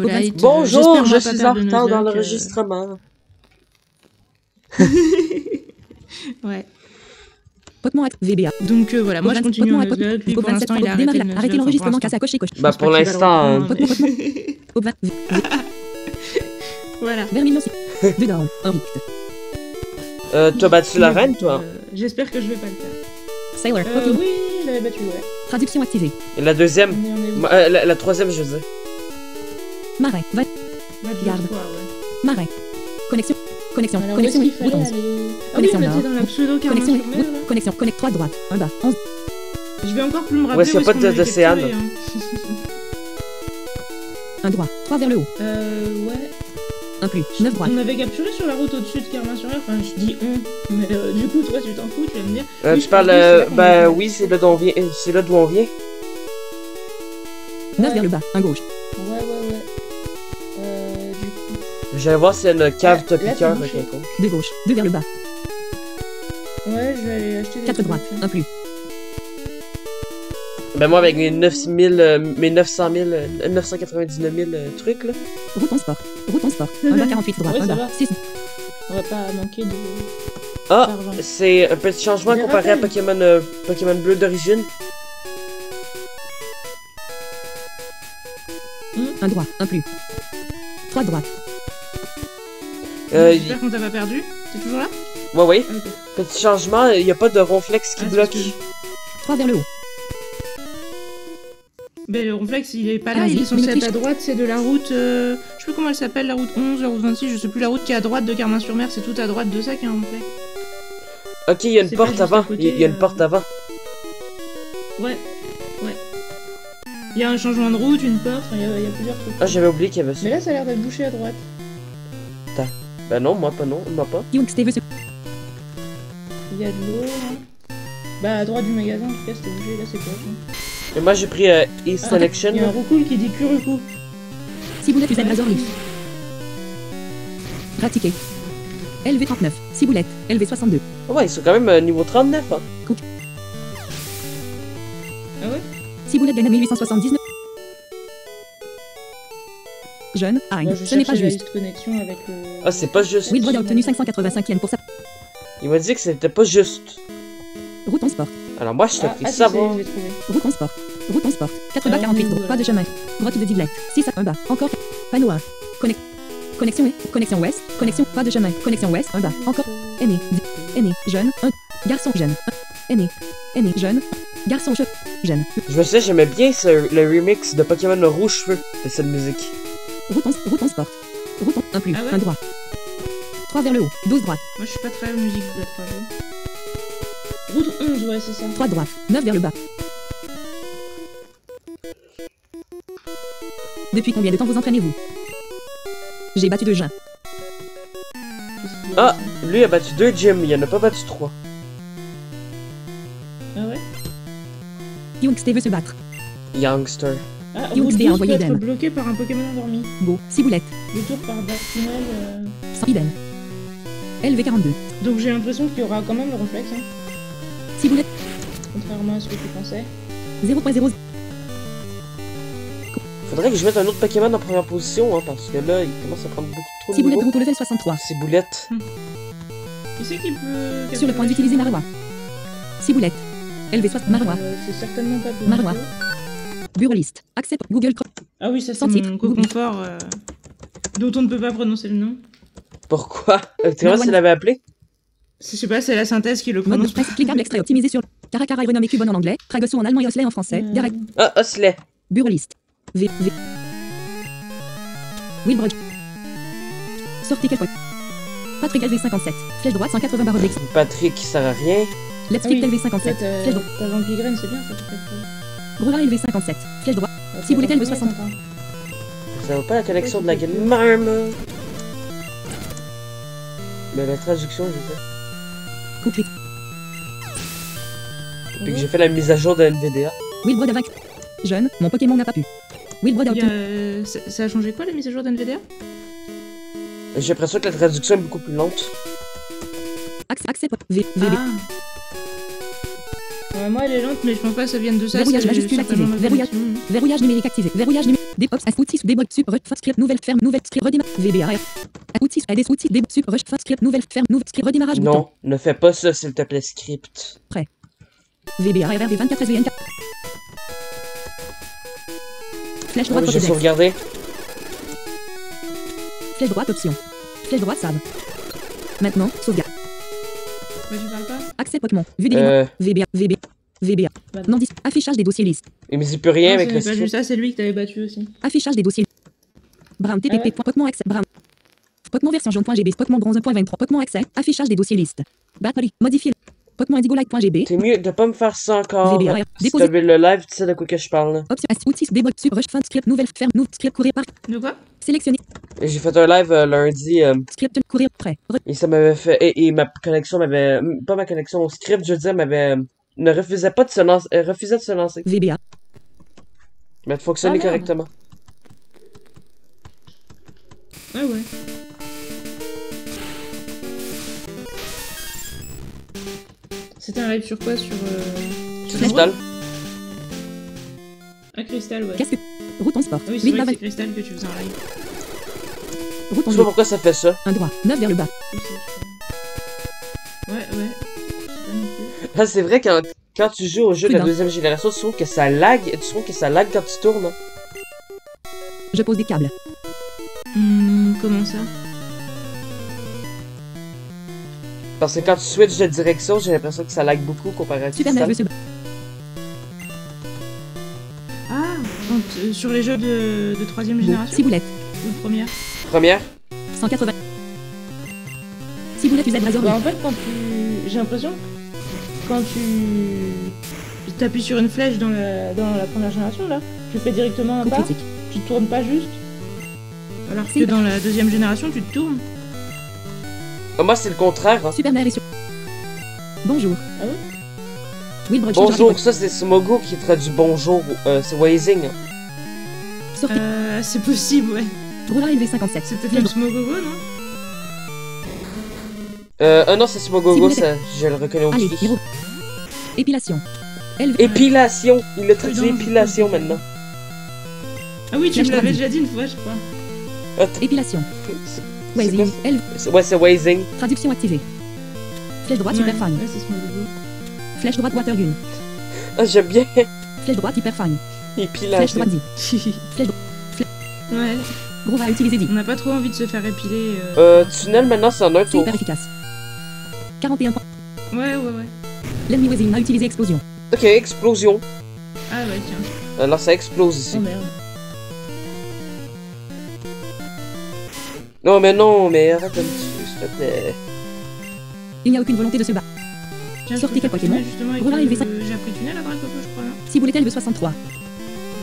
Golite. Bonjour, je j'espère suis moi en pas perdre de retard dans Nuzlocke, l'enregistrement. Ouais. Pokémon VBA. Donc voilà, moi je continue en Nuzlocke. Lui pour l'instant il a arrêté le Nuzlocke. Arrêtez l'enregistrement, casse à coche et coche. Bah pour l'instant... Voilà. Vermilion, dedans, Orict. T'as battu la reine, toi? J'espère que je vais pas le faire. Sailor, Pokémon. Oui, je l'avais battu, ouais. Traduction activée. Et la deuxième? On est où? La troisième, je veux dire. Marais, Bah, garde. ouais. Marais. Connexion. Connexion. Alors, Connexion. où est-ce qu'il fallait Bouton. aller? Ah oui, Connexion on était nord. dans la pseudo Connexion. Carmin-sur-Mer, là. Connexion. Connecte 3 droite. 1 bas. 11. Je vais encore plus me rappeler Ouais, s'il y a où pas est-ce qu'on avait d'océan. capturé, hein. 1 droit. 3 vers le haut. Ouais. 1 plus. 9 droite. On avait capturé sur la route au-dessus de Carmin-sur-Mer. Enfin, je dis on. Mais du coup, toi, tu t'en fous, tu vas me dire. Oui, Tu je parles... pense que c'est là qu'on bah avait- oui, c'est là d'où on vient. C'est là d'où on vient. 9 vers le bas. 1 gauche. Ouais. Du coup. J'allais voir si une cave top là, piqueur c'est bouché. quelconque. 2 gauche. 2 vers le bas. Ouais, je vais aller acheter des 4 trucs, droite. hein. 1 plus. Ben moi, avec mes 9000... mes 900 000... 999 000 trucs, là. Route en sport. Route en sport. 1 bas 48 droite. Ouais, 1 ça bas. va. 6. On va pas manquer de... Ah! d'argent. C'est un petit changement Des comparé à rappels. Pokémon, Pokémon bleu d'origine. 1 droit. 1 plus. 3 droite. J'espère qu'on t'a pas perdu. T'es toujours là? Ouais. Ah, ok. Petit changement, il n'y a pas de ronflex qui Ah, c'est bloque. ce que 3 vers le haut. Ben, le Ronflex, il est pas là, Allons-y, il est censé être minute à droite, c'est de la route... je sais plus comment elle s'appelle, la route 11, la route 26, je sais plus, la route qui est à droite de Carmin-sur-Mer, c'est tout à droite de ça qu'il y a un Ronflex. Ok, il y a une C'est pas porte juste à avant. côté, Il y a une porte avant. Ouais. Il y a un changement de route, une porte, enfin, il y a plusieurs trucs. Ah, j'avais oublié qu'il y avait ça. Mais là, ça a l'air d'être bouché à droite. Ben non, moi pas. Young Steve. Il y a de l'eau, là. Bah, à droite du magasin, en tout cas, c'était bougé, là, c'est quoi, ça? Et moi j'ai pris East Selection. Il y a un roucoule qui dit Curucou. Ciboulette usine Razor Leaf. Ratiqué. LV39. Ciboulette. LV62. Oh ouais, ils sont quand même niveau 39, hein. Ah ouais? Ciboulette Ganem 1879. Jeune. Hein. Bah, je Ce n'est pas cherchais la juste. liste connexion avec le... Ah, c'est pas juste. Wilbrod a obtenu 585 yens pour sa Il m'a dit que c'était pas juste. route en sport. Alors moi, je t'ai Ah, pris si, savoir. je l'ai trouvé. Route en sport. Route en sport. 4 bas Ah, 48 oui, droit. voilà. Pas de chemin. Grotte de Diglett. 6 à 1 bas. Encore. Panneau 1. Connexion est. Connexion ouest. Connexion. Pas de chemin. Connexion ouest. 1 bas. Encore. Aîné. Aîné. Jeune. 1. Garçon. Jeune. Aîné. Aîné. Jeune. Garçon. Jeune. Je me souviens, j'aimais bien le remix de Pokémon Rouge Feu de cette musique. Route en sport. Route en 1 plus. Ah ouais 1 droit. 3 vers le haut. 12 droite. Moi, je suis pas très musique de 3G. Route 11, ouais, c'est ça. 3 droite. 9 vers le bas. Depuis combien de temps vous entraînez-vous? J'ai battu 2 gens. Ah, lui a battu 2 gyms, il en a pas battu 3. Ah ouais? Youngster veut se battre. Youngster. Ah, Young route Stay 12 peut envoyé être d'Em. bloqué par un Pokémon endormi. Go. Ciboulette. Détour par Dark Tunnel. Sans idem. LV42. Donc j'ai l'impression qu'il y aura quand même le réflexe, hein, Ciboulette. contrairement à ce que tu pensais. 0.0. Faudrait que je mette un autre Pokémon en première position, hein, parce que là, il commence à prendre beaucoup trop de Ciboulette de niveau. Routo level 63. Ciboulette. Qui c'est qui peut... Sur le point d'utiliser Marois. Ciboulette. LV60. Marois. C'est certainement pas pour Marois. Nico. Bureauliste. Accept. Google Chrome. Ah oui, ça c'est Sans titre. mon coconfort dont on ne peut pas prononcer le nom. Pourquoi? Tu vois s'il l'avait appelé? Je sais pas, c'est la synthèse qui le Mode de prononce. presse. Cliquable extrait optimisé sur. Caracara et renommé Cubone en anglais. Tragosso en allemand et Osley en français. Direct. Ah, Osley. Bureauliste. V. Wilbrod. Sortie quelque. Patrick LV57. Flèche droite 180 barres d'ex. Patrick, qui sert à rien. Let's Ah oui. Fit LV57. Toi, Flèche droite. t'as Vampigraine, c'est bien ça. Grovard LV57. Flèche droite. Ciboulette LV60. Ça vaut pas la connexion de la game. Marme. Mais la traduction, je sais. Coup critique. Depuis que j'ai fait la mise à jour de NVDA. Wilbrod a vaincu. Jeune, mon Pokémon n'a pas pu. Wilbrod a obtenu. Ça a changé quoi la mise à jour d'NVDA? J'ai l'impression que la traduction est beaucoup plus lente. Accept. VB. Moi elle est lente, mais je pense pas que ça vienne de ça. Verrouillage c'est majuscule certainement activé. ma Verrouillage. connexion. Verrouillage numérique activé. Verrouillage numérique. Des ops, outils, des bots, sup, script, nouvelle ferme, nouvelle script, redémarrage, VBA, outils, des outils, des sup, script, nouvelle ferme, nouvelle script, redémarrage, bouton. Non, ne fais pas ça, s'il te plaît, script. Prêt. VBA, RRD 24 SVN4. Flèche droite, J'ai Pokédex. sauvegardé. Flèche droite, option. Flèche droite, save. Maintenant, sauvegarde. Mais tu parles pas? Accès Pokémon. Vue d'éléments. VBA, VBA, VBA. Non, affichage des dossiers listes. Il me dit plus rien Non, avec c'est le pas juste script. ça, c'est lui que t'avais battu aussi. Affichage des dossiers. Brown TPP. Ah ouais. Pokémon accès. Brown. Pokémon version jaune.gb. Pokémon bronze 1.23. Pokémon accès. Affichage des dossiers listes. Batterie. Modifier. Pokémon indigo-like.gb. T'es mieux de pas me faire ça encore. VBA, Si déposer- t'as vu le live, tu sais de quoi que je parle. Là. Option. Outils. Débug. Sur. Fin. Script. Nouvelle ferme. Nouveau script. Courir par. De quoi? Sélectionner. Et j'ai fait un live lundi. Script. Courir. Prêt. Et ça m'avait fait. Et ma connexion m'avait. Pas ma connexion, mon script, je veux dire, m'avait. Ne refusait pas de se lancer. Refusait de se lancer. VBA. Mais de fonctionner Ah, merde. correctement. Ouais, ouais. C'était un live sur quoi? Sur Cristal. Un cristal, ouais. Qu'est-ce que. Route en sport. Ah oui, c'est 8 vrai que bas. c'est cristal que tu faisais un live. Route en Je sais pas bleu. pourquoi ça fait ça. Un droit. 9 vers le bas. Oui, c'est- Ouais, ouais. Je sais pas non plus. Ah, c'est vrai, quand tu joues au jeu de la Prudent. deuxième génération, tu trouves que ça lag. Tu trouves que ça lag quand tu tournes. Hein? Je pose des câbles. Comment ça? Parce que quand tu switches de direction, j'ai l'impression que ça lag beaucoup comparé à Super Cristal. nerveux. Ah, sur les jeux de troisième génération Ciboulette. ou de première? Première. 180. Ciboulette usage Razor. Bah en fait quand tu... J'ai l'impression que quand tu t'appuies sur une flèche dans la première génération là, tu fais directement un Coup pas, critique. tu te tournes pas juste. Alors que C'est- dans la deuxième génération tu te tournes. Ah, moi, c'est le contraire. Hein. Super nerveux sur. Bonjour. Ah ouais? Wilbrock. Bonjour, ça c'est Smogo qui traduit bonjour. C'est Wazing. Sortie. C'est possible, ouais. Roulin LV57. C'est peut-être même Smogogo, non? Ah non, c'est Smogogo, Ciboulette. ça, je le reconnais Allez, aussi. héros. Épilation. LV. Épilation. Il a traduit Prudent. épilation maintenant. Ah oui, tu me Flèche l'avais droite. déjà dit une fois, je crois. Épilation. C'est Wazing. quoi, LV. ouais, c'est Wazing. Traduction activée. Flèche droite Ouais, hyper fine. ouais, c'est Smogogo. Flèche droite Watergun. Ah, j'aime bien. Flèche droite hyper fine. Flèche Épilation. droite dit. Ouais, Gros va utiliser dit. on n'a pas trop envie de se faire épiler. Tunnel maintenant, c'est en un C'est tour. hyper efficace. 41 points. Ouais, ouais, ouais. L'ennemi Wazing a utilisé explosion. Ok, explosion. Ah ouais, tiens. Alors ça explose ici. Oh merde. Non, mais arrête un petit peu, s'il te plaît. Il n'y a aucune volonté de se battre. Tiens, je Sortez peux quel faire Pokémon tunnel, justement avec Roulin le- LV5. J'ai appris tunnel après Coco, je crois, non? Ciboulette LV63.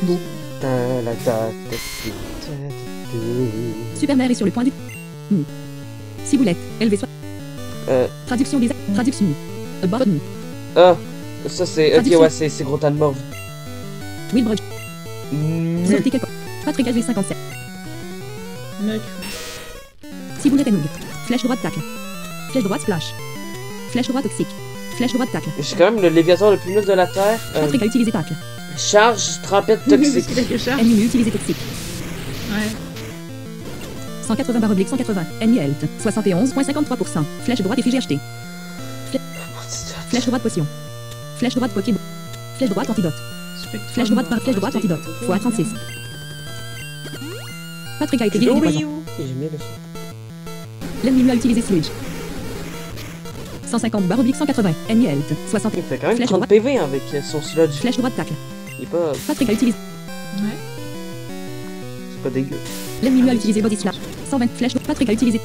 Beau. Super mère est sur le point du. Ciboulette. LV60. Traduction des. Traduction. Abandon. Ah, ça c'est. Ok, Traduction. ouais, c'est gros tas de morve. Wilbrock. Mm. Sortez quel Patrick LV57. Mec. Ciboulette Anoug. Flèche droite tacle. Flèche droite splash. Flèche droite toxique. Flèche droite tacle. J'ai quand même le léviator le plus nul de la Terre. Patrick a utilisé tacle. Charge, trempette Parce toxique. qu'il a que charge. Ennemi utilisé toxique. Ouais. 180 barre oblique 180. Ennemi health. 71,53%. Flèche droite effigie acheté. Flèche droite potion. Flèche droite Pokéball. Flèche droite antidote. Spectrum, Flèche droite par flèche droite antidote. Fois 36. Patrick a été guéri du poison. J'aime bien le son. L'ennemi lui a utilisé Sludge. 150 barre oblique 180. Ennemi health. 60. Il fait quand même Flèche 30 droite. PV avec son sludge. Flèche droite tacle. Il est pas. Patrick a utilisé. Ouais. C'est pas dégueu. L'ennemi lui a utilisé body slap. 120 flèches. Patrick a utilisé.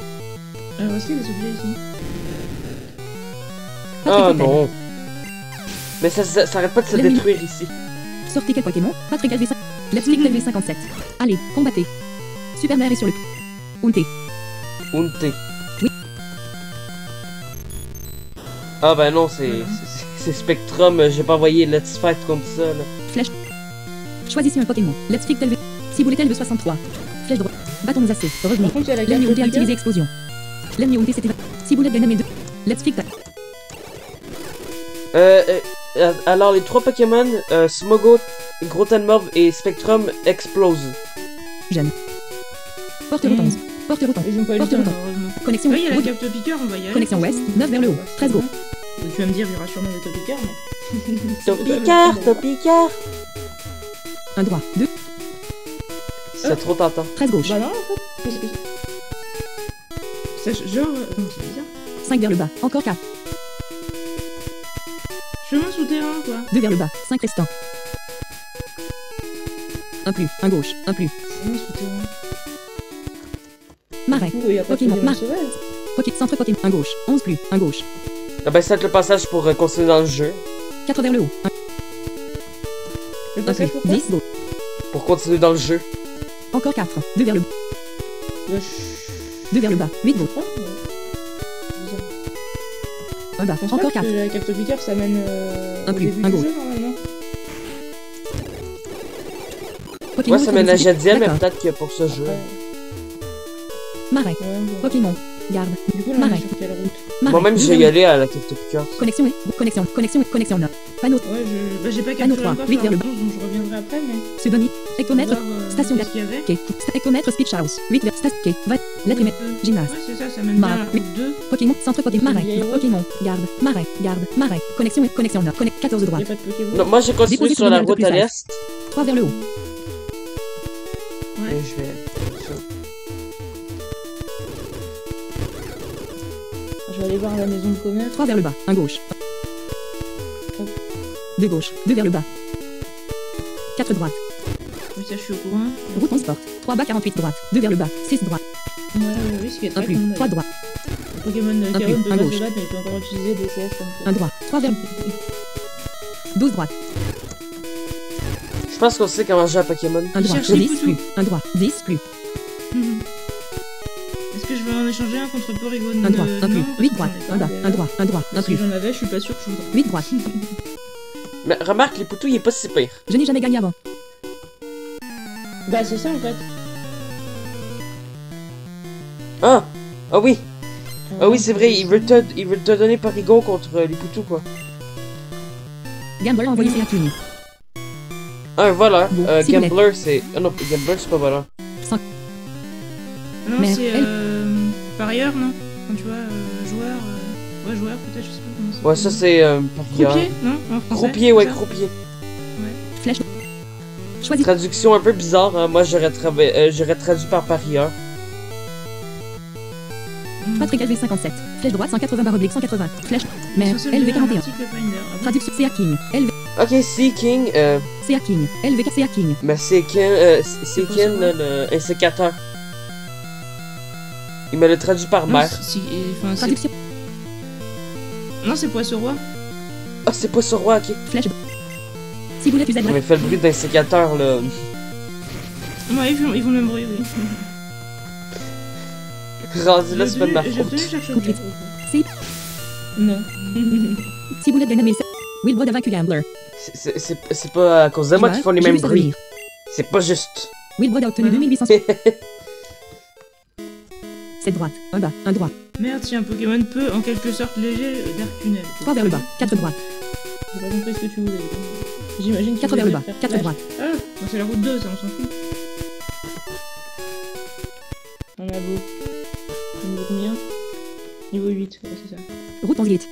Voici les objets ici. Patrick Ah Hôtel. non. Mais ça arrête pas de se L'ennemi- détruire ici. Sortez quel Pokémon Patrick LV5. Let's League LV57. Allez, combattez. Super mère est sur le. Unté. Unté. Oui. Ah ben non, Voilà. c'est Spectrum. J'ai pas envoyé Let's Fight contre ça là. Choisissez un Pokémon. Let's Fight LV. Ciboulette LV63. Flèche droite. Bâton nous assez. Revenez. Par contre, il y a la L'ennemi carte Unté a Pika. utilisé explosion. L'ennemi Unté s'était. Ciboulette Dynamite 2. Let's Fight. Alors les trois Pokémon, Smogot, Grotanmorph et Spectrum explosent. Jeune. Porte route 11. Porte route 11. Ils ont pas eu le Porte temps, route 11. heureusement. Connexion Oui, il y a la route. capte piqueur, on va y aller. Connexion ouest, 9 vers le haut. 13 go. Tu vas me dire, il y aura sûrement des top piqueurs, mais. Topicard, Topicard. Un droit. 2. C'est trop tentant. 13 gauche. Bah non, en fait. Qu'est-ce que c'est genre. Non, c'est bizarre. 5 vers le bas. Encore 4. Chemin souterrain, quoi. 2 vers le bas. 5 restants. Un plus. Un gauche. Un plus. Chemin souterrain. Marais. Du coup, il y a pas de Pokémon. Pokémon sauvage. Centre Pokémon. Un gauche. 11 plus. Un gauche. Ah ben, c'est le passage pour continuer dans le jeu. 4 vers le haut. Le Un passage plus. pourquoi 10 go. Pour continuer dans le jeu. Encore 4. 2 vers le bas. Le 2 vers le bas. 8 go. bizarre. Un bas. Je pense Encore pas 4. que la capte piqueur, ça mène Un au plus, début un du gauche. jeu, normalement. Pokémon. Ouais, ça mène à Jadiel, mais D'accord. peut-être que pour ce jeu. Ouais, Marais. ouais, ouais. Pokémon. Garde. Du coup, là, on Marais. est sur quelle route? Marais. Moi-même, je vais y aller à la carte Topicard. Connexion et connexion. Connexion 9. Panneau. Ouais, j'ai pas Panneau capturé 3, encore 8 sur vers le la réponse, donc je reviendrai après, mais... Pseudonyme. Hectomètre. Voir, Station qu'est-ce qu'il y avait. Ok. Hectomètre Speech House. 8 vers station. Ok. Va. Lettre email. Gymnase. Ouais, c'est ça, ça mène bien à la Oui. route 2. Pokémon. Centre Pokémon. C'est une Marais. vieille route. Pokémon. Garde. Marais. Garde. Marais. Connexion et connexion 9. 14 de droite. Y'a pas de Pokéball. Non, moi, j'ai continué Déposez sur tout la le numéro route de à plus l'est. 3 vers le haut. Ouais. Et je vais... Je vais aller voir la maison de commerce. 3 vers le bas. Un gauche. 2 gauche. 2 vers le bas. 4 droite. Oui, ça, je suis au courant. Route 11 porte. 3 bas 48 droite. 2 vers le bas. 6 droite. Ouais, oui, ce qui est Un très plus. con. 3 droite. Le Pokémon de plus, Chaos peut un pas gauche. se battre, mais il peut encore utiliser des CS comme ça. Un droit. 3 vers 12 droite. Je pense qu'on sait comment jouer à Pokémon. Un droit. Cherchez 10 Poutou. plus. Un droit. 10 plus. Est-ce que je vais en échanger un contre Porygon? Un droit. Un plus. Non, parce 8 que droite. j'en ai Un pas bas. déjà. Un droit. Un droit. Un Si plus. j'en avais, je suis pas sûr que je voudrais. 8 droite. Mais remarque, les poutous, il est pas si pire. Je n'ai jamais gagné avant. Bah, c'est ça en fait. Ah! Ah oui! Ah oui, c'est vrai, il veut te donner Porygon contre les poutous, quoi. Gambler a envoyé ses King. Un voleur. Bon, si Gambler, c'est... Ah non, Gambler, c'est pas voleur. Non, Mais c'est elle- parieur, non? Quand tu vois, joueur. Ouais, joueur peut-être, je sais pas comment ça Ouais, ça, c'est... parieur. Croupier, non? En français, Croupier, ouais, c'est ça croupier. Flèche. Choisis. Traduction un peu bizarre, hein. Moi, j'aurais traduit par parieur. Patrick LV57. Flèche droite 180 barre oblique 180. Flèche. Mère. Sur ce, j'ai un LV41. article Finder. Ah bon? Traduction CA King. LV. Ok, Seeking, CA King. LV CA King. mais Seeking, là, le insécateur. Il me l'a traduit par Non, mère. enfin, Traduction. non, c'est Poisson-Roi. Ah, c'est pas sur roi, ok. Flèche. Ciboulette usage. On avait fait le bruit d'insécateur, là. Ouais, ils font le même bruit, oui. Rendu là, c'est pas de ma J'ai faute. obtenu chercher Coupe le Si. Non. Ciboulette gagne 1007. Wilbrod a vaincu Gambler. C'est pas à cause de moi qu'ils font les mêmes bruits. C'est pas juste. Wilbrod a obtenu Ouais. 2800. 7 droite. Un bas. Un droit. Merde, si un Pokémon peut, en quelque sorte léger, Dark Tunnel. 3 vers le bas. 4 droite. J'ai pas compris ce que tu voulais. J'imagine que 4 vers le bas. 4 droite. Ah, bah, c'est la route 2, ça, on s'en fout. On a beau. Niveau combien? Niveau 8, ouais, c'est ça. Route 11 gate.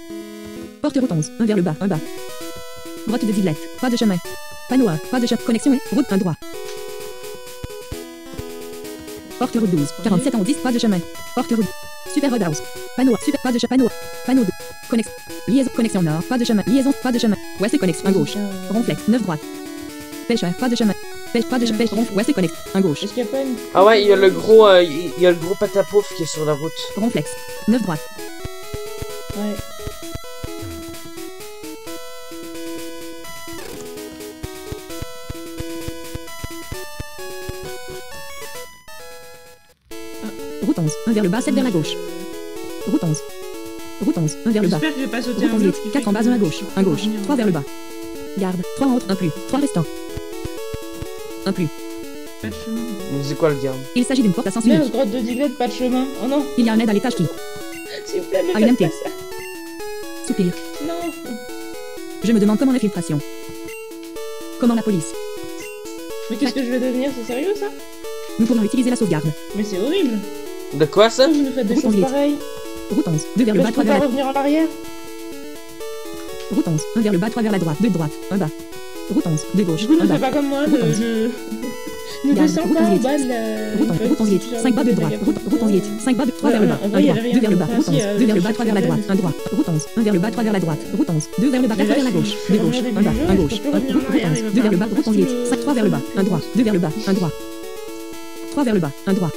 Porte route 11. 1 vers le bas. Un bas. Grotte de Diglett. Pas de chemin. Panneau 1. Pas de chemin. Connexion et route 1 droit. Porte route 12. 47 en 10. Pas de chemin. Porte route. Super Roadhouse. Panneau 1. Super. Pas de chemin. Panneau 1. Panneau 2. Connexion. Liaison. Connexion nord. Pas de chemin. Liaison. Pas de chemin. Ouest et connexion. 1 gauche. Ronflex. 9 droite. Pêcheur. Pas de chemin. Pêche. Pas de chemin. Pêche. Ronf. Ouest et connexion. 1 gauche. Est-ce qu'il y a pas une... Ah ouais, il y a le gros, il y a le gros patapouf qui est sur la route. Ronflex. 9 droite. Ouais. Route 11. 1 vers le bas. 7 vers la gauche. Route 11. Route 11. 1 vers le bas. J'espère que je vais pas sauter Route un 11 mur. gate. 4 en bas. 1 à gauche. 1 gauche. 3 vers le bas. Garde. 3 en haut. 1 plus. 3 restants. 1 plus. Pas de chemin. Mais c'est quoi le garde? Il s'agit d'une porte à sens unique. Merde, grotte de Diglett, pas de chemin. Oh non, Il y a un aide à l'étage qui. s'il vous plaît, Ah, mais une faites MT. pas ça. Soupir. Non. Je me demande comment l'infiltration. Comment la police. Mais qu'est-ce que je vais devenir, c'est sérieux ça? Nous pourrions utiliser la sauvegarde. Mais c'est horrible. De quoi ça? Pourquoi vous nous faites des Route choses 11. pareilles? Route 11. 2 vers le bas, Je 3 peux vers pas la... revenir en arrière. Route 11. 1 vers le bas, 3 vers la droite. 2 de droite. 1 bas. Route 11. 2 gauche. Du coup, 1 ne bas. fais pas comme moi, Route 11. ne Garde, descends route pas 11 en litre. bas de la... Route 11, 5 bas, 2 droite. Route 11 litre. 5 bas, 3 vers le bas. 1 droit. 2 vers le bas. Route 11. 2 vers le bas, 3 vers la droite. 1 droit. Route 11. 1 vers le bas, 3 vers la droite. Route 11. 2 vers le bas, 4 vers la gauche. 2 gauche. 1 bas. 1 gauche. Route 11. 2 vers le bas. Route 11 litre. 5 3 vers le bas. 1 droit. 2 vers le bas. 1 droit. 3 vers le bas. 1 droit.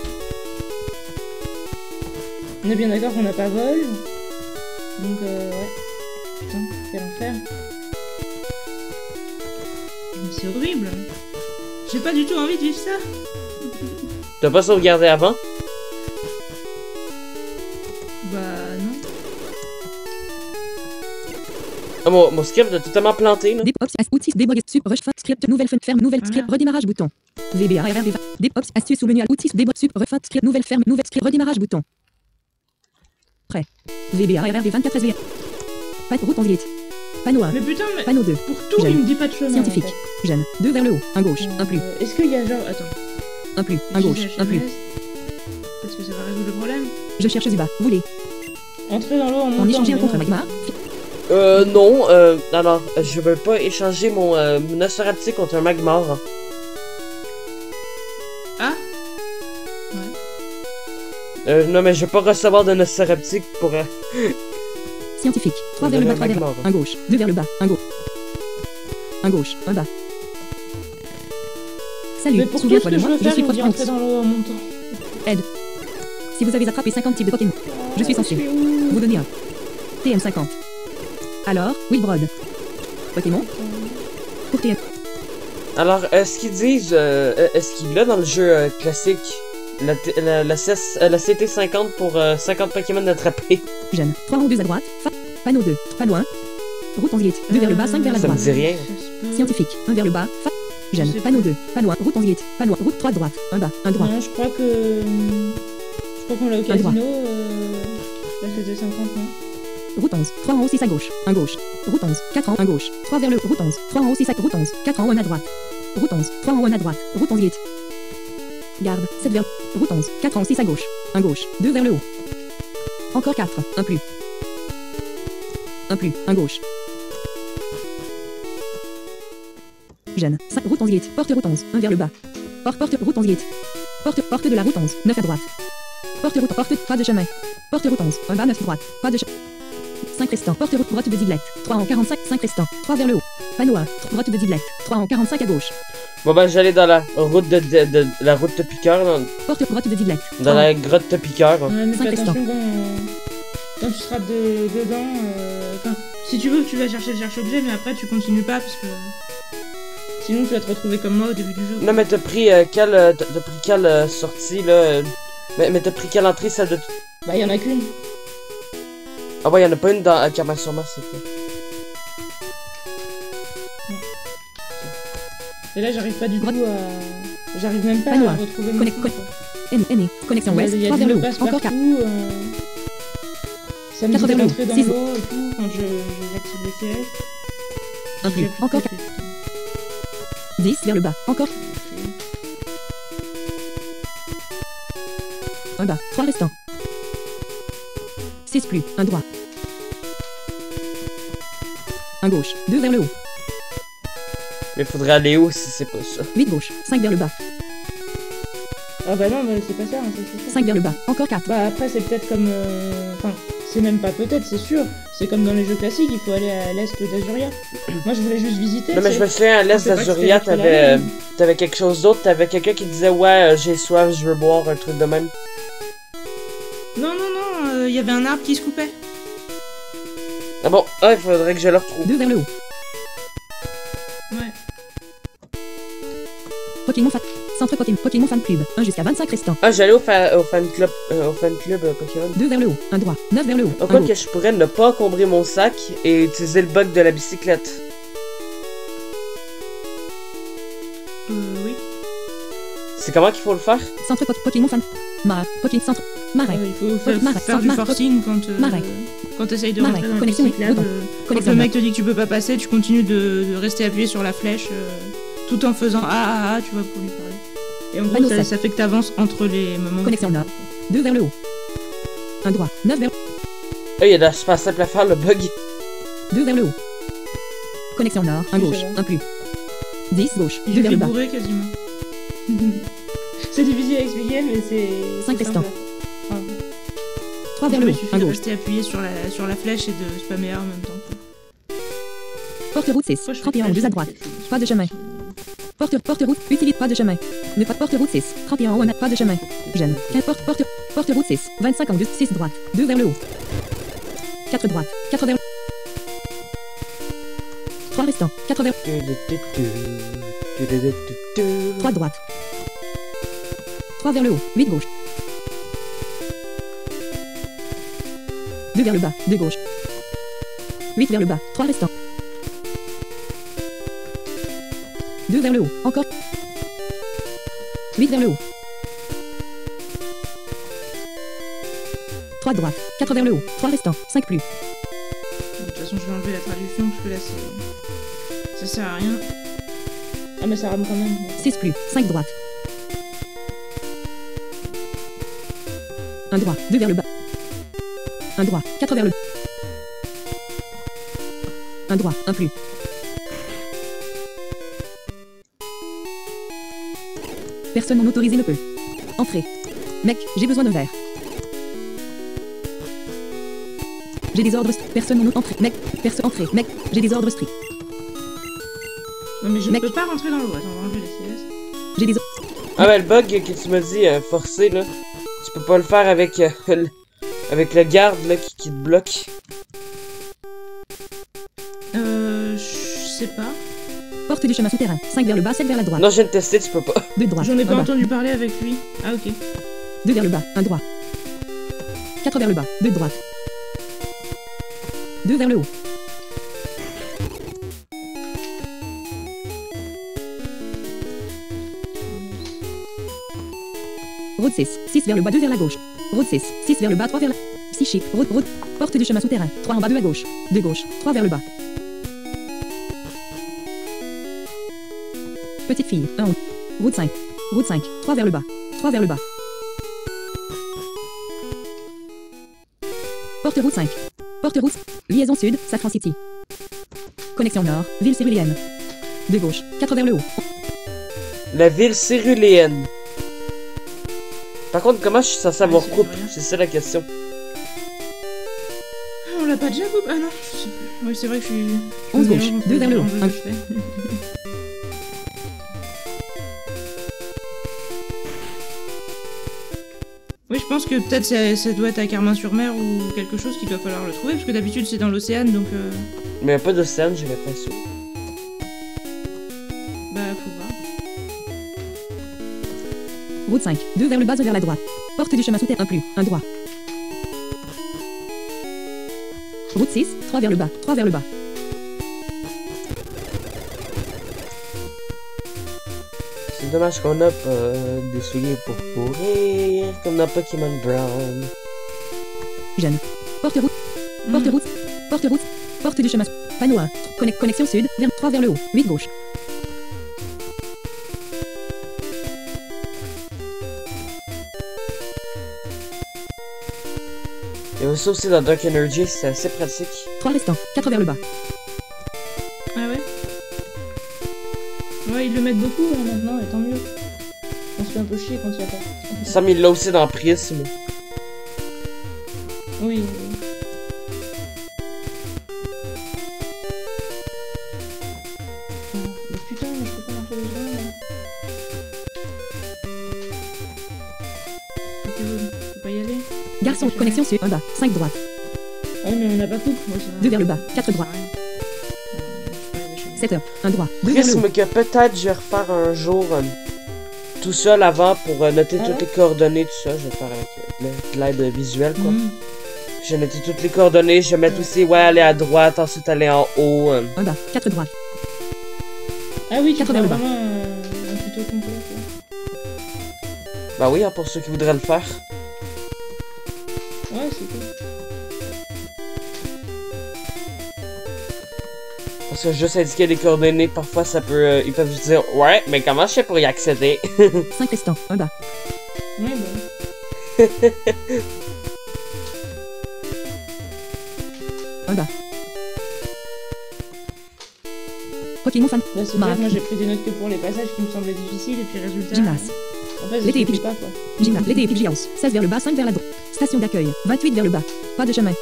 On est bien d'accord qu'on n'a pas vol. Donc, ouais. Putain, quel enfer. Mais c'est horrible. J'ai pas du tout envie de vivre ça. T'as pas sauvegardé avant? Bah, non. Ah, mon script a totalement planté, là. Des ops, outils, débug, sup, rush, script, nouvelle ferme, nouvelle script, redémarrage bouton. VBARR, des ops, astuces sous menu, outils, débug, sup, rush, script, nouvelle ferme, nouvelle script, redémarrage bouton. Prêt. VBARR, 24 SV. Route 11 litre. Panneau 1. Mais putain, mais Panneau 2. pour tout, Jeune. il me dit pas de chemin. Scientifique. En fait. Jeune. 2 vers le haut. 1 gauche. 1 plus. Est-ce qu'il y a genre. Attends. 1 plus. 1 gauche. 1 plus. Est-ce que ça va résoudre le problème? Je cherche Zuba. Voulez. Entrer dans l'eau en montant. On échange un mais contre non. magma. Non, alors, je veux pas échanger mon Nosferatu contre un Magmar. Ah? Non, mais je veux pas recevoir de Nosferatu pour... Scientifique. 3 vers le bas, 3 vers le bas. 1 gauche. 2 vers le bas. 1 gauche. 1 gauche. 1 bas. Salut. Mais pour tout ce Souviens-toi que de je moi. veux Je faire, suis il me dit Prof. entrer dans l'eau en montant. Aide. Si vous avez attrapé 50 types de Pokémon, je suis censé Je suis où? vous donner un TM50. Alors, Wilbrod. Pokémon. Pour TM. Alors, est-ce qu'ils disent... est-ce qu'il a dans le jeu classique la CT50 pour 50 Pokémon d'attraper? Jeune. 3 en haut, 2 à droite. Panneau 2. Panneau 1. Route 11 litre. 2 vers le bas, 5 vers la Ça me droite. dit rien. Ça se peut. Scientifique. 1 vers le bas. Jeune. Je sais Panneau pas. 2. Panneau 1. Route 11 litre. Panneau 1. Route 3 droite. 1 bas. 1 droit. Non, je crois que. Je crois qu'on l'a au Un droit. casino. Là, c'était 50, non? Route 11. 3 en haut, 6 à gauche. 1 gauche. Route 11. 4 en haut, 1 gauche. 3 vers le route 11. 3 en haut, 6 à route 11. 4 en haut, 1 à droite. Route 11. 3 en haut, 1 à droite. Route 11 litre. Garde. 7 vers route 11. 4 en haut, 6 à gauche. 1 gauche. 2 vers le haut. Encore 4. 1 plus. 1 plus. 1 gauche. Jeune. 5. Route 11 litre. Porte route 11. 1 vers le bas. Porte route 11 litre. Porte de la route 11. 9 à droite. Porte pas de chemin. Porte route 11. 1 bas 9 droite. Pas de chemin. 5 restants. Porte route droite de Diglett. 3 en 45. 5 restants. 3 vers le haut. Panneau 1. Droite de Diglett. 3 en 45 à gauche. Bon, ben, j'allais dans la route de la route de Piqueur, Porte droite de Diglett. dans la grotte de Piqueur. Ouais, mais fais 5 restants. attention quand tu seras dedans. Enfin, si tu veux, tu vas chercher le cherche-objet, mais après, tu continues pas parce que. Sinon, tu vas te retrouver comme moi au début du jeu. Non, mais t'as pris quelle sortie, là? Mais t'as pris quelle entrée, celle de... Bah, y en a qu'une. Ah ouais, y'en a pas une dans Karma sur Mars, c'est fait. Et là, j'arrive pas du tout à. J'arrive même pas Panneau à un. retrouver mon Connect- truc, quoi. Aîné. Connexion ouest. Il y a 3 du vers le mot haut. passe Encore 4. partout. Ça me 4 dit vers le haut. d'entrer dans 6. l'eau et tout quand j'active les CS. 1 plus. Encore 4. 10 vers le bas. Encore 1 bas. 3 restants. 6 plus. 1 droit. 1 gauche. 2 vers le haut. Mais faudrait aller où si c'est pas ça? 8 gauche. 5 vers le bas. Ah bah non, bah, c'est pas ça, hein, c'est ça. 5 vers le bas. Encore 4. Bah après, c'est peut-être comme. Enfin, c'est même pas peut-être, c'est sûr. C'est comme dans les jeux classiques, il faut aller à l'est d'Azuria. Moi, je voulais juste visiter. Non, mais tu je sais. me souviens, à l'est Je sais pas si d'Azuria, c'était l'autre là, mais- t'avais quelque chose d'autre. T'avais quelqu'un qui disait, ouais, j'ai soif, je veux boire, un truc de même. Non, non, non, il y avait un arbre qui se coupait. Ah bon, il faudrait que je le retrouve. 2 vers le haut. Ouais. Pokémon fan. Centre Pokémon fan club. 1 jusqu'à 25 restants. Ah, j'allais au fan club Pokémon. 2 vers le haut. 1 droit. 9 vers le haut. En 1 quoi gauche. que je pourrais ne pas encombrer mon sac et utiliser le bug de la bicyclette. Oui. C'est comment qu'il faut le faire? Centre Pokémon fan. Marin. Pokémon centre. Marin. Il faut faire, Marin, faire du Marin, forcing Marin. quand t'essayes de Marin, rentrer dans le connexion, bicyclette. bouton. Quand Connexion le bas. mec te dit que tu peux pas passer, tu continues de rester appuyé sur la flèche tout en faisant ah, tu vois, pour lui parler. Et en gros, Panneau ça, 7. ça fait que t'avances entre les moments. Connexion nord. 2 vers le haut. 1 droit. 9 vers... Il y a de la super simple à faire, le bug. 2 vers le haut. Connexion nord. 1 Oui, gauche. ça va. 1 plus. 10 gauche. J'ai 2 vers fait le bas. bourrer quasiment. C'est difficile à expliquer, mais c'est. 5 c'est restants. simple. Enfin, 3 vers il le me haut. suffit 1 de gauche. rester appuyé sur la flèche et de spammer en même temps. Porte route 6. Pourquoi je fais 31 pas 2 à droite. Pas de chemin. Porte route. Utilise pas de chemin. Ne pas porte route 6. 31 haut. Pas de chemin. Jeune. Porte route 6. 25 en 2. 6 droite. 2 vers le haut. 4 droite. 4 vers le 3 restants. 4 vers 3 droite. 3 vers le haut. 8 gauche. 2 vers le bas. 2 gauche. 8 vers le bas. 3 restants. 2 vers le haut. Encore. 8 vers le haut. 3 droite. 4 vers le haut. 3 restants. 5 plus. De toute façon, je vais enlever la traduction parce que là, ça sert à rien. Ah, mais ça rame quand même. 6 plus. 5 droite. 1 droit. 2 vers le bas. 1 droit. 4 vers le 1 droit. 1 plus. Personne non autorisée ne peut. Entrée. Mec, j'ai besoin d'un verre. J'ai des ordres stricts. Personne non entrée. Mec, personne entrée. Mec, j'ai des ordres stricts. Non, mais je Mec. peux pas rentrer dans l'eau. Attends, on va enlever les CS. J'ai des Ah ben le bug que tu m'as dit forcé là, tu peux pas le faire avec avec le garde là qui te bloque. Je sais pas. portes du chemin souterrain. 5 vers le bas, 7 vers la droite. Non, je viens de tester, tu peux pas. 2 droite. J'en ai pas un bas. entendu parler avec lui. Ah, ok. 2 vers le bas, 1 droit. 4 vers le bas, 2 droite. 2 vers le haut. Route 6, 6 vers le bas, 2 vers la gauche. Route 6, 6 vers le bas, 3 vers la... Psychique, route, porte du chemin souterrain. 3 en bas, 2 à gauche. 2 gauche, 3 vers le bas. Petite fille, 1 haut. Route 5, 3 vers le bas. 3 vers le bas. Porte route 5. Porte route. Liaison sud, Safran City. Connexion nord, ville céruléenne. De gauche, 4 vers le haut. La ville céruléenne. Par contre, comment je suis censé avoir c'est coupe? rien. C'est ça la question. On l'a pas déjà coupé? Ah non, je sais plus. Oui, c'est vrai que je suis... 11 gauche, mélange entre 2 vers le haut. les jeux que je fais. Oui, je pense que peut-être ça doit être à Carmin-sur-Mer ou quelque chose qu'il doit falloir le trouver, parce que d'habitude c'est dans l'océan, donc Mais y a pas d'océan, j'ai l'impression. bah faut voir. Route 5, 2 vers le bas, 2 vers la droite. Porte du chemin souterrain, 1 plus, 1 droit. Route 6, 3 vers le bas, 3 vers le bas. C'est dommage qu'on a pas des souliers pour courir, comme dans Pokémon Brown. Jeune. Porte route, porte route, porte route, porte du chemin. Panneau 1, connexion sud, vers 3 vers le haut, 8 gauche. Il y a aussi dans Dark Energy, c'est assez pratique. 3 restants, 4 vers le bas. Ah ouais. Ouais, ils le mettent beaucoup hein, maintenant, et tant mieux. On se fait un peu chier quand il y a pas. Sam, il l'a aussi dans Prism. Oui. Mais putain, mais je peux pas marcher les gens. Ok, bon, je peux pas y aller. Garçon, connexion sud, 1 bas, 5 droite. Ah oui, mais on n'a pas coupe. Ouais, ça va. 2 vers le bas, 4 droite. 7 heures, 1 droit, 2 vers le haut. Prism que peut-être je vais refaire un jour tout seul avant pour noter Ah toutes ouais? les coordonnées, tout ça. Je vais le faire avec de l'aide visuelle, quoi. Mhm. Je vais noter toutes les coordonnées, je vais mettre aussi, ouais, aller à droite, ensuite aller en haut. 1 bas, 4 droite. Ah oui, tu 4 fais vers le bas. vraiment un tuto complet. Quoi. Bah oui, hein, pour ceux qui voudraient le faire. Ouais, c'est cool. parce que juste indiquer les coordonnées, parfois ça peut... ils peuvent se dire « Ouais, mais comment je fais pour y accéder? » 5 restants, 1 bas. Ouais, bah. 1 bas. Pokémon fan. Là, c'est Marc. vrai que moi j'ai pris des notes que pour les passages qui me semblaient difficiles et puis résultat. Gymnase. En fait, L'été je épique. sais pas quoi. Gymnase. L'été épique House. 16 vers le bas, 5 vers la droite. Station d'accueil. 28 vers le bas. Pas de chemin.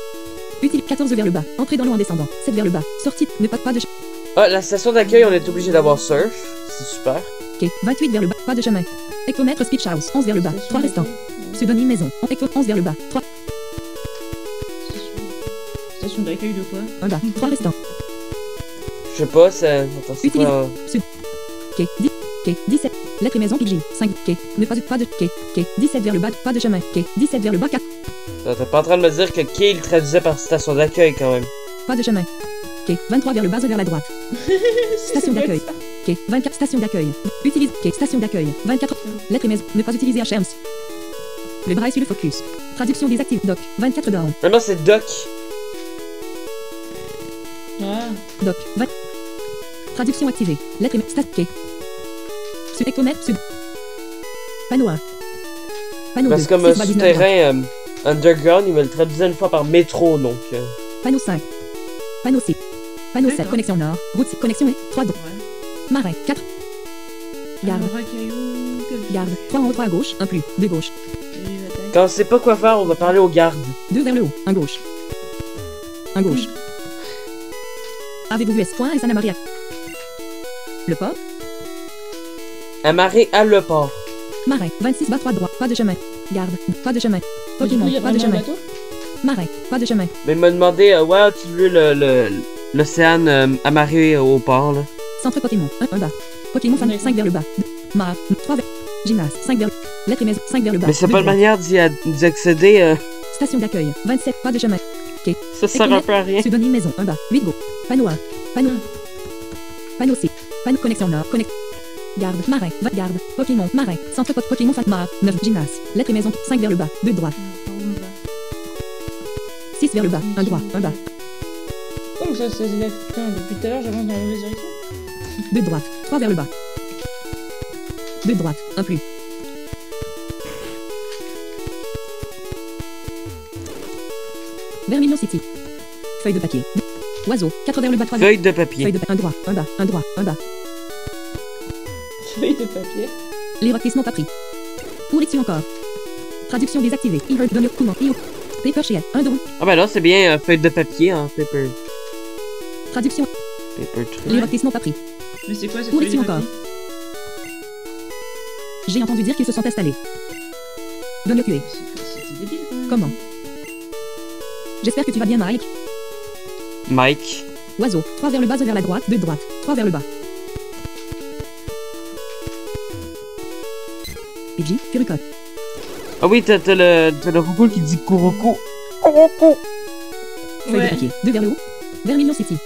Utile 14 vers le bas. Entrée dans l'eau en descendant. 7 vers le bas. Sortie. Ne pas de chemin. Ah, la station d'accueil, on est obligé d'avoir surf. C'est super. Ok. 28 vers le bas. Pas de chemin. Hectomètre Speech House. 11 vers le bas. 3 restants. Pseudonyme maison. Hecto 11 vers le bas. 3. Station d'accueil de quoi? 1 bas. 3 restants. Je sais pas, c'est... Attends, c'est Utilise. pas... Ok. 10. Ok. 17. Lettre et maison PJ. 5. Ok. Ne pas de. Ok. Ok. 17 vers le bas. Pas de chemin. Ok. 17 vers le bas. 4. T'es pas en train de me dire que Kay il traduisait par station d'accueil quand même. Pas de chemin. Ok. 23 vers le bas, 1 vers la droite. Station d'accueil. Ok. 24. Station d'accueil. Utilise. Ok. Station d'accueil. 24. Lettre et maison. Ne pas utiliser HMs. Le bras est sur le focus. Traduction désactive. Doc. 24 down. Maintenant c'est Doc. Ah, Doc. 20. Traduction activée. Lettre et stat. Ok. Sud hectomètre. Sud. Panneau 1. Panneau 2. Parce que comme 6 bas, 19 down. souterrain underground, il me le traduisait une fois par métro, donc... Panneau 5. Panneau 6. Panneau 7. D'accord. Connexion nord. Route 6. Connexion 3 droite. ouais. Marin. 4. Garde. Un racaillou, quelque Garde. 3 en haut, 3 à gauche. 1 plus. 2 gauche. chose. Et bataille. Quand on sait pas quoi faire, on va parler aux gardes. 2 vers le haut. 1 gauche. 1 gauche. Avez-vous vu S. Point et Santa Maria? Le port. Amarré à le port. Marin. 26 bas 3 droit. Pas de chemin. Garde. Pas de chemin. Mais du coup, Pokémon. il y a Pas de vraiment un chemin. bateau? Marin. Pas de chemin. Mais il m'a demandé, ouais, as-tu vu l'océan amarré au port, là? Centre Pokémon. 1 bas. Pokémon fan. Ouais. 5 vers le bas. Mar. 3 vers. Gymnase. 5 vers. Lettre et maison. 5 vers le bas. Mais c'est Deux pas une droite. manière d'y accéder, Station d'accueil. 27. Pas de chemin. ça sert un peu à rien. Pseudonyme maison. 1 bas. 8 go. Panneau 1. Panneau. Panneau C. Panneau connexion nord. Connect. Garde. Marin. Va. Garde. Pokémon. Marin. Centre Pokémon fan. Mar. 9. Gymnase. Lettre et maison. 5 vers le bas. 2 droite. Par où on va? 6 vers le bas. 1 droit. 1 bas. Comment ça se lève? Putain, depuis tout à l'heure, j'avance dans la mauvaise direction. 2 droite. 3 vers le bas. 2 droite. 1 plus. Vermilion City. Feuille de papier. Oiseau. 4 vers le bas. 3 vers. Feuille de papier. Feuille de 1 droit. 1 bas. 1 droit. 1 bas. Feuille de papier. L'érotisme non pas pris. Pour dessus encore. Traduction désactivée. E-heart donne comment. IO. Paper shell. 1 don. Ah ben là, c'est bien feuille de papier, hein, paper... Traduction. Paper truc. L'érotisme non pas pris. Mais c'est quoi cette Pour feuille de ici papier? encore. J'ai entendu dire qu'ils se sont installés. Donne QA. C'était débile quand même. Comment? J'espère que tu vas bien, Mike. Mike. Oiseau. 3 vers le bas, 1 vers la droite, 2 de droite. 3 vers le bas. Pidgey, Furucote. Ah oui, t'as le roucoule qui dit Kuroko. Feuille de Ouais. papier. 2 vers le haut. Vermilion City.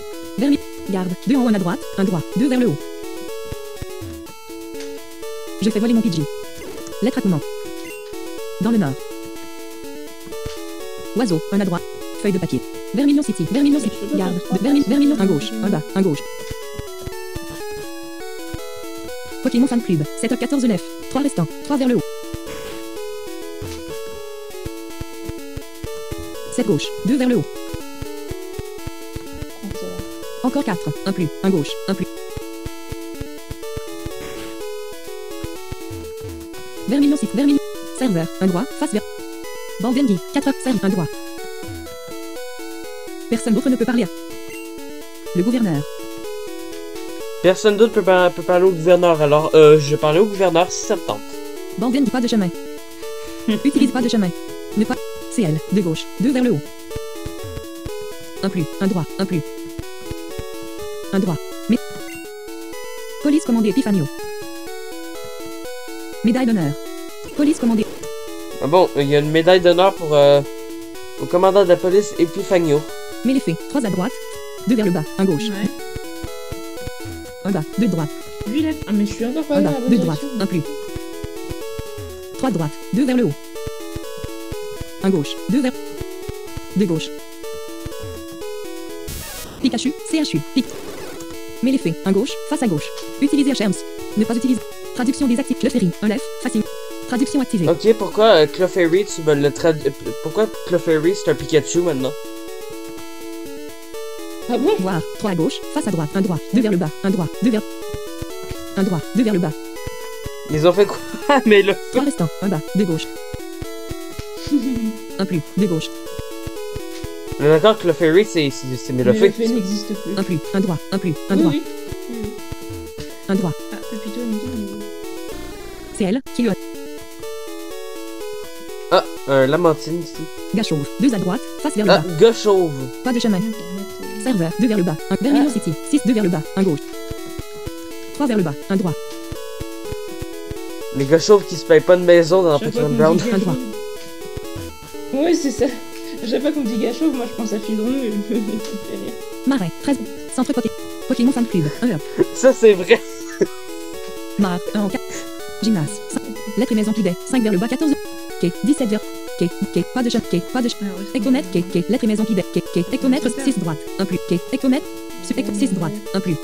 Garde. 2 en haut, 1 à droite. 1 droit. 2 vers le haut. Je fais voler mon Pidgey. Lettre à comment. Dans le nord. Oiseau. 1 à droite. Feuille de papier. Vermilion City. Vermilion City. Garde. Vermilion. 1 gauche. 1 bas. 1 gauche. Pokémon Fan Club. 7 14 9. 3 restants. 3 vers le haut. 7 gauche. 2 vers le haut. Encore 4. 1 plus. 1 gauche. 1 plus. Vermilion City. Vermilion. Serveur. 1 droit. Face vers. Bandengi. 4 serve. 1 droit. Personne d'autre ne peut parler à. Le gouverneur. Personne d'autre peut parler au gouverneur, alors je parlais au gouverneur si ça me tente. Bandengi. Pas de chemin. Utilise pas de chemin. Ne pas. CL. De gauche. 2 vers le haut. 1 plus. 1 droit. 1 plus. 1 droit. Mais. Police commandée Epifanio. Médaille d'honneur. Police commandée. Ah bon, il y a une médaille d'honneur pour au commandant de la police Epifanio. Mais les faits. 3 à droite. 2 vers le bas. 1 gauche. Ouais. 1 bas. 2 droite. Lui, il a... Ah, mais je suis encore pas 1 dans bas. la bonne 2 droite. direction. 1 plus. 3 droite. 2 vers le haut. 1 gauche. 2 vers. 2 gauche. Pikachu. CHU. Mais l'effet, un gauche, face à gauche. Utiliser Sherms. Ne pas utiliser. Traduction désactivée. Clefairy, un left, facing. Traduction activée. Ok, pourquoi Clefairy, tu me le traduis... Pourquoi Clefairy, c'est un Pikachu maintenant? Ah bon? Voir, 3 à gauche, face à droite, un droit, 2 vers le bas, un droit, 2 vers... Un droit, 2 vers le bas. Ils ont fait quoi? Mais le... 3 restants, un bas, 2 gauche. Un plus, 2 gauche. On est d'accord que Clefairy, c'est Mais le Mélofée. fait n'existe plus. Un plus, un droit, un plus, un Oui, droit, oui. Oui. un droit. Ah, Pépito, il me dit, C'est elle qui lui a... Ah, un Lamentine ici. Gars chauve, 2 à droite, face vers le Ah, bas. gars chauve. Pas de chemin. mais- Serveur, 2 vers le bas, un Vermilion City, 6, 2 vers le bas, un gauche. 3 vers le bas, un droit. Les gars chauves qui se payent pas de maison dans Chaque Pokémon fois qu'on Brown. dit Un droit. gâcheux- Ouais, c'est ça. À chaque fois qu'on dit gâcheux, moi je pense à Fildron et me fait rire. Marais, 13. Centre Pokémon Fan Club, 1 heure. Ça, c'est vrai. Mar, 1 en 4. Gymnase, 5. Lettres et maison Pidet, 5 vers le bas, 14. K, 17 vers. K, pas de chat, pas de chat. Ah ouais, c'est Hectomètre, lettres et maison Pidet, hectomètre, Super. 6 droite, 1 plus. Hectomètre, 6 droite, 1 plus.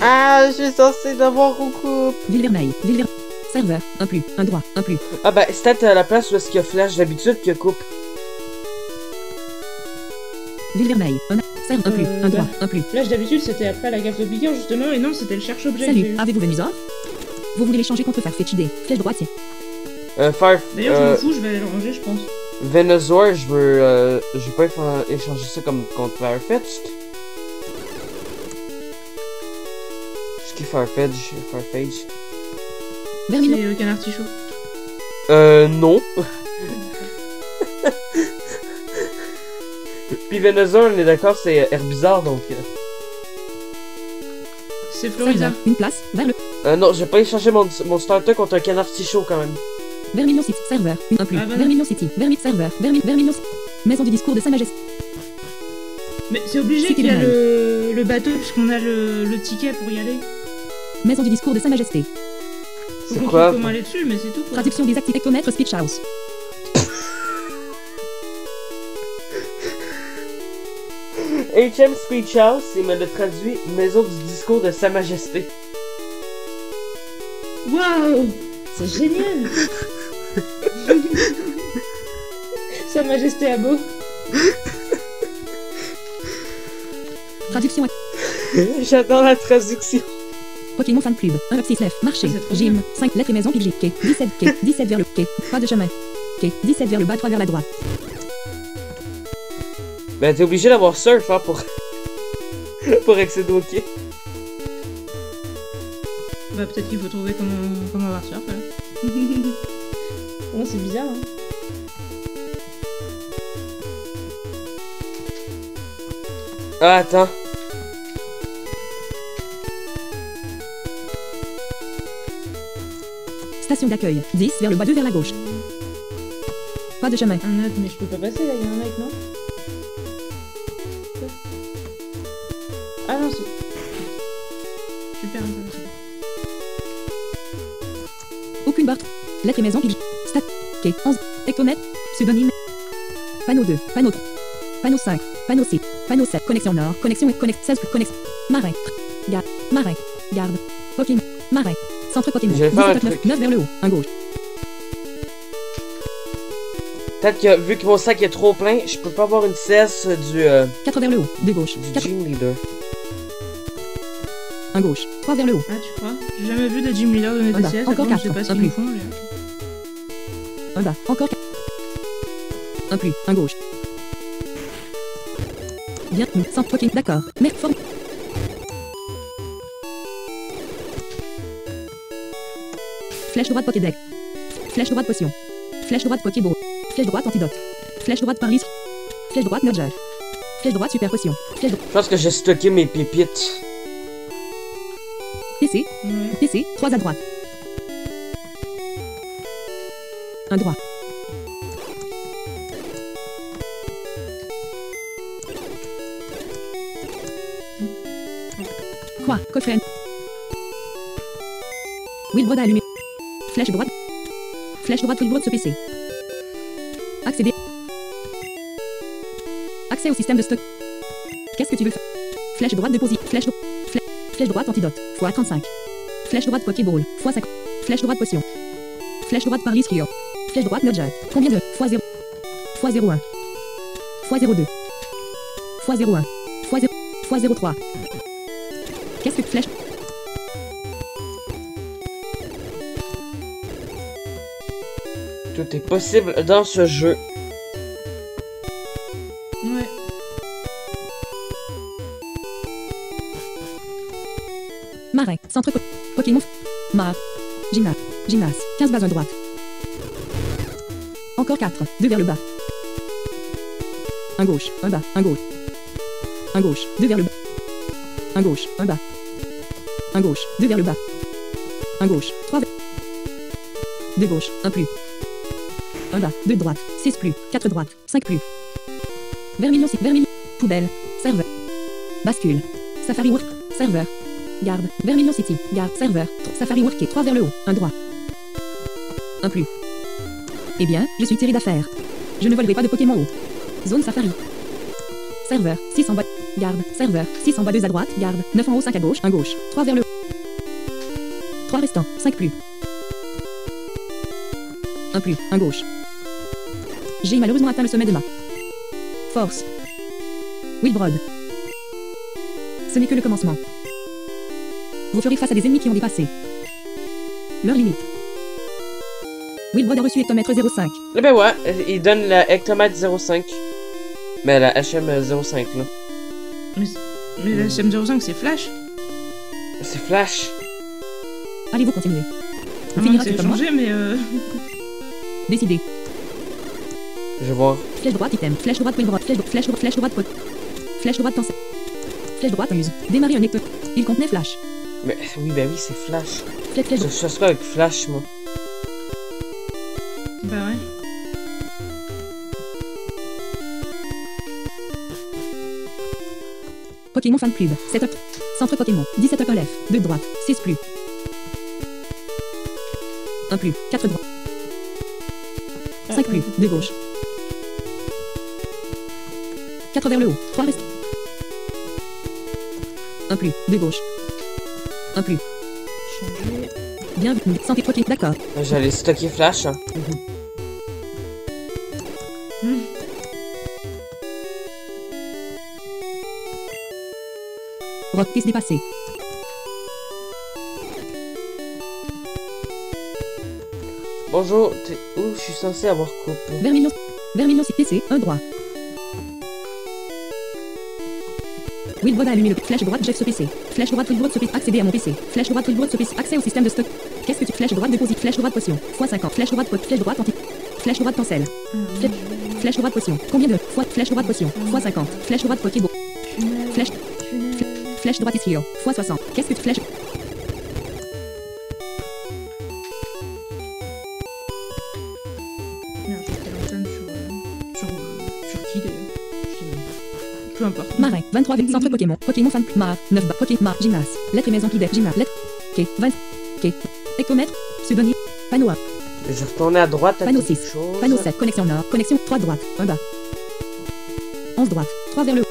Ah, je suis censé d'avoir recoupe. Ville-Vermeil, serveur, 1 plus, 1 droit, 1 plus. Ah bah, c'est peut-être à la place où est-ce qu'il y a Flash d'habitude qu'il y a coupe. Ville-Vermeil, 1 plus, 1 droit, 1 plus. Flash d'habitude c'était après la carte de piqueur justement et non c'était le cherche-objet. que j'ai Salut, eu. avez-vous Venusaur? Vous voulez l'échanger contre Farfetch ID, flèche droitier. D'ailleurs je m'en fous, je vais aller le ranger je pense. Venusaur, je veux pas échanger ça comme contre Farfetch'd. Ce qui est Farfetch. Vermilion, C'est canard tichot. Non. Puis Venusaur, on est d'accord, c'est Herbizarre, donc... C'est Florida. serveur, une place, vers le... non, j'ai pas échangé mon starter contre un canard tichot, quand même. Vermilion City, serveur, 1 plus. Ah bah non. Vermilion City, serveur, Vermilion City. Maison du discours de Sa Majesté. Mais c'est obligé C'était qu'il y a le le bateau puisqu'on a le ticket pour y aller. Maison du discours de Sa Majesté. Faut C'est qu'on quoi? trouve comment aller dessus mais c'est tout quoi. Traduction désactivée, hectomètre, speech house. HM Speech House, il me le traduit Maison du discours de Sa Majesté. Waouh, c'est génial. Sa Majesté a beau. Traduction J'adore la traduction. Pokémon Fan Club, 1 6 F, marché, Ah, c'est trop gym, bien. 5 lettres et maison PG, 17 vers le pas de chemin. 17 vers le bas, 3 vers la droite. Ben, t'es obligé d'avoir surf, hein, pour... pour accéder au quai. Bah peut-être qu'il faut trouver comment avoir surf alors. Non c'est bizarre hein. Ah, attends. Station d'accueil, 10 vers le bas, 2 vers la gauche. Pas de chemin. Un autre mais je peux pas passer là, il y a un mec non? Ah non c'est... Super intéressant. Aucune barre. Lettres et maison PG. Stat. 11. Hectomètre. Pseudonyme. Panneau 2. Panneau 3. Panneau 5. Panneau 6. Panneau 7. Connexion nord. Connexion 16. Connexion. Marin. Garde. Marin. Garde. Pokémon. Marin. Centre Pokémon. Je vais faire un 17 9, truc. 9 vers le haut. Un gauche. Peut-être que vu que mon sac est trop plein, je peux pas avoir une cesse 4 vers le haut. 2 gauche. du 4. Gym Leader. Un gauche. 3 vers le haut. Ah tu crois? J'ai jamais vu de gym leader donner Un des bas. CS, Encore après, je sais quatre. pas ce Un qu'ils nous plus. font. Un bas. Encore 4. Un plus. Un gauche. Bien. Centre Pokémon. D'accord. Mais forme. Flèche droite Pokédex. Flèche droite potion. Flèche droite Pokéball. Flèche droite antidote. Flèche droite paralysme. Flèche droite nudger. Flèche droite super potion. Flèche droite Je pense que j'ai stocké mes pépites. PC. Ouais. PC. 3 à droite. Un droit. Quoi? Coffret. Wheelboard allumé. Flèche droite. Flèche droite wheelboard sur PC. Accéder. Accès au système de stock. Qu'est-ce que tu veux faire? Flèche droite de position. Flèche droite antidote. x35. Flèche droite Pokéball. x50. Flèche droite potion. Flèche droite Parley Skill. Flèche droite Nudget. Combien de x0 x01 x02 x01 x03. Qu'est-ce que flèche? Tout est possible dans ce jeu. Ouais. Marin. Centre Pokémon. Mar. Gymnase. 15 bases 1 droite. Encore 4. 2 vers le bas. 1 gauche. 1 bas. 1 gauche. 1 gauche. 2 vers le bas. 1 gauche. 1 bas. 1 gauche. 2 vers le bas. 1 gauche. 3 vers. 2 gauche. 1 plus. 1 bas. 2 droite. 6 plus. 4 droite. 5 plus. Vermilion. Poubelle. Serveur. Bascule. Safari Work. Serveur. Garde. Vermilion City. Garde. Serveur. Safari Work. 3 vers le haut. 1 droit. 1 plus. Eh bien, je suis tiré d'affaire. Je ne volerai pas de Pokémon haut. Zone Safari. Serveur. 6 en bas. Garde. Serveur. 6 en bas 2 à droite. Garde. 9 en haut 5 à gauche. 1 gauche. 3 vers le haut. 3 restants. 5 plus. 1 plus. 1 gauche. J'ai malheureusement atteint le sommet de ma force. Wilbrod. Ce n'est que le commencement. Vous ferez face à des ennemis qui ont dépassé leur limite. Wilbrod a reçu hectomètre 05. Eh ben ouais, il donne la hectomètre 05. Mais la HM05 là. Mais la SM05 c'est Flash. C'est Flash. Allez-vous continuer? On Finira s'est comme moi? changé mais Décidez. Je vais voir. Flèche droite item. Flèche droite Wilbrod. Flèche droite pot. Flèche droite pensée. Flèche droite amuse. Démarrer un hectomètre. Il contenait Flash. Mais oui, ben oui, c'est Flash. Flèche Je cherche pas avec Flash, moi. bah ouais. Pokémon Fan Club. 7 up. Centre Pokémon. 17 up un left. 2 droite. 6 plus. 1 plus. 4 droite. 5 plus. 2 gauche. 4 vers le haut. 3 reste. 1 plus. 2 gauche. 1 plus. Changer. Bien vu. Santé Pokémon. D'accord. J'allais stocker Flash. Hein. Rock is dépassé. Bonjour, t'es où je suis censé avoir coupe? Vermilion PC. 1 droit. Wilbrod a allumé le flèche droite Jeff sur PC. Flèche droite Wilbrod sur PC. Accéder à mon PC. Flèche droite Wilbrod sur PC. Accès au système de stock. Qu'est-ce que tu flèche droite déposit? Flèche droite potion. x50. Flèche droite pot. Flèche droite anti. Flèche droite cancel. Flèche droite potion. Combien de fois? Flèche droite potion. x50. Flèche droite Pokéball. Flèche. Flèche droite Ischio. x60. Qu'est-ce que tu flèches? Merde, j'étais l'antenne sur qui d'ailleurs? Je sais même. Peu importe. Marin. 23 avec centre Pokémon. Pokémon fan. Mar. 9 bas. Pokémon. Gymnase. Lettre et maison qui Gymnase. Lettre. Ok. 20. Ok. Hectomètre. Pseudonyme. Panneau 1. Je vais retourner à droite à Panneau quelque 6. chose. Panneau 7. Connexion nord. Connexion 3 droite. 1 bas. 11 droite. 3 vers le haut.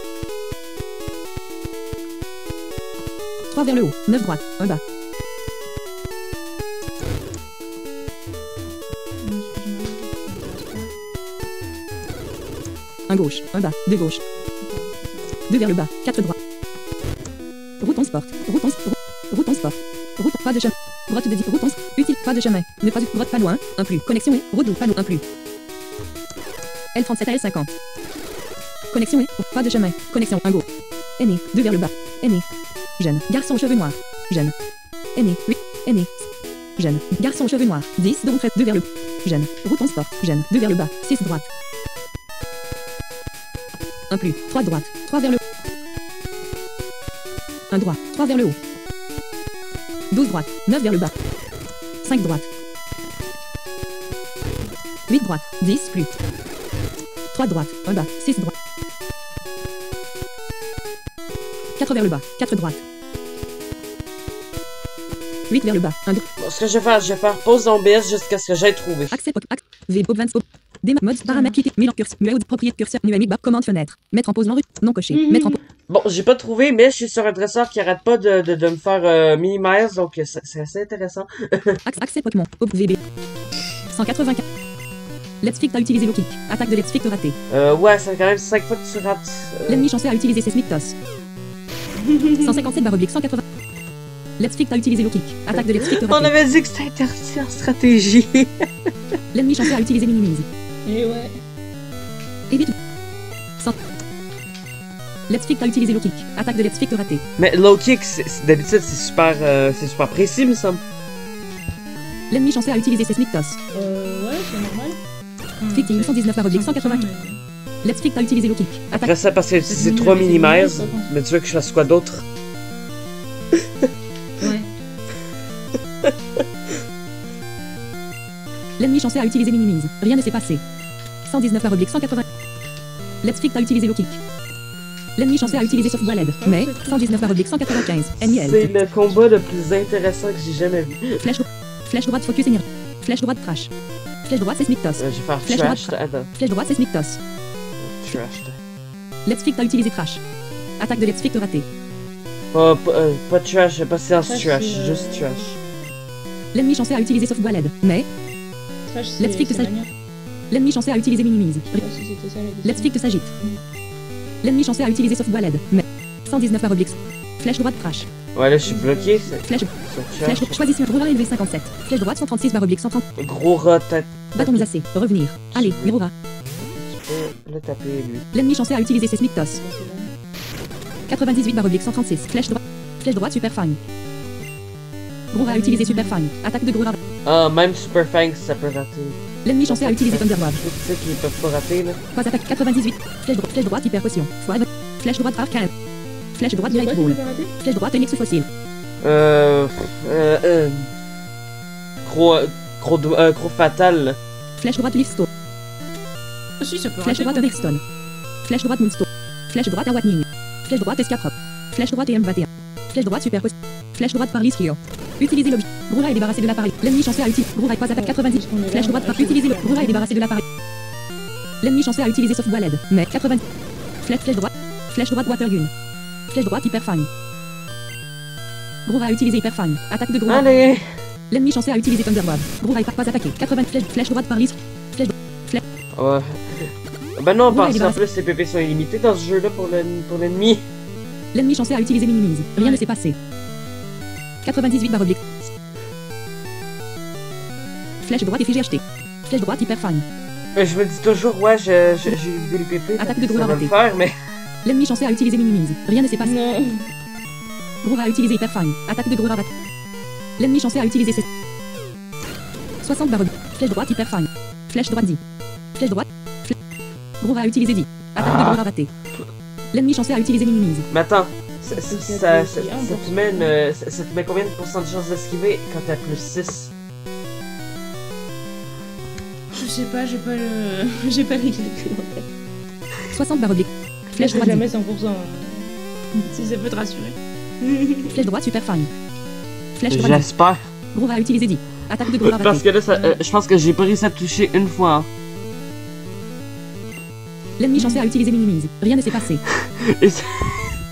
3 vers le haut. 9 droite. 1 bas. Un gauche. 1 bas. 2 gauche. 2 vers le bas. 4 droite. Route on sport. Route on sport. Route pas de chemin. Grotte de route on utile pas de chemin. Ne pas grotte pas loin. 1 plus. Connexion est route panneau 1 plus. L37 à L50. Connexion est pas de chemin. Connexion 1 go. Aîné 2 vers le bas. Aîné. Jeune. Garçon cheveux noirs. Jeune. Aîné 8. Aîné. Jeune. Garçon cheveux noirs. 10 de retraite 2 vers le jeune. Route en sport. Jeune. 2 vers le bas. 6 droite. 1 plus. 3 droite. 3 vers le 1 droit. 3 vers le haut. 12 droite. 9 vers le bas. 5 droite. 8 droite. 10 plus. 3 droite. 1 bas. 6 droite. 4 vers le bas. 4 droite. 8 vers le bas. 1 droit. Bon, ce que je vais faire pause dans OBS jusqu'à ce que j'aille trouvé. Accès pop. V pop 20 pop. Mode paramètres cliquer. Mélange curseur. Mode propriété curseur. Nuamique bas. Commande fenêtre. Mettre en pause non non coché. Mettre en pause. Bon, j'ai pas trouvé, mais je suis sur un dresseur qui arrête pas de me faire minimize, donc c'est assez intéressant. Accès Pokémon. VB. 184. Let's Fict a utilisé low kick. Attaque de Let's Fict ratée. Ouais, c'est quand même 5 fois que tu rates. L'ennemi chanceux a utilisé ses Smictos. 157 / 180. Let's Fict a utilisé low kick. Attaque de Let's Fict ratée. On avait dit que c'était interdit en stratégie. L'ennemi chanceux a utilisé minimise. Et ouais. Évite. 100. Let's Fict a utilisé low kick. Attaque de Let's Fict ratée. Mais low kick, d'habitude, c'est super précis, me semble. L'ennemi chanceux a utilisé ses Smictos. Ouais, c'est normal. Ficting 119 / 180. Let's Fict a utilisé low kick. Attaque. Après ça, parce que c'est 3 minimize, mais tu veux que je fasse quoi d'autre? Ouais. L'ennemi chanceux a utilisé minimise. Rien ne s'est passé. 119 / 180. Let's Fict a utilisé low kick. L'ennemi chanceux a utilisé soft voiled. Mais 119 / 195. Ennemi C'est le combat le plus intéressant que j'ai jamais vu. Flèche droite focus énergie. Flèche droite trash. Flèche droite c'est Smictos. Je vais faire Flèche trash. droite. Attends. Flèche droite c'est Smictos. Trash. Let's Fict a utilisé trash. Attaque de Let's Fict ratée. Pas trash, pas séance Trash, trash, c'est, juste trash. L'ennemi chanceux a utilisé soft voiled. Mais Trash, Let's Fict c'est ça. manière. L'ennemi chanceux a utilisé minimise. Ouais, si c'était ça, la question. Let's Fict s'agite. L'ennemi chanceux a utilisé soft voiled. Mais 119 / Flèche droite trash. Ouais, là, je suis bloqué. Flèche. Sur Flèche. trash. Choisissez un gros rat élevé 57. Flèche droite 136 / 130. Gros rat, tête. Bâton misacé. Revenir. Allez, gros rat. Tu peux le taper, lui. L'ennemi chanceux a utilisé ses Smictos. Ça, c'est bon. 98 / 136. Flèche droite. Flèche droite super fang. Gros rat a utilisé super fang. Attaque de gros rat. Ah, même Super Fangs, ça peut rater. L'ennemi chanceux a utilisé Thunderwave. Tu sais qu'ils peuvent pas rater, là. Phase attaque 98. Flèche droite hyper potion. Flèche droite arcane. Flèche droite C'est direct quoi, tu ball. peux pas rater? Flèche droite elixir fossile. Gros fatal, là. Flèche droite Leafstone. Ah si, ça peut Flèche rater. droite Rickstone. Flèche droite Moonstone. Flèche droite Awatning. Flèche droite Escaprop. Flèche droite EM21. Flèche droite Super Post. Flèche droite Parlis Rio. Utilisez l'objet. Gros rat est débarrassé de l'appareil. L'ennemi chanceux a utilisé. Gros rat phase attaque 90. Flèche droite par. Utilisez le. Gros rat est débarrassé de l'appareil. L'ennemi chanceux a utilisé soft voiled. Mais 90. Flèche droite. Flèche droite Watergun. Flèche droite Hyper Fang. Gros rat a utilisé Hyper Fang. Attaque de gros rat. Allez! L'ennemi chanceux a utilisé Thunderwave. Gros rat pas attaqué. 80. Flèche droite Parlis. Ouais. Ben non, Gros parce rat qu'en est plus, les PP sont illimités dans ce jeu-là pour l'ennemi. L'ennemi chanceux a utilisé minimise. Rien ne s'est passé. 98 / Flèche droite et FGHT. Flèche droite Hyper Fang. Je me dis toujours, ouais, j'ai eu des PP. Attaque de gros ça va raté. le faire, mais. L'ennemi chanceux a utilisé minimise. Rien ne s'est passé. Non. Gros rat a utilisé Hyper Fang. Attaque de gros rat. L'ennemi chanceux a utilisé ses 60 / Flèche droite Hyper Fang. Flèche droite 10. Flèche droite. Gros rat a utilisé 10. Attaque de gros rat raté. L'ennemi chanceux a utilisé minimise. Mais attends, ça te met combien de pourcents de chance d'esquiver quand t'as plus 6? Je sais pas, j'ai pas le. J'ai pas les calculs en fait. 60 / Flèche Je droite 10. jamais 100%. Si ça peut te rassurer. Flèche droite Super Fang. Flèche droite 10. J'espère. Gros rat a utilisé 10. Attaque de gros rat Parce raté. que là, je pense que j'ai pas réussi à toucher une fois. Hein. L'ennemi chanceux a utilisé minimise. Rien ne s'est passé. Et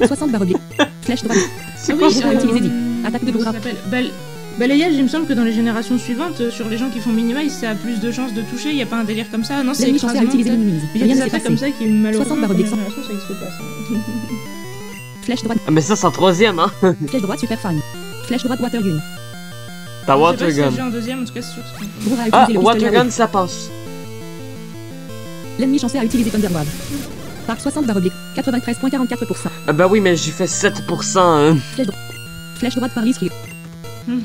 60 / Flèche droite. c'est Ah pas oui, Gros rat a utilisé 10. Attaque de gros ça rat. s'appelle balayage, il me semble que dans les générations suivantes, sur les gens qui font minimize, ça a plus de chances de toucher, y a pas un délire comme ça. Non, c'est L'ennemi chanceux a écrasement. utilisé minimise. Il y a Rien des ne s'est attaques passé. comme ça qui malheureusement 60 dans / les générations, ça existe pas ça. Flèche droite. Mais ça, c'est en troisième, hein. Flèche droite Super Fang. Flèche droite Watergun. T'as Je sais pas si Watergun. j'ai en deuxième, en tout cas c'est sûr que c'est Gros rat a Ah, utilisé le pistolet à Watergun, eau. ça passe. L'ennemi chanceux a utilisé Thunderwave. Par 60 / 93,44%. Ah bah oui, mais j'ai fait 7%. Hein. Flèche droite par Rio. Hmm.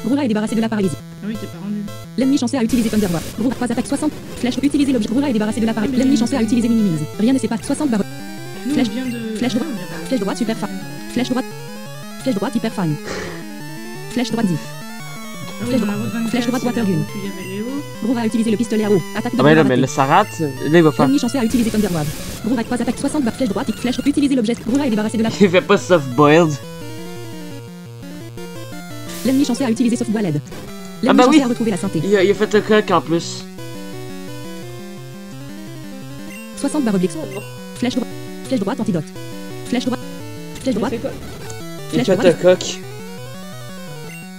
Gros rat est débarrassé de la paralysie. Ah oui, t'es pas rendu. L'ennemi chanceux a utilisé Thunderwave. Gros rat pas attaque 60. Flèche utilisé l'objet. Gros rat est débarrassé de la paralysie. L'ennemi chanceux a utilisé minimise. Rien ne s'est passé. 60 / Nous, Flèche- on vient de. flèche Ouais, droite. on vient pas. Flèche droite Super Fang. Flèche droite. Flèche droite Hyper Fang. Flèche droite 10. Ah oui, Flèche dans la route 24, flèche droite c'est là Watergun. où il y avait Léo. Gros rat a utilisé le pistolet à eau. Attaque de Ah gros ben là, rat mais raté. là, ça rate. Là, il va faire. L'ennemi chanceux a utilisé Thunderwave. Gros rat pas attaque 60 / Flèche droite. Flèche utilisé l'objet. Gros rat est débarrassé de la. Il fait pas soft-boiled. L'ennemi chanceux a utilisé soft voiled. Ah L'ennemi bah chanceux oui. a retrouvé la santé. Il a fait le coq en plus. 60 barre oblique. Flèche droite. Flèche droite antidote. Flèche droite. Flèche droite. C'est quoi? Il Flèche pète droite. le coq.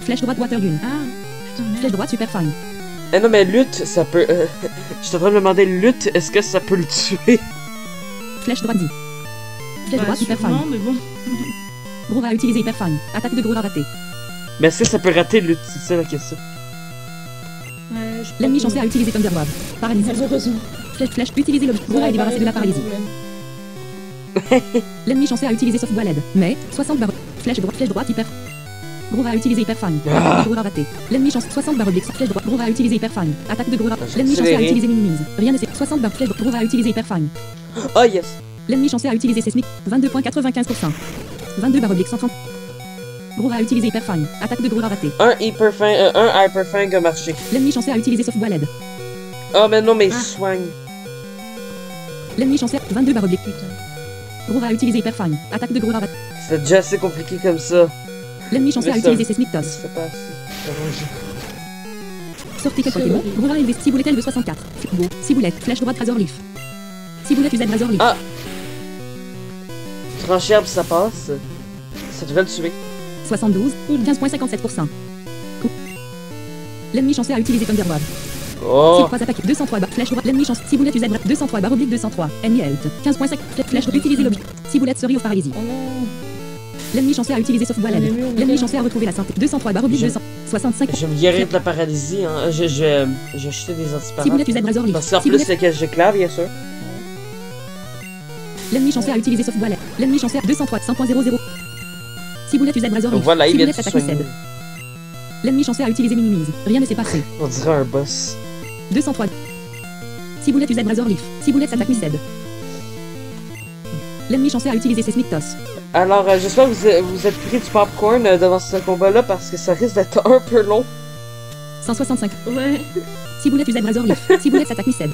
Flèche droite watergun. Ah, putain, Flèche merde. droite super fine. Eh non, mais lutte, ça peut. Je suis en train de me demander, lutte, est-ce que ça peut le tuer? Flèche droite 10. Flèche Bah, droite hyper fine. sûrement, mais bon. Gros à utiliser hyper fine. Attaque de gros à rater. Mais est-ce que ça peut rater lutte? C'est ça la question. Ouais, je crois L'ennemi que- chancé à utiliser Thunderwave. Paralysie. Malheureusement. Flèche. Utiliser l'objet. Gros à débarrasser de la paralysie. L'ennemi chancé à utiliser sauf bois LED. Mais 60 barres. Flèche droite hyper. Gros à utiliser hyper fine. Attaque de gros à rater. L'ennemi chance 60 barres obliques. Flèche droite. Gros à utiliser hyper fine. Attaque de gros à. J'ai L'ennemi chancé à accéléré. utiliser minimise. Rien ne sait. 60 barres. Flèche droite. Gros à utiliser hyper fine. Oh yes! L'ennemi chancé à utiliser sismique. 22,95%. 22 barres obliques 130. Gros à utiliser hyper fine. Attaque de gros à rater. Un hyper fin a marché. L'ennemi chancé à utiliser sauf bois LED. Oh, mais non, mais il Ah. soigne. L'ennemi chancé 22 barres obliques. Putain. Gros à utiliser hyper fine. Attaque de gros à rater. C'est déjà assez compliqué comme ça. L'ennemi chancé à Mais ça- utiliser sismique toss. C'est pas assez. Ça va, j'ai- Sortez quel C'est Pokémon. horrible. Gros à élevé. Ciboulette de 64. Beau. Ciboulette. Flèche droite Razor Leaf. Ciboulette UZ Razor Leaf. Ah. Tranchère, ça passe. Ça devrait le tuer. 72. 15,57%. L'ennemi chancé à utiliser Thunderwave. Oh! 3 attaques. 203 barres. Flèche droite. L'ennemi chance. Ciboulette UZ 203 barre oblique 203. Ennemi health. 15,5. Flèche droite. Utiliser l'objet. Ciboulette Survie of Paralysie. Oh non. L'ennemi chancé à utiliser sauf bois On est LED. mieux, on est L'ennemi bien. chancé à retrouver la santé. 203 barre oblique Je- 265. Je vais me guérir de la paralysie, hein. J'ai acheté des antiparades. Ciboulette UZ Razor Leaf. Parce qu'en plus, Ciboulette. c'est que j'ai clair, bien sûr. L'ennemi chancé à utiliser sauf bois LED. L'ennemi chancé à 203. 100.00. Ciboulette UZ Razor Leaf. Voilà, il vient de Ciboulette se attaque soigner. cède. L'ennemi chancé à utiliser minimise. Rien ne s'est passé. On dirait un boss. 203. Ciboulette UZ Razor Leaf. Ciboulette s'attaque mi-cède. L'ennemi chancé à utiliser Seismic Toss. Alors, j'espère que vous êtes pris du popcorn devant ce combat-là parce que ça risque d'être un peu long. 165. Ouais. Ciboulette UZ Razor Leaf. Ciboulette s'attaque mi-cède.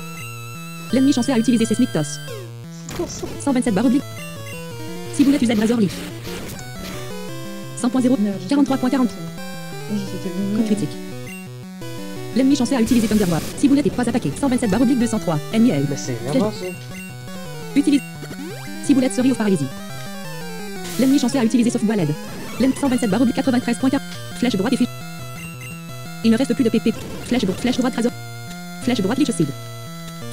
L'ennemi chancé à utiliser Seismic Toss. 127 barre oblique. Ciboulette UZ Razor Leaf. 100.0. Merde, je sais 43.40. Coup critique. L'ennemi chancé à utiliser Thunderwave. Ciboulette et 3 attaqués. 127 barre oblique 203. Ennemi health. Mais c'est vraiment ça. Utilise. Ciboulette Survie of Paralysie. L'ennemi chancé à utiliser sauf bois LED. L'ennemi 127 barre oblique 93.4. Flèche droite et fiche. Il ne reste plus de PP. Flèche droite Razor. Flèche droite Lichocide.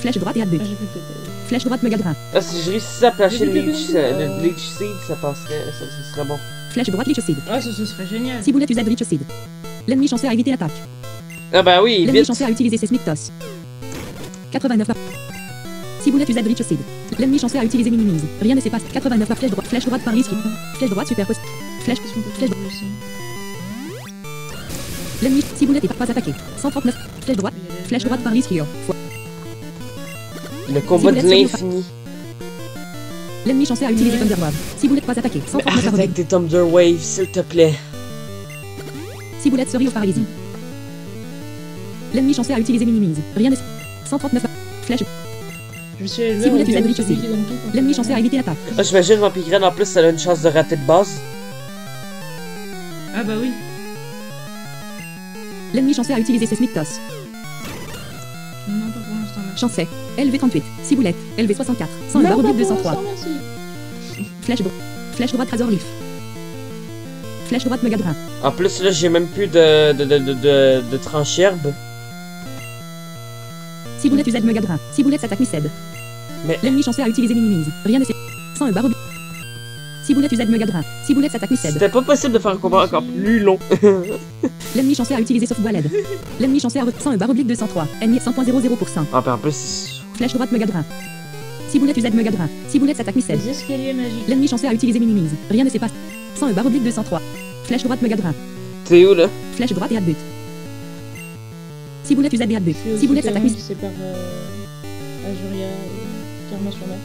Flèche droite et Adbut. Ah, j'ai plus de tête. Flèche droite Megadrin. Ah, si je réussissais à placer le J'ai Leech plus de- le Leech Seed, ça passerait, ça serait bon. Flèche droite Lichocide. Ah, ça serait génial. Ciboulette UZ Lichocide. L'ennemi chancé à éviter l'attaque. Ah bah oui, L'ennemi vite! chancé à utiliser Seismic Toss. 89 barre. Ciboulette UZ Lichocide. L'ennemi chancé à utiliser minimise. Rien ne s'est passé. 89 barre. Flèche droite par risque. Flèche droite super post. Flèche. Qu'est-ce qu'on peut Flèche. faire aussi? L'ennemi ciboulette et pas attaqué. 139. Flèche droite. Flèche droite par risque. Le combat de Ciboulette l'infini. L'ennemi chancé à utiliser Thunderwave. Ciboulette pas attaqué. Mais 139 arrête barre avec oblique. tes Thunder Waves, s'il te plaît. Ciboulette Survie of Paralysie. L'ennemi chancé à utiliser minimise. Rien ne. 139 barre. Flèche. Je me suis élevé Ciboulette au UZ cas où Lichocide. celui qui donne tout. L'ennemi chancé à éviter l'attaque. Ah, j'imagine Vampigren en plus, elle a une chance de rater de base. Ah bah oui. L'ennemi chancé à utiliser Seismic Toss. Non, pas pour l'instant. merci. Chancet. LV38. Ciboulette. LV64. 100 barre Non, pas oblique pour 203. l'instant, merci. Flèche droite Razor Leaf. Flèche droite Megadrin. En plus, là, j'ai même plus de tranche-herbe. Ciboulette UZ Megadrin. Ciboulette s'attaque mi-cède. Mais- L'ennemi chancé à utiliser minimise. Rien ne s'est. 101 barre oblique. Ciboulette UZ Megadrin. Ciboulette s'attaque mi-cède. C'était pas possible de faire un combat encore plus long. L'ennemi chancé à utiliser sauf bois LED. L'ennemi chancé à 101 barre oblique 203. Ennemi 100.00%. Ah, puis en plus, Flèche droite Megadrin. Ciboulette UZ Megadrin. Ciboulette s'attaque mi-cède. Les escaliers magiques. L'ennemi chancé à utiliser minimise. Rien ne s'est passé. 101 barre oblique 203. Flèche droite Megadrin. t'es où là? Flèche droite et Adbut. Ciboulette UZ et Adbut. Je suis au Ciboulette souterrain s'attaque qui sépare Azuria et Karma-sur-Mer.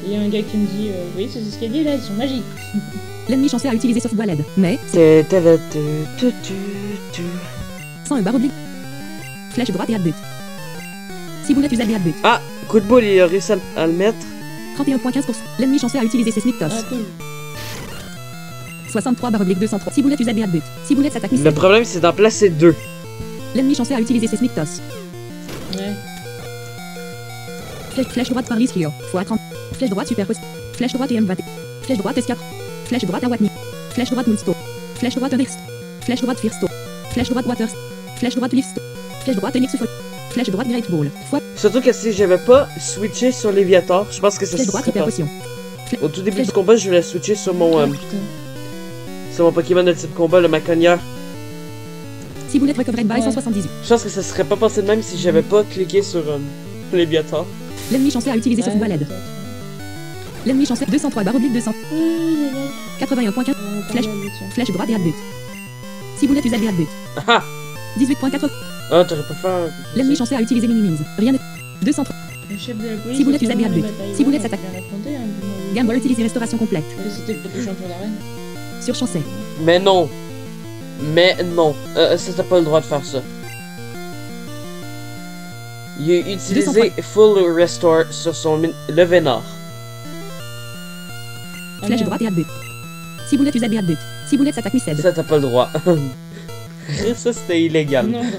Il y a un gars qui me dit vous voyez ces escaliers là, ils sont magiques. L'ennemi chancé à utiliser sauf bois LED. Mais 101 barre oblique. Flèche droite et Adbut. Ciboulette UZ et Adbut. Ah, coup de boule, il a réussi à le mettre. 31.15%. L'ennemi chancé à utiliser Seismic Toss. Ah cool. 63 barre oblique 203. Ciboulette UZ et Adbut. Ciboulette s'attaque Le mi-cède. problème, c'est d'en placer deux. L'ennemi chancé à utiliser Seismic Toss. Ouais. Flèche droite par Rio. x30. Flèche droite super post. Flèche droite et M20. Flèche droite S4. Flèche droite à Watney. Flèche droite Moonsto. Flèche droite Underst. Flèche droite Firsto. Flèche droite Waters. Flèche droite Lift. Flèche droite Ellipse. Flèche droite Great Ball. Surtout que si j'avais pas switché sur Léviator, je pense que ça Flèche droite serait hyper pas. potion. Au tout début du combat, je voulais switcher sur mon, Ah, putain. sur mon Pokémon de type combat, le Maconia. 6 boulettes recovered by Ouais. 178. Je pense que ça serait pas passé de même si j'avais pas cliqué sur Léviator. L'ennemi chanceux a utilisé ce balade. L'ennemi chanceux 203 /oblique 200. 81.15. Flèche droite et but. 6 boulettes usées à but. Ah 18.4. ah, t'aurais pas fait. L'ennemi chanceux a utilisé minimise. Rien ne. 203. Le chef de la police. Si boulettes a usées à but. bataille, Si boulettes on a s'attaque. bien affronté, hein, du moins. Gamble utilisé restauration complète. Mais c'était pour le champion d'arène. Sur chanceux. Mais non. Mais non. Ça t'as pas le droit de faire ça. Il a utilisé Full Restore sur son le Vénard. Ah, Flèche merde. droite et à but. 6 boulettes usées à but. 6 boulettes s'attaque Missed. Ça t'as pas le droit. Ça c'était illégal. Non, grave.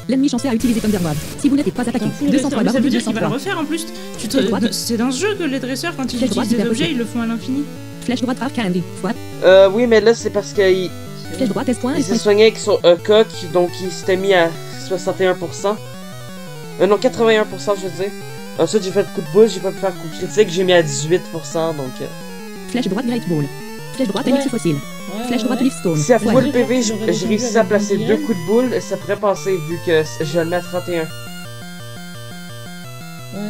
L'ennemi chanceux a utilisé Thunderwave. 6 boulettes et pas attaqué. T'en fous, 203 mais ça veut /oblique dire qu'il va le 203. refaire en plus. Flèche droite. C'est dans ce jeu que les dresseurs, quand ils Flèche droite, utilisent des hyper objets, possible. ils le font à l'infini. Flèche droite par Candy. Fois. Oui, mais là c'est parce qu'il Flèche droite S point il S s'est point. soigné avec son coq, donc il s'était mis à 61%. Non, 81%, je veux dire. Ensuite, j'ai fait coup de boule, j'ai pas pu faire coup critique, j'ai mis à 18%, donc... Flèche droite Great Ball. Flèche droite Ellipse fossile. Ouais, Flèche droite Leaf Stone. Si à Ouais. full PV, j'ai J'aurais réussi descendu à avec placer une 2 migraine. coups de boule, ça pourrait passer vu que je le mets à 31. Ouais.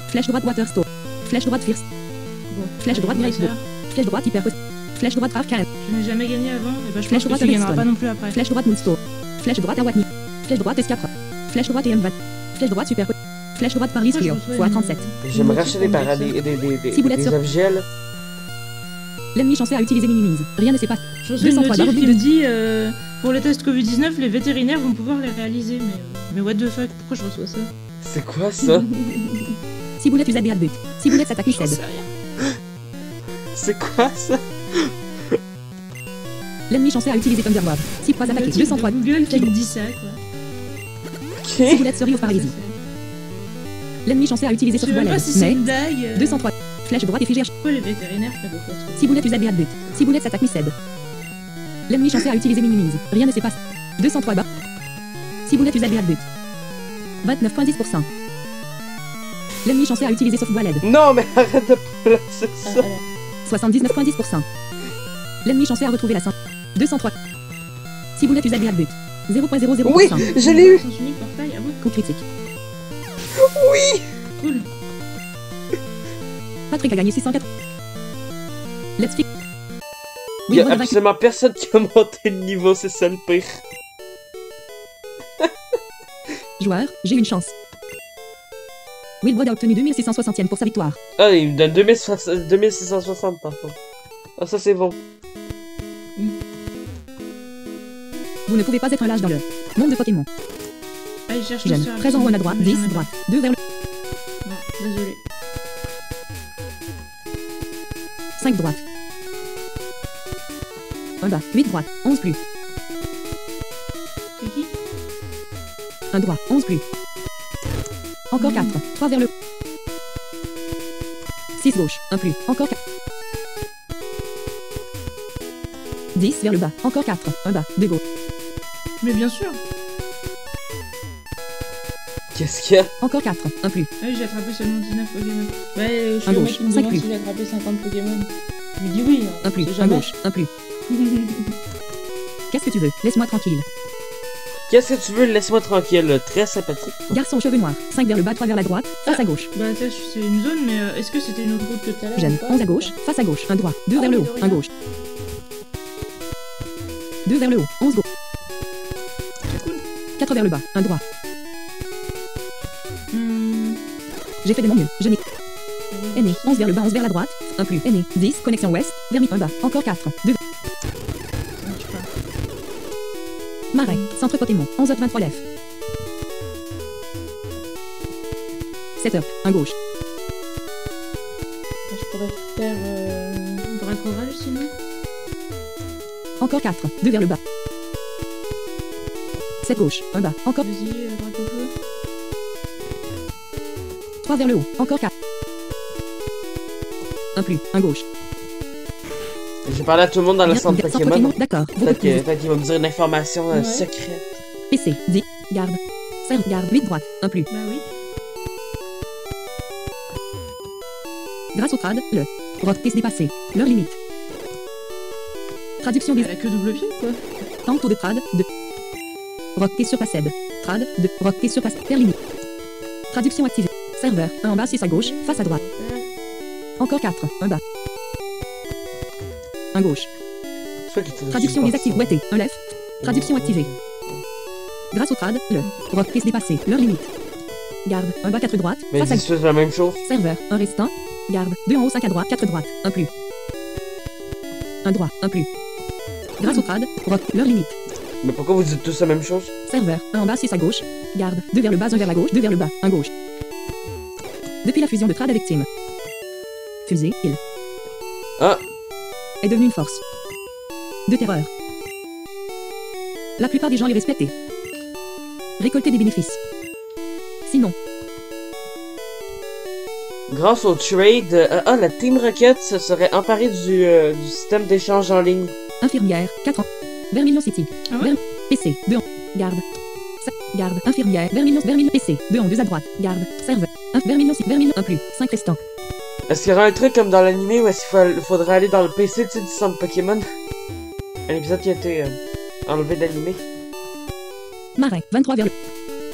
Flèche droite Waterstone. Flèche droite Fierce. Bon. Flèche Allez, droite on va Great faire. Flèche droite Hyper Post. Flèche droite Arcane. Je n'ai jamais gagné avant, et bah je Flèche pense que droite tu gagneras Redstone. pas non plus après. Flèche droite Moonstone. Flèche droite à Watney. Flèche droite S4. Flèche droite et M20. Flèche droite Super. Flèche droite par Moi, je Rio. reçois Fois une- 37. J'aimerais une racheter des, notice paradis, comme des boulettes sur- objets, là. L'ennemi chanceux a utilisé Minimise. Rien ne s'est passé. Je reçois une 203 notif qui /oblique me dit pour les tests Covid-19, les vétérinaires vont pouvoir les réaliser. Mais what the fuck, pourquoi je reçois ça? C'est quoi ça? 6 boulettes usées à but. 6 boulettes s'attaquent J'en Missed. sais rien. C'est quoi ça? L'ennemi chanceux a utilisé Thunderwave. 6 points Le attaqués. type de 203. Google qui me dit ça, quoi. 6 Ok. boulettes Cerise of Paralysie. L'ennemi chanceux a utilisé Je sais même Soft pas si c'est Mais une blague. 203. Flèche droite et figée. Pourquoi les vétérinaires font beaucoup de 6 boulettes usées à but. 6 boulettes s'attaquent Missed. L'ennemi chanceux a utilisé Minimise. Rien ne s'est passé. 203 bas. 6 boulettes usées à but. 29.10%. L'ennemi chanceux a utilisé Soft Voiled. Non, mais arrête de placer Ah, ça. alors. 79.10%. L'ennemi chanceux a retrouvé la 100. 203. 6 boulettes usées à but. 0.00%. Oui, je l'ai eu. Sens unique, portail, ah bon? Coup critique. Oui. Cool. Patrick a gagné 604. Let's fix. Il y a Wilbon a vaincu. absolument personne qui a monté de niveau, c'est ça le pire. Joueur, j'ai une chance. Wilbon a obtenu 2660e pour sa victoire. Ah, il me donne 2660 par contre. Ah, ça c'est bon. Vous ne pouvez pas être un lâche dans le monde de Pokémon. Allez, cherche Jeune. 13 ans, on a droit. 10, droite. 2 vers le Non, désolé. 5 droite. 1 bas. 8 droite. 11 plus. C'est qui? 1 droit. 11 plus. Encore 4. 3 vers le 6 gauche. 1 plus. Encore 4. 10 vers le bas. Encore 4. 1 bas. 2 gauche. Mais bien sûr. Qu'est-ce qu'il y a? Encore 4. 1 plus. Ah oui, j'ai attrapé seulement 19 Pokémon. Ouais, je suis Un le gauche, mec qui me 5 demande plus. s'il a attrapé 50 Pokémon. Je lui dis oui. hein, 1 plus. c'est 1 jamais. gauche. 1 plus. Qu'est-ce que tu veux? Laisse-moi tranquille. Qu'est-ce que tu veux? Laisse-moi tranquille. Très sympathique. Garçon aux cheveux noirs. 5 vers le bas. 3 vers la droite. Face à gauche. Bah, ça, c'est une zone, mais est-ce que c'était une autre route que tout à l'heure? Jeune. ou pas 11 à gauche. Face à gauche. 1 droit. 2 Ah vers le oui, haut. de 1 rien. gauche. 2 vers le haut. 11 gauche. C'est cool. 4 vers le bas. 1 droit. Hmm. J'ai fait de mon mieux. Je n'ai aimé. 11 vers le bas. 11 vers la droite. 1 plus. Aimé. 10. Connexion ouest. Vers 1 bas. Encore 4. 2. Ça marche pas. Marais. Centre Pokémon. 11 23 lef. 7 up. 1 gauche. Je pourrais faire Dracorage sinon. Encore 4. 2 vers le bas. 7 gauche. 1 bas. Encore Vas-y, Dracofeu. 3 vers le haut. Encore 4. Un plus. Un gauche. J'ai parlé à tout le monde dans le centre Centre Pokémon. Pokémon. D'accord. Peut-être qu'il va me dire une information Ouais. secrète. PC. 10. Garde. Serre. Garde. 8 droite. Un plus. Bah oui. Grâce au trad, le. Rock T se dépasser. Leur limite. Traduction des Elle a que double pied, quoi. tantôt de trad, 2. Rock T surpassed. Trad, 2. Rock T surpasse. Faire limite. Traduction activée. Serveur. 1 en bas, 6 à gauche, face à droite. Encore 4. Un bas. Un gauche. C'est toi qui t'es Traduction désactivée. Boîté. Un left. Traduction activée. Grâce au trad, le. Rock T se dépasser. Leur limite. Garde. Un bas, 4 droite. Mais Face à ils disent la même chose. serveur. Un restant. Garde. 2 en haut, 5 à droite, 4 droite. Un plus. Un droit. Un plus. Grâce au trad, rock. Leur limite. Mais pourquoi vous dites tous la même chose? Serveur. 1 en bas, 6 à gauche. Garde. 2 vers le bas, 1 vers la gauche, 2 vers le bas. Un gauche. Depuis la fusion de trad avec Team. Fusée, il Ah, est devenu une force. De terreur. La plupart des gens les respectaient. Récolter des bénéfices. Sinon, grâce au trade, la Team Rocket se serait emparée du système d'échange en ligne. infirmière, 4 ans. Vermilion City. Ah ouais? PC, 2 en. Garde. Garde. Infirmière. Vermilion PC. 2 en 2 à droite. Garde. Serveur. Vermilion City. Vermilion 1 plus. 5 restants. Est-ce qu'il y aura un truc comme dans l'animé où est-ce qu'il faudrait aller dans le PC du centre Pokémon? Un épisode qui a été enlevé d'animé. Marin. 23 vers le.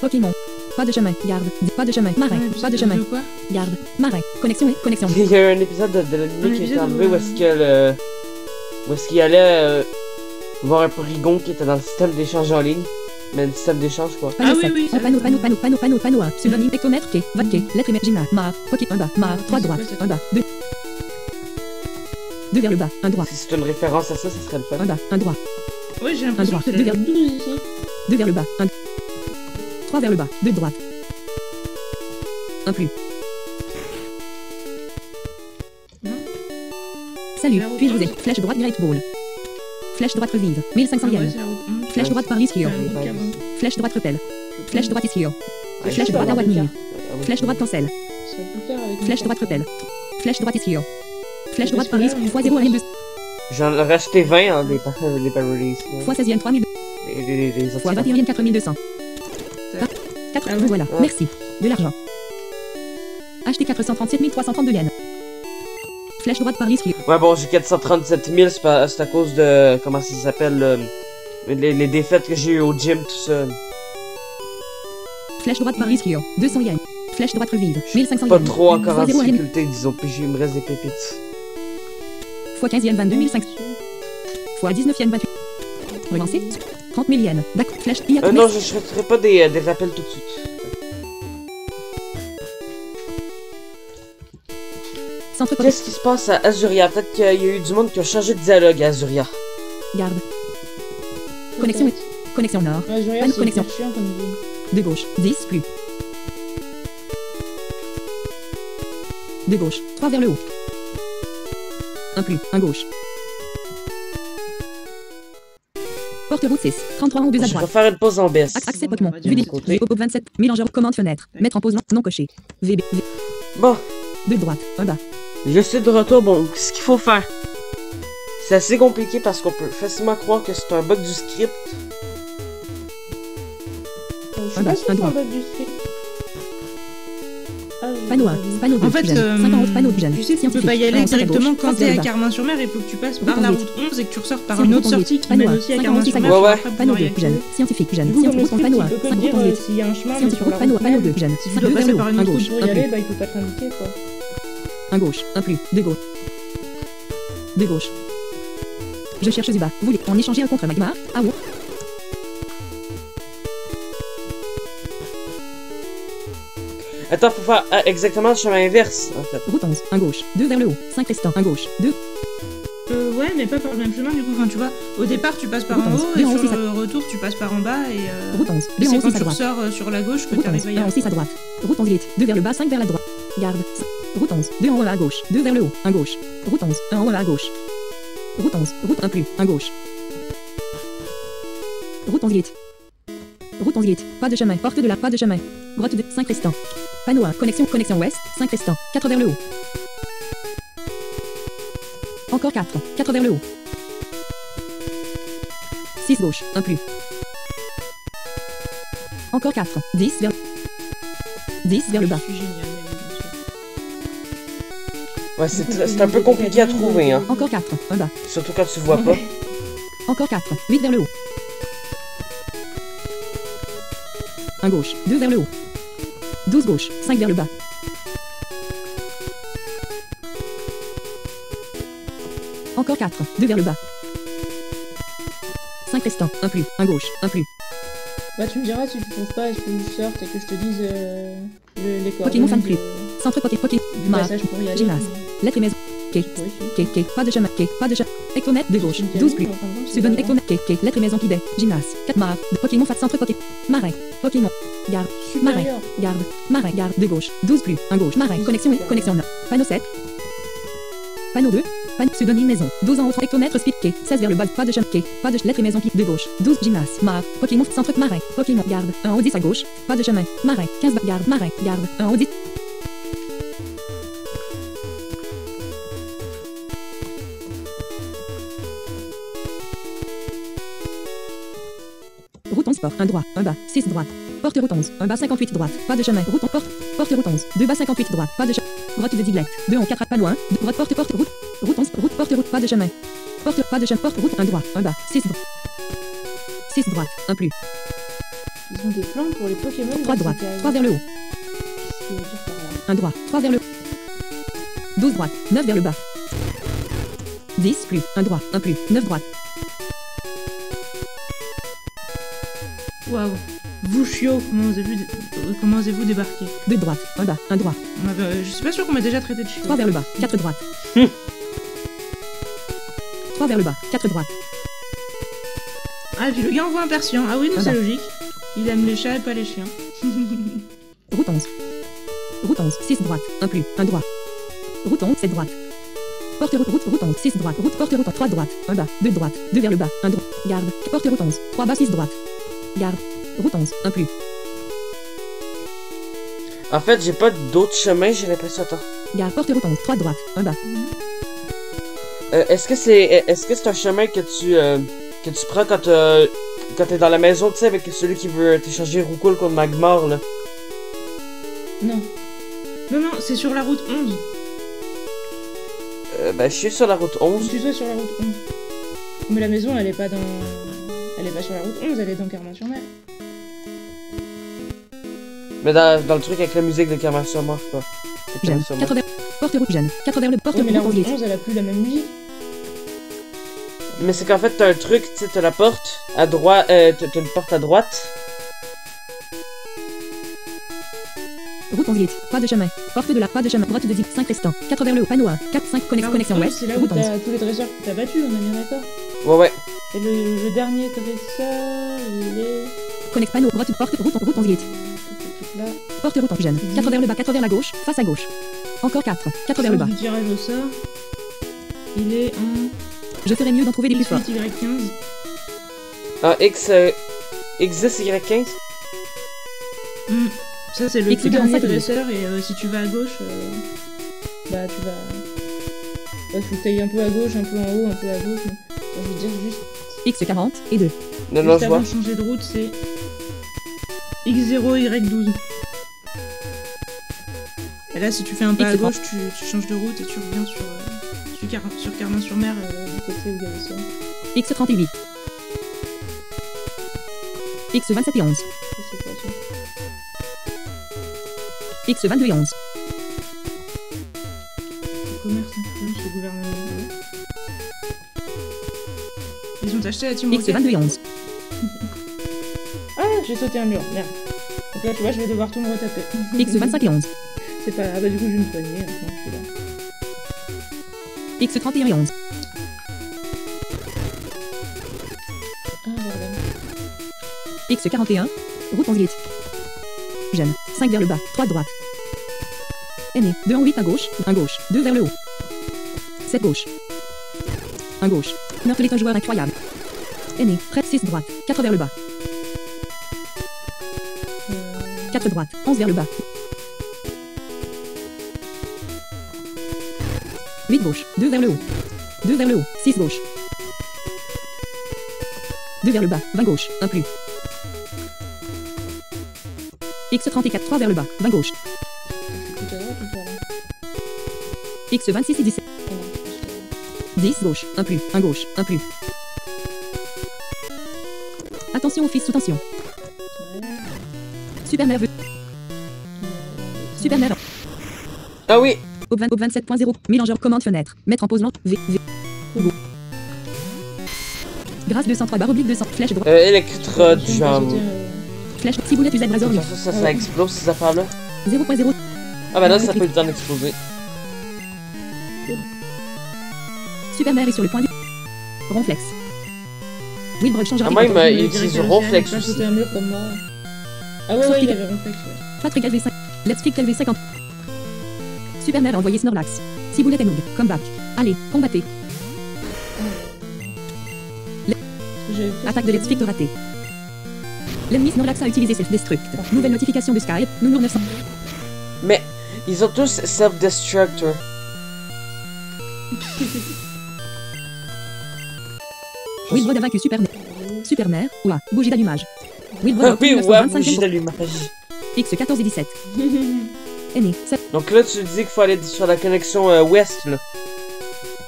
Pokémon. Pas de chemin. Garde. Pas de chemin. Marin. Ouais, Pas de chemin. quoi? Garde. Marin. Connexion. Connexion. Il y a un épisode de l'animé qui a été enlevé où est-ce qu'il allait voir un Porygon qui était dans le système d'échange en ligne. Mais le système d'échange quoi. Ah oui, 7. oui, ça, Panneau 1. Pseudonyme. Hectomètre. Quai. Vote quai. Lettre imagina. Mar. Poké. 1 bas. Mar. 3 droite. 1 bas. 2. 2 vers le bas. 1 droit. Si c'est une référence à ça, ça serait le fun. 1 bas. 1 droit. Ouais, j'ai l'impression droit, que c'est deux la vers- 12 ici. 2 vers le bas. 1. 3 vers le bas. 2 droite. 1 plus. Non. Salut. La route Puis-je vous 11. aider? Flèche droite Great Ball. Flèche droite revive. 1500 Ah ouais, yens. c'est la route 11. Flèche droite par Ischio. C'est la route 40. Flèche droite repelle. Flèche droite Ischio. Ouais, Flèche je droite sais pas. Awadni. Ah oui. Flèche droite cancel. Ça peut le faire avec une Flèche carte. droite repelle. Flèche droite Ischio. Flèche droite Parce par que là, Ischio. on est Fois 0 1 2. J'en ai racheté 20 en des parodies. Fois 16e 3000. Les Fois autres. 21e 4200. Ça. 4. Ah ouais. Voilà. Ouais. Merci. De l'argent. Acheter 437 332 yens. Flèche droite par Ischio. Ouais, bon, j'ai 437 000, c'est à cause de. Comment ça s'appelle les défaites que j'ai eues au gym, tout ça. Flèche droite par Ischio. 200 yens. Flèche droite revive. 1500 Pas yens. trop encore en Fois 0 1 difficulté, disons, puis il me reste des pépites. Fois 15e 22 500. Fois 19e 28. Relancer. 30 000 yens. D'accord. Flèche. Non, je ne ferai pas des rappels tout de suite. Centre Qu'est-ce qui se passe à Azuria? Peut-être qu'il y a eu du monde qui a changé de dialogue à Azuria. Garde. Connexion. Connexion nord. Ouais, je regarde, Panne c'est connexion. hyper chiant comme ville. De gauche. 10 plus. De gauche. 3 vers le haut. Un plus. Un gauche. Porte-route 6. 33 en 2 à Je vais droite. faire une pause en baisse. Accès Bon, Pokémon. on va dire Vue de des côté. Vue Pop 27. Mélangeur. Commande fenêtre. Mettre en pause non coché. VB. Bon, De droite. Un bas. je suis de retour. Bon, ce qu'il faut faire. C'est assez compliqué parce qu'on peut facilement croire que c'est un bug du script. Je Un sais bas, pas si un c'est droit. un bug du script. Ah, j'ai Panneau 1. pas vu. Panneau 2. En fait, 50 panneau de tu sais, tu peux pas y aller directement quand t'es à Carmin-sur-Mer, il faut que tu passes par la route 11 et que tu ressors par une autre sortie qui mène aussi à Carmin-sur-Mer. Ouais, ouais. pour Panneau pouvoir y 2. accéder. Jeune. Scientifique. Jeune. Du coup, comme le Scientifique. script, Panneau 1. il peut que 50 dire ans vite. s'il y a un chemin, mais Scientifique. sur la Panneau route 1. Panneau même. 2. Jeune. Si tu 5 dois vers passer le par haut. une Un autre route gauche. pour y Un aller, plus. bah il faut pas t'indiquer quoi. Un gauche. Un plus. De gauche. De gauche. Je cherche Zuba. Vous voulez en échanger un contre Magmar? Ah ouais. Attends, faut faire exactement le chemin inverse, en fait. Route 11. Un gauche. 2 vers le haut. 5 restants. Un gauche. 2. Ouais, mais pas par le même chemin du coup. Enfin, tu vois, au départ tu passes par Route en 11, haut et deux en haut, sur c'est le retour tu passes par en bas et Route 11. 2 en c'est haut, quand 6 à tu droite. ressors sur la gauche que Route 11. t'arrives 1 en ailleurs. 6 à droite. Route 11 8. 2 vers le bas, 5 vers la droite. Garde. Route 11. 2 en haut à gauche. 2 vers le haut. Un gauche. Route 11. 1 en haut à gauche. Route 11. Route 1 plus. Un gauche. Route 11 8. Route 11 8. Pas de chemin. Porte de la pas de chemin. Grotte de 5 restants. Panneau 1. Connexion ouest. 5 restants. 4 vers le haut. Encore 4. 4 vers le haut. 6 gauche. 1 plus. Encore 4. 10 vers... 10 vers le bas. Je suis génial, mais oui, bien sûr. Ouais, c'est un peu compliqué à trouver, hein. Encore 4. Un bas. Surtout quand tu vois pas. Encore 4. 8 vers le haut. 1 gauche. 2 vers le haut. 12 gauche. 5 vers le bas. Encore 4. 2 vers le bas. 5 restants. 1 plus. 1 gauche. 1 plus. Bah, tu me diras si tu trouves pas, est-ce que je sorte et que je te dise les coordonnées Pokémon fan club. Centre Pokémon. du Mar. passage pour y aller. Gymnase. Lettre et maison. K. K. Pas de chemin. K. Pas de chemin. Hectomètre de gauche. 12 plus. Subonne hectomètre. K. Lettre et maison qui dé. Gymnase. 4 mar. De Pokémon fat centre Pokémon. Marin. Pokémon. Garde. Marin. Supérieur. Garde. Marin. Garde. De gauche. 12 plus. 1 gauche. Marin. Connexion 1. Connexion 9. Panneau 7. Panneau 2. Pseudonyme maison. 12 en haut. Hectomètre speed K. 16 vers le bas. Pas de chemin K. Pas de lettre et maison qui de gauche. 12 gymnase. Mar. Pokémon centre marin. Pokémon. Garde. 1 en haut 10 à gauche. Pas de chemin. Marin. 15 bas. Garde. Marin. Garde. 1 en haut 10. Route 11 sport, 1 droit, 1 bas, 6 droite. Porte route 11, 1 bas 58 droite, pas de chemin. Route en porte route 11, 2 bas 58 droite, pas de chemin. Grotte de Diglett, 2 en 4 à pas loin, grotte porte route, route 11, porte route, pas de chemin. Porte pas de chemin, porte route 1 droit, 1 bas, 6 droite, 1 plus. Ils ont des plans pour les Pokémon. 3 droite, 3 vers le haut, Ce qui veut dire par là. 1 droit, 3 vers le haut. 12 droite, 9 vers le bas. 10 plus, 1 droit, 1 plus, 9 droite. Waouh. Vushio, comment osez-vous débarquer? 2 droite, 1 bas, 1 droit. Je suis pas sûr qu'on m'a déjà traité de chiot. 3 vers le bas, 4 droite. 3 vers le bas, 4 droite. Ah, puis le gars envoie un persian. Ah oui, donc Ah c'est bah. logique. Il aime les chats et pas les chiens. Route 11. Route 11, 6 droite, 1 plus, 1 droit. Route 11, 7 droite. Porte route 11, 6 droite. Route porte route 3 droite, 1 bas, 2 droite, 2 vers le bas, 1 droit. Garde. Porte route 11, 3 bas, 6 droite. Garde. Route 11, 1 plus. En fait, j'ai pas d'autre chemin, j'ai l'impression. Attends. Garde. Porte route 11, 3 droite, 1 bas. Est-ce que c'est un chemin que tu prends quand t'es dans la maison, tu sais, avec celui qui veut t'échanger Roucoule contre Magmar, là? Non. Non, c'est sur la route 11. Ben, je suis sur la route 11. Tu sois sur la route 11. Mais la maison, elle est pas dans... Elle est pas sur la route 11, elle est dans Carmin-sur-Mer. Mais dans le truc avec la musique de Carmin-sur-Mer, quoi. Jeune. 4 vers... Porte route jeune. 4 vers le porte Oui, mais la route route 11. 11, elle a plus la même musique. Mais c'est qu'en fait, t'as un truc, tu sais, t'as la porte à droite, t'as une porte à droite. Route 11 pas de chemin. Porte de la pas de chemin. Grotte de 10, 5 restants. 4 vers le haut. Panneau 1. 4, 5. La route Connexion 11, ouest. c'est là où Route 11. t'as tous les dresseurs que t'as battus, on est bien d'accord. Ouais. Et le dernier dresseur, il est... Connecte panneau. Grotte route 11 Là. Porte route jeune. 4 vers le bas, 4 vers la gauche. Face à gauche. Encore 4. 4 vers le bas. Du tirage au sort. Il est en... Je ferais mieux d'en trouver des plus forts. Y15. Ah, X10, Y15? Ça, c'est le X tout dernier 45 dresseur, et si tu vas à gauche, bah tu vas... Ouais, faut que t'ailles un peu à gauche, un peu en haut, un peu à gauche, mais... Je veux dire juste... X40 et 2. Non, Juste je avant vois. de changer de route, c'est... X0, Y12. Et là, si tu fais un pas à X30. gauche, tu changes de route et tu reviens sur Carmin-sur-Mer, du côté où il y avait ça. X38. X27 et 11. Ça, c'est quoi, ça? X22 et 11. Le commerce, le gouvernement. Ils ont acheté la team Rocket. X22 et 11. Ah, j'ai sauté un mur, merde. Donc là, tu vois, je vais devoir tout me retaper. X25 et 11. C'est pas... Ah bah du coup, j'ai une poignée, attends, je suis là. X31 et 11. Ah, bordel. X41. Route 11 jeune. 5 vers le bas. 3 droite. Aîné. 2 en 8 à gauche. 1 gauche. 2 vers le haut. 7 gauche. 1 gauche. Meurtre est un joueur incroyable. Aîné. Près 6 droite. 4 vers le bas. 4 droite, 11 vers le bas. 8 gauche, 2 vers le haut. 2 vers le haut, 6 gauche. 2 vers le bas, 20 gauche, 1 plus. X34, 3 vers le bas, 20 gauche. Tout à droite ou pas là? X26 et 17. Ah non, je pense que- 10 gauche, 1 plus, 1 gauche, 1 plus. Attention au fils sous tension. Ouais. Super nerveux. Super nerveux. Ah oui! Op 27.0. Mélangeur commande fenêtre. Mettre en pause lente. V. Go. Grâce 203 barre oblique 200. Flèche droite. Electrode, Je sais genre. pas, Flèche. Ciboulette usage razor. Ça explose ces affaires-là. 0.0. Ah bah là, ça peut le temps d'exploser. Super mère est sur le point du. Ronflex. Wilbrock changera. Ah, moi, c'était- il utilise Ronflex Quand aussi. c'était un mur comme moi. Ah ouais, Sortie il de- avait Ronflex, ouais. Patrick LV5. Let's Pick LV50. Super mère a envoyé Snorlax. Ciboulette et Noog. Comeback. Allez, combattez. J'avais fait Attaque ça. de Let's Pick ratée. L'ennemi Snorlax a utilisé Self-Destruct. Nouvelle notification de Skype. Nounours 900. Mais ils ont tous self-destructor. Wilbrod a vaincu Super mère. Super mère. Ouah. Bougie d'allumage. Wilbrod a Ah obtenu oui, ouais, 925 bougie d'allumage. X14 et 17. Aîné. 7. Donc là, tu dis qu'il faut aller sur la connexion ouest, là.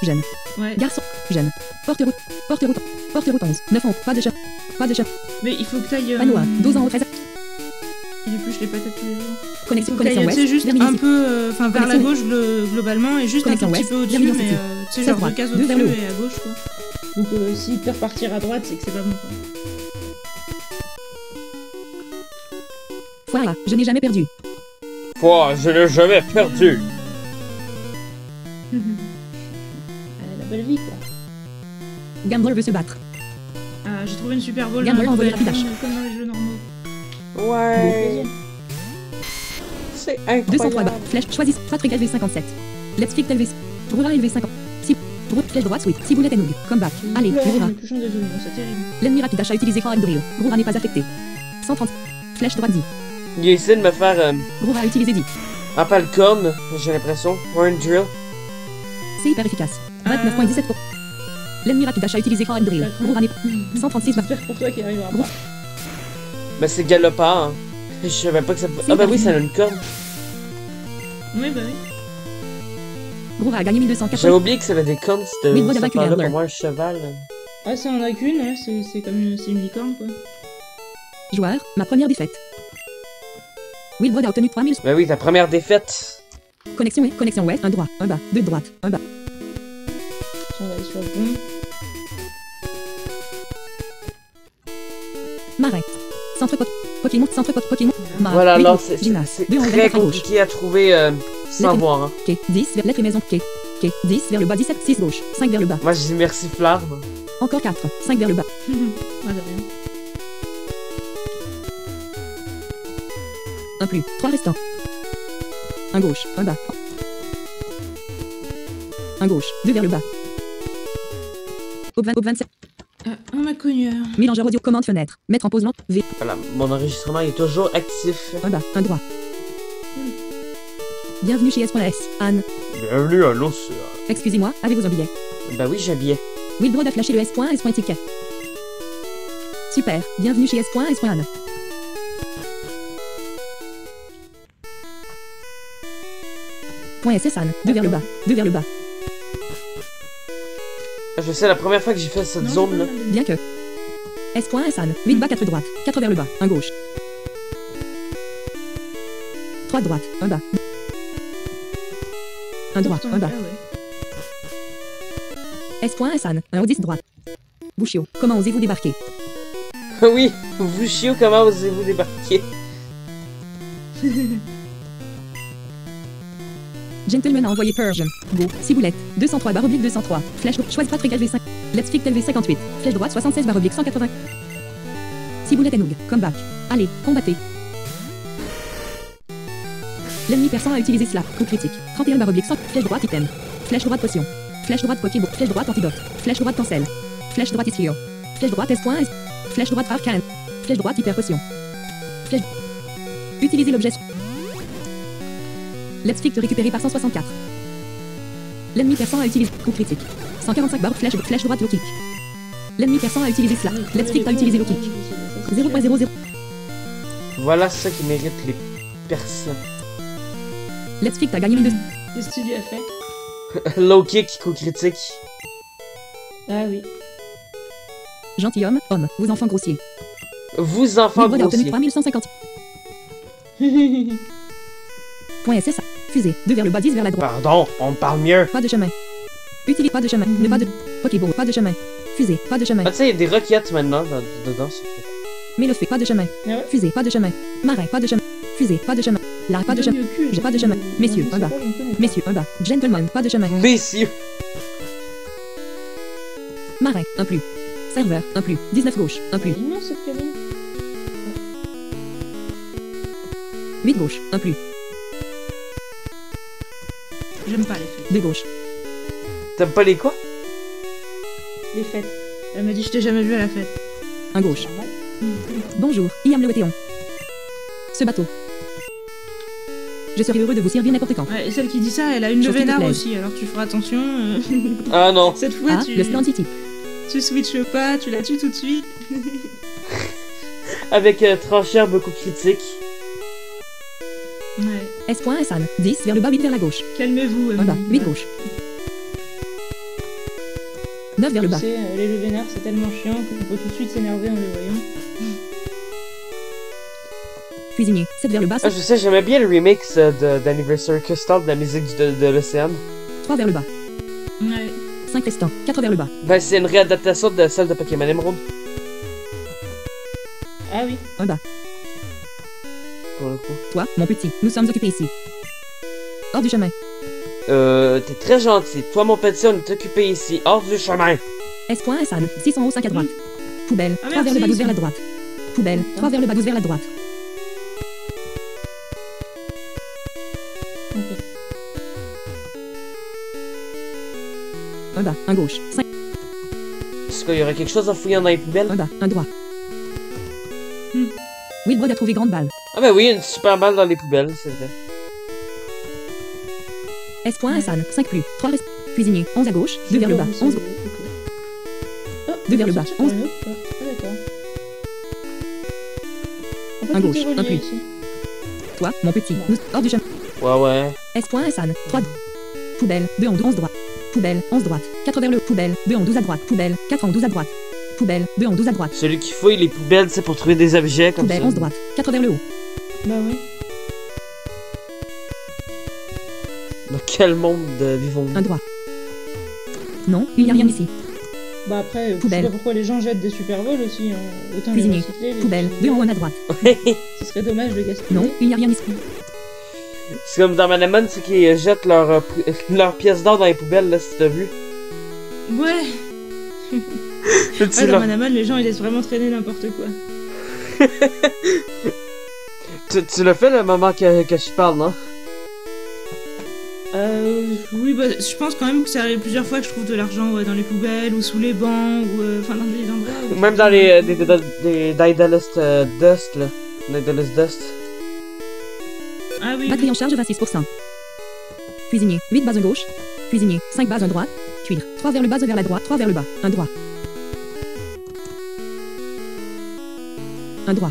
Jeune. Ouais. Garçon. Jeune. Porte-route. Porte-route. Porte-route 11. 9 ans. Pas de chat. Pas de chat. Mais il faut que t'ailles. Panois. 12 ans au 13. Et du coup, je l'ai pas tapé tous les jours. Connexion. Faut que Connexion t'ailles, tu sais, ouest. juste Vermilion un City. peu. Enfin, vers la Connexion gauche globalement et juste un tout Connexion petit ouest, peu au-dessus, Vermilion mais City. tu sais, 16 genre droite, deux cases 2 vers le au-dessus haut. et à gauche, quoi. Donc, s'il peut repartir à droite, c'est que c'est pas bon, quoi. Voilà. Je n'ai jamais perdu. Pouah, je l'ai jamais perdu. La belle vie, quoi. Gambler veut se battre. Ah, j'ai trouvé une super bowl. Gamme, là, on envoie comme la dash. comme dans les jeux normaux. Ouais. C'est 203 incroyable. bas. Flèche. Choisissez. Patrick LV57. Let's Pick LV. Broura LV50. Flèche droite, sweep. Ciboulette et Noog. Comeback. Allez, Broura. Le plus des zombies, c'est terrible. L'ennemi rapide d'achat utilisé Crack Drill. Broura n'est pas affecté. 130. Flèche droite 10. Il a essayé de me faire Broura a utilisé 10. un palcorne, j'ai l'impression. Ou un drill. C'est hyper efficace. 29.17 pour. L'ennemi rapide d'achat utilisé Crack Drill. Broura n'est pas. 136 bas. J'espère pour toi qu'il arrivera Gros. pas. Mais c'est galopant. Hein. Je savais pas que ça. Ah bah oui, ça a une corne. Oui, bah oui. Broura a gagné J'avais 1280. oublié que ça avait des cornes, Oui, cette voilà, affaire-là, Gambler. pour moi, un cheval. Ah, ça en a qu'une, ouais, c'est comme c'est une licorne, quoi. Joueur, ma première défaite. Wilbrod a obtenu 3000. Bah oui, ta première défaite. Connexion ouest, un droit, un bas, 2 droite, un bas. On va aller sur le pont. Marin. Centre Pokémon, centre Pokémon. Marin. Voilà, huit alors gauche, c'est gymnase. c'est 2 en très 24 à gauche. compliqué à trouver sans Lettre- voir. Hein. K, 10 vers lettre et maison. K, 10 vers le bas, 17, 6 gauche, 5 vers le bas. Moi, je dis merci Flarme. Encore 4, 5 vers le bas. Ah, de rien. Un plus, 3 restants. Un gauche, un bas. Un gauche, 2 vers le bas. Op 27. Ah, un macogneur. Mélangeur audio, commande fenêtre. Mettre en pause lente. V, Voilà, mon enregistrement est toujours actif. un bas, un droit. Bienvenue chez S.S. Anne. Bienvenue à l'océan. Excusez-moi, avez-vous un billet? Bah oui, j'ai bien. Wilbrod a flashé le S.S. ticket. Super, bienvenue chez S.S. Anne. Point SS Anne, 2 vers le bas, 2 vers le bas. Je sais, la première fois que j'ai fait cette Non, zone-là. c'est pas mal. Bien que. S.S. Anne, 8 bas, 4 droite, 4 vers le bas, 1 gauche. 3 droite, 1 bas. 1 droit, Pourtant, 1 bas. ah ouais. S.S. Anne, 1 au 10 droite. Bouchio, comment osez-vous débarquer? Oui, vous chiez, comment osez-vous débarquer? Gentleman a envoyé Persian. Go. Ciboulette. 203 barre oblique 203. Flèche gauche. Choisis Patrick LV5. Let's Pick LV58. Flèche droite 76 barre oblique 180. Ciboulette et Noog. Comeback. Allez, combattez. L'ennemi persan a utilisé Slap. Coup critique. 31 barre oblique 100. Flèche droite item. Flèche droite potion. Flèche droite Pokébo. Flèche droite antidote. Flèche droite cancel. Flèche droite ischio. Flèche droite S.S. Flèche droite arcane. Flèche droite hyper potion. Flèche. Utilisez l'objet. Let's Fict récupéré par 164. L'ennemi persan a utilisé coup critique. 145 barres flèche droite low kick. L'ennemi persan a utilisé cela. Let's Fict a utilisé low kick. 0.00. Voilà ça qui mérite les personnes. Let's Fict a gagné 1002. Qu'est-ce que tu lui as fait? Low kick, coup critique. Ah oui. Gentilhomme, homme, vous enfants grossiers. Vous enfants Libre a obtenu grossiers. 3150. Point SSA. Fusée. 2 vers le bas, 10 vers la droite. Pardon, on parle mieux. Pas de chemin. Utilise pas de chemin. Ne pas de. Pokéball. Pas de chemin. Fusée. Pas de chemin. Ah, tu sais, il y a des roquettes maintenant dedans. Mais le fait. Pas de chemin. Ah ouais? Fusée. Pas de chemin. Marin. Pas de chemin. Fusée. Pas de chemin. Là. Pas de chemin. J'ai pas de chemin. Messieurs, un bas. Messieurs, un bas. Gentleman. Pas de chemin. Messieurs. Marin. Un plus. Serveur. Un plus. 19 gauche. Un plus. Immense cette cabine. 8 gauche. Un plus. J'aime pas les fêtes. 2 gauche. T'aimes pas les quoi? Les fêtes. Elle m'a dit je t'ai jamais vu à la fête. 1 gauche. Bonjour. Iam le Théon. Ce bateau. Je serai heureux de vous servir n'importe quand. Ouais, et celle qui dit ça, elle a une Chose levée qui te d'art plaise. aussi, alors tu feras attention. Ah non. Cette fois, Ah, tu, le Splendid. tu switches pas, tu la tues tout de suite. Avec tranchère beaucoup critique. Ouais. S.San. 10 vers le bas, 8 vers la gauche. Calmez-vous. Un bas. 8 gauche. 9 vers le Tu bas. sais, les levées d'art, c'est tellement chiant qu'on peut tout de suite s'énerver en les voyant. Cuisinier. 7 vers le bas. Ah, je sais, j'aimais bien le remix d'Anniversary Crystal de la musique de l'océan. 3 vers le bas. Ouais. 5 restants. 4 vers le bas. Ben, c'est une réadaptation de celle de Pokémon Emerald. Ah oui. Un bas. Pour le coup. Toi, mon petit, nous sommes occupés ici. Hors du chemin. T'es très gentil. Toi, mon petit, on est occupé ici, hors du chemin. S.San. 6 en haut, 5 à droite. Poubelle. Ah, 3 vers le bas, merci. 12 vers la droite. Poubelle. 3 vers le bas, 12 vers la droite. Ok. Un bas. Un gauche. 5. Est-ce qu'il y aurait quelque chose à fouiller dans les poubelles? Un bas. Un droit. Hmm. Wilbrod a trouvé grande balle. Ah ben oui, une super balle dans les poubelles, c'est vrai. S.San. 5 plus. 3 restants. Cuisinier. 11 à gauche. 2 vers le bas. 11. Oh, 2 vers le bas. 11. Ah, d'accord. En fait, Un tout gauche, est relié un plus. ici. Toi, mon petit, nous. Hors du chemin. Ouais, ouais. S.San. 3. Poubelle. 2 en 11 droite. Poubelle. 11 droite. 4 vers le. Poubelle. 2 en 12 à droite. Poubelle. 4 en 12 à droite. Poubelle. 2 en 12 à droite. Celui qui fouille les poubelles, c'est pour trouver des objets comme Poubelle. ça. 11 droite. 4 vers le haut. Bah oui. Dans quel monde vivons-nous? Un droit. Non, il n'y a rien ici. Bah après, je sais Poubelle. pas pourquoi les gens jettent des super vols aussi. Hein. Autant les Cuisinier. recycler. les Poubelle. utiliser. 2 en haut à droite. Ce serait dommage de gaspiller. Non, il n'y a rien ici. C'est comme dans Manamon, c'est qu'ils jettent leurs pièces d'or dans les poubelles, là, si t'as vu. Ouais. Tu Ouais, dans leur- Manaman, les gens ils laissent vraiment traîner n'importe quoi. tu l'as fait le moment que je parle, non? Oui, bah, je pense quand même que ça arrive plusieurs fois que je trouve de l'argent ouais, dans les poubelles ou sous les bancs ou enfin dans des endroits. Ou où- même dans les Daedalus Dust, là. Daedalus Dust. Ah oui. Batterie en charge 26%. Cuisinier. 8 bases 1 gauche. Cuisinier. 5 bases 1 droite. Cuivre. 3 vers le bas, 1 vers la droite. 3 vers le bas. Un droit. Un droit.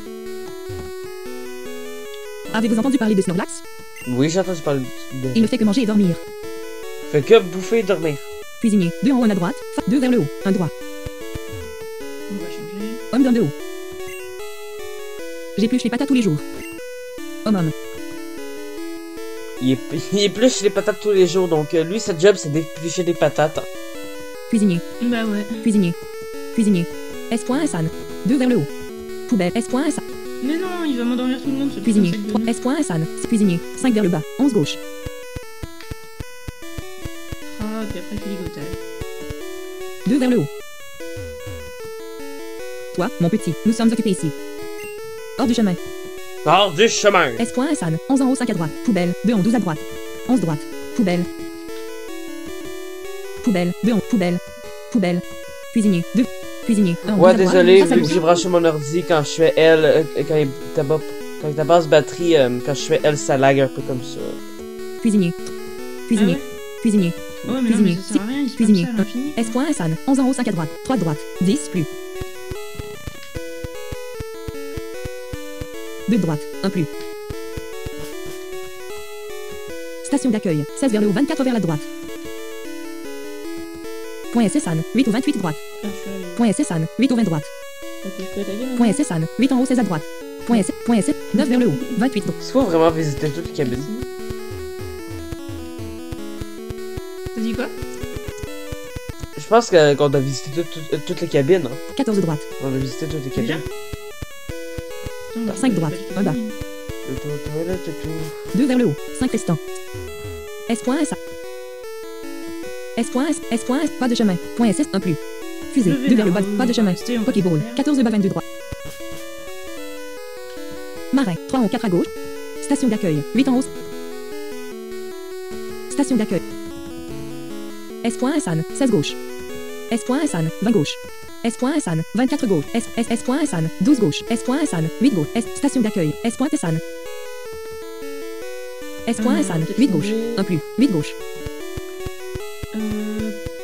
Avez-vous entendu parler de Snorlax? Oui, j'ai entendu parler de... Il ne fait que manger et dormir. Fait que bouffer et dormir. Cuisinier. 2 en haut, 1 à droite. 2 vers le haut. Un droit. On va changer. Homme d'un de haut. J'épluche les patates tous les jours. Homme. Il épluche les patates tous les jours, donc lui, sa job, c'est d'éplucher des patates. Cuisinier. Bah ouais. Cuisinier. Cuisinier. S.San. 2 vers le haut. Poubelle. S.San. Mais non, il va m'endormir tout le monde. Ce Cuisinier. putain de 3. sac de nœuds. S.San. Cuisinier. 5 vers le bas. 11 gauche. Ah, puis après filigotage. 2 vers le haut. Toi, mon petit, nous sommes occupés ici. Hors du chemin. Hors du chemin! S.San. 11 en haut, 5 à droite. Poubelle. 2 en 12 à droite. 11 droite. Poubelle. Poubelle. 2 en poubelle. Poubelle. Cuisinier. 2. Cuisinier. 1 en 12 Ouais, à droite. désolé, Face à vu que gauche. j'ai branché mon ordi quand je fais L, quand il tape up. Quand ta base batterie, quand je fais L, ça lag un peu comme ça. Cuisinier. Cuisinier. Ah Cuisinier. ouais, mais non, mais Cuisinier. ça sert à rien, il se Cuisinier. passe ça à l'infini. S.San. 11 en haut, 5 à droite. 3 de droite. 10 plus. 2 de droite. 1 plus. Station d'accueil. 16 vers le haut, 24 vers la droite. Point S.San. 8 au 28 droite. Ah, je suis arrivé. Point S.San. 8 au 20 droite. Ok, je peux attaquer maintenant. Point S.San. 8 en haut, 16 à droite. Point S. 9 vers le haut. 28 droite. Il faut vraiment visiter toutes les cabines. T'as dit quoi? Je pense qu'on a visité toutes les cabines. Hein. 14 de droite. On a visité toutes les Déjà? cabines. Attends, 5 droite. j'ai pas 1 bas. fini. 2 vers le haut. 5 restants. S.S. S.S. S.S. Pas de chemin. Point S. 1 plus. Fusée. Je vais 2 vers le bas. là-haut, Pas de chemin. rester, on va Pokéball. faire. 14 de bas, 22 droite. Marin. 3 en haut, 4 à gauche. Station d'accueil. 8 en haut. Station d'accueil. S.San. 16 gauche. S.San. 20 gauche. S.San. 24 gauche. S.San. 12 gauche. S.San. 8 gauche. Station d'accueil. S.San. S.San. peut-être 8 gauche. changer. 1 plus. 8 gauche.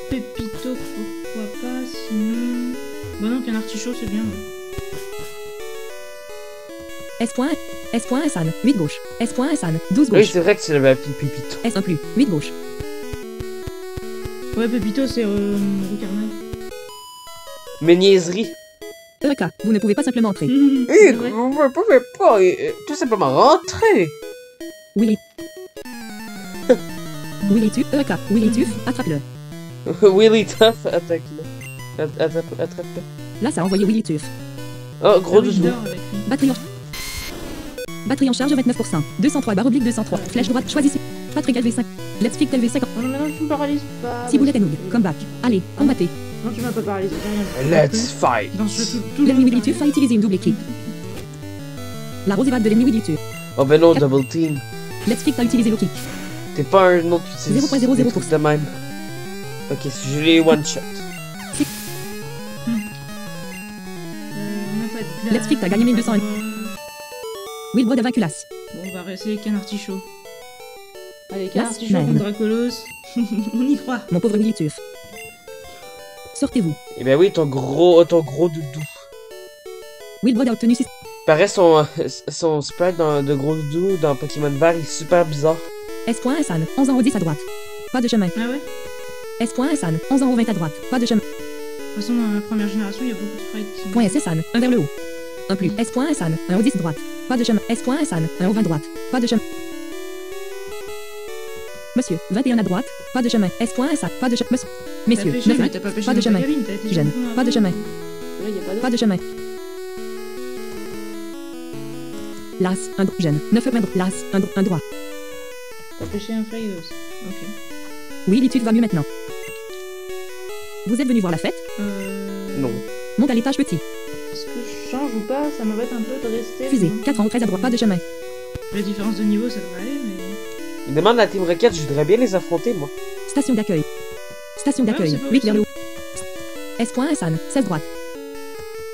Pépito, pourquoi pas, sinon... Bon non, qu'un artichaut, c'est bien. Ouais. S.San. 8 gauche. S.San. 12 Oui, gauche. c'est vrai que tu l'avais appelé Pépito. S1 plus. 8 gauche. Ouais, Pépito, c'est Roucarnal. Mes niaiseries. Eureka. Vous ne pouvez pas simplement entrer. C'est vrai. vous ne pouvez pas tout simplement rentrer. Willy. Willy Tuf. Eureka. Willy Tuf. Attrape-le. Willy Tuff, attaque-le. Attrape-le. Là, ça a envoyé Willy Tuf. Oh, gros Ah oui, je doudou. dors avec lui. Batterie en charge 29%. 203 barre oblique 203. Flèche droite. Choisissez. Patrick LV5. Let's Fick LV5. Oh non, mais non, tu me paralyses pas. Si vous l'êtes à nouille. Comeback. Allez, combattez. Non, tu m'as pas paralysé, j'ai rien. Let's fight. Dans ce tout L'ennemi Willy Tuf a utilisé une double équipe. La rose évade de l'ennemi Willy Tuf. Oh ben non, double team. Let's Fick a utilisé le kick. T'es pas un autre qui utilise 0.00%. des trucs de même. Ok, si je l'ai one shot. On n'a pas de place. Let's Fick, t'as gagné 1201. Will Bois de Vinculas. Bon, on va rester avec un artichaut. Allez, Las un artichaut Man. contre Dracolos. On y croit. Mon pauvre Willy Tuf. Sortez-vous. Eh ben oui, ton gros doudou. Will Bois a obtenu 6. Paraît son sprite de gros doudou dans Pokémon Vert est super bizarre. S.San. 11 en haut 10 à droite. Pas de chemin. Ah ouais? De S.San. 11 en haut 20 à droite. Pas de chemin. toute façon, dans la première génération, il y a beaucoup de sprites qui sont. Point S.San. 1 vers le haut. 1 plus. S.San. 1 au 10 droite. Pas de chemin. S.San. 1 au 20 droite. Pas de chemin. Monsieur. 21 à droite. Pas de chemin. S.San. Pas de chemin. Monsieur. T'as Messieurs. pêché, 9 mais t'as pas pêché Pas de dans ta chemin. cabine, t'as été Jeune. sur le pont Pas de avant. chemin. Là, y a pas Pas de chemin. Las. 1 jeune. 9 vers droite. Las. 1 droit. T'as pêché un Freyos. Ok. Oui, l'étude va mieux maintenant. Vous êtes venu voir la fête? Non. Monte à l'étage petit. Est-ce que je change ou pas? Ça m'embête un peu de rester. Fusée. mais bon. 4 en haut 13 à droite. Pas de chemin. La différence de niveau, ça devrait aller, mais. Il demande à Team Rocket, je voudrais bien les affronter, moi. Station d'accueil. Station d'accueil. c'est pas 8 vers le haut. possible. S.San. 16 droite.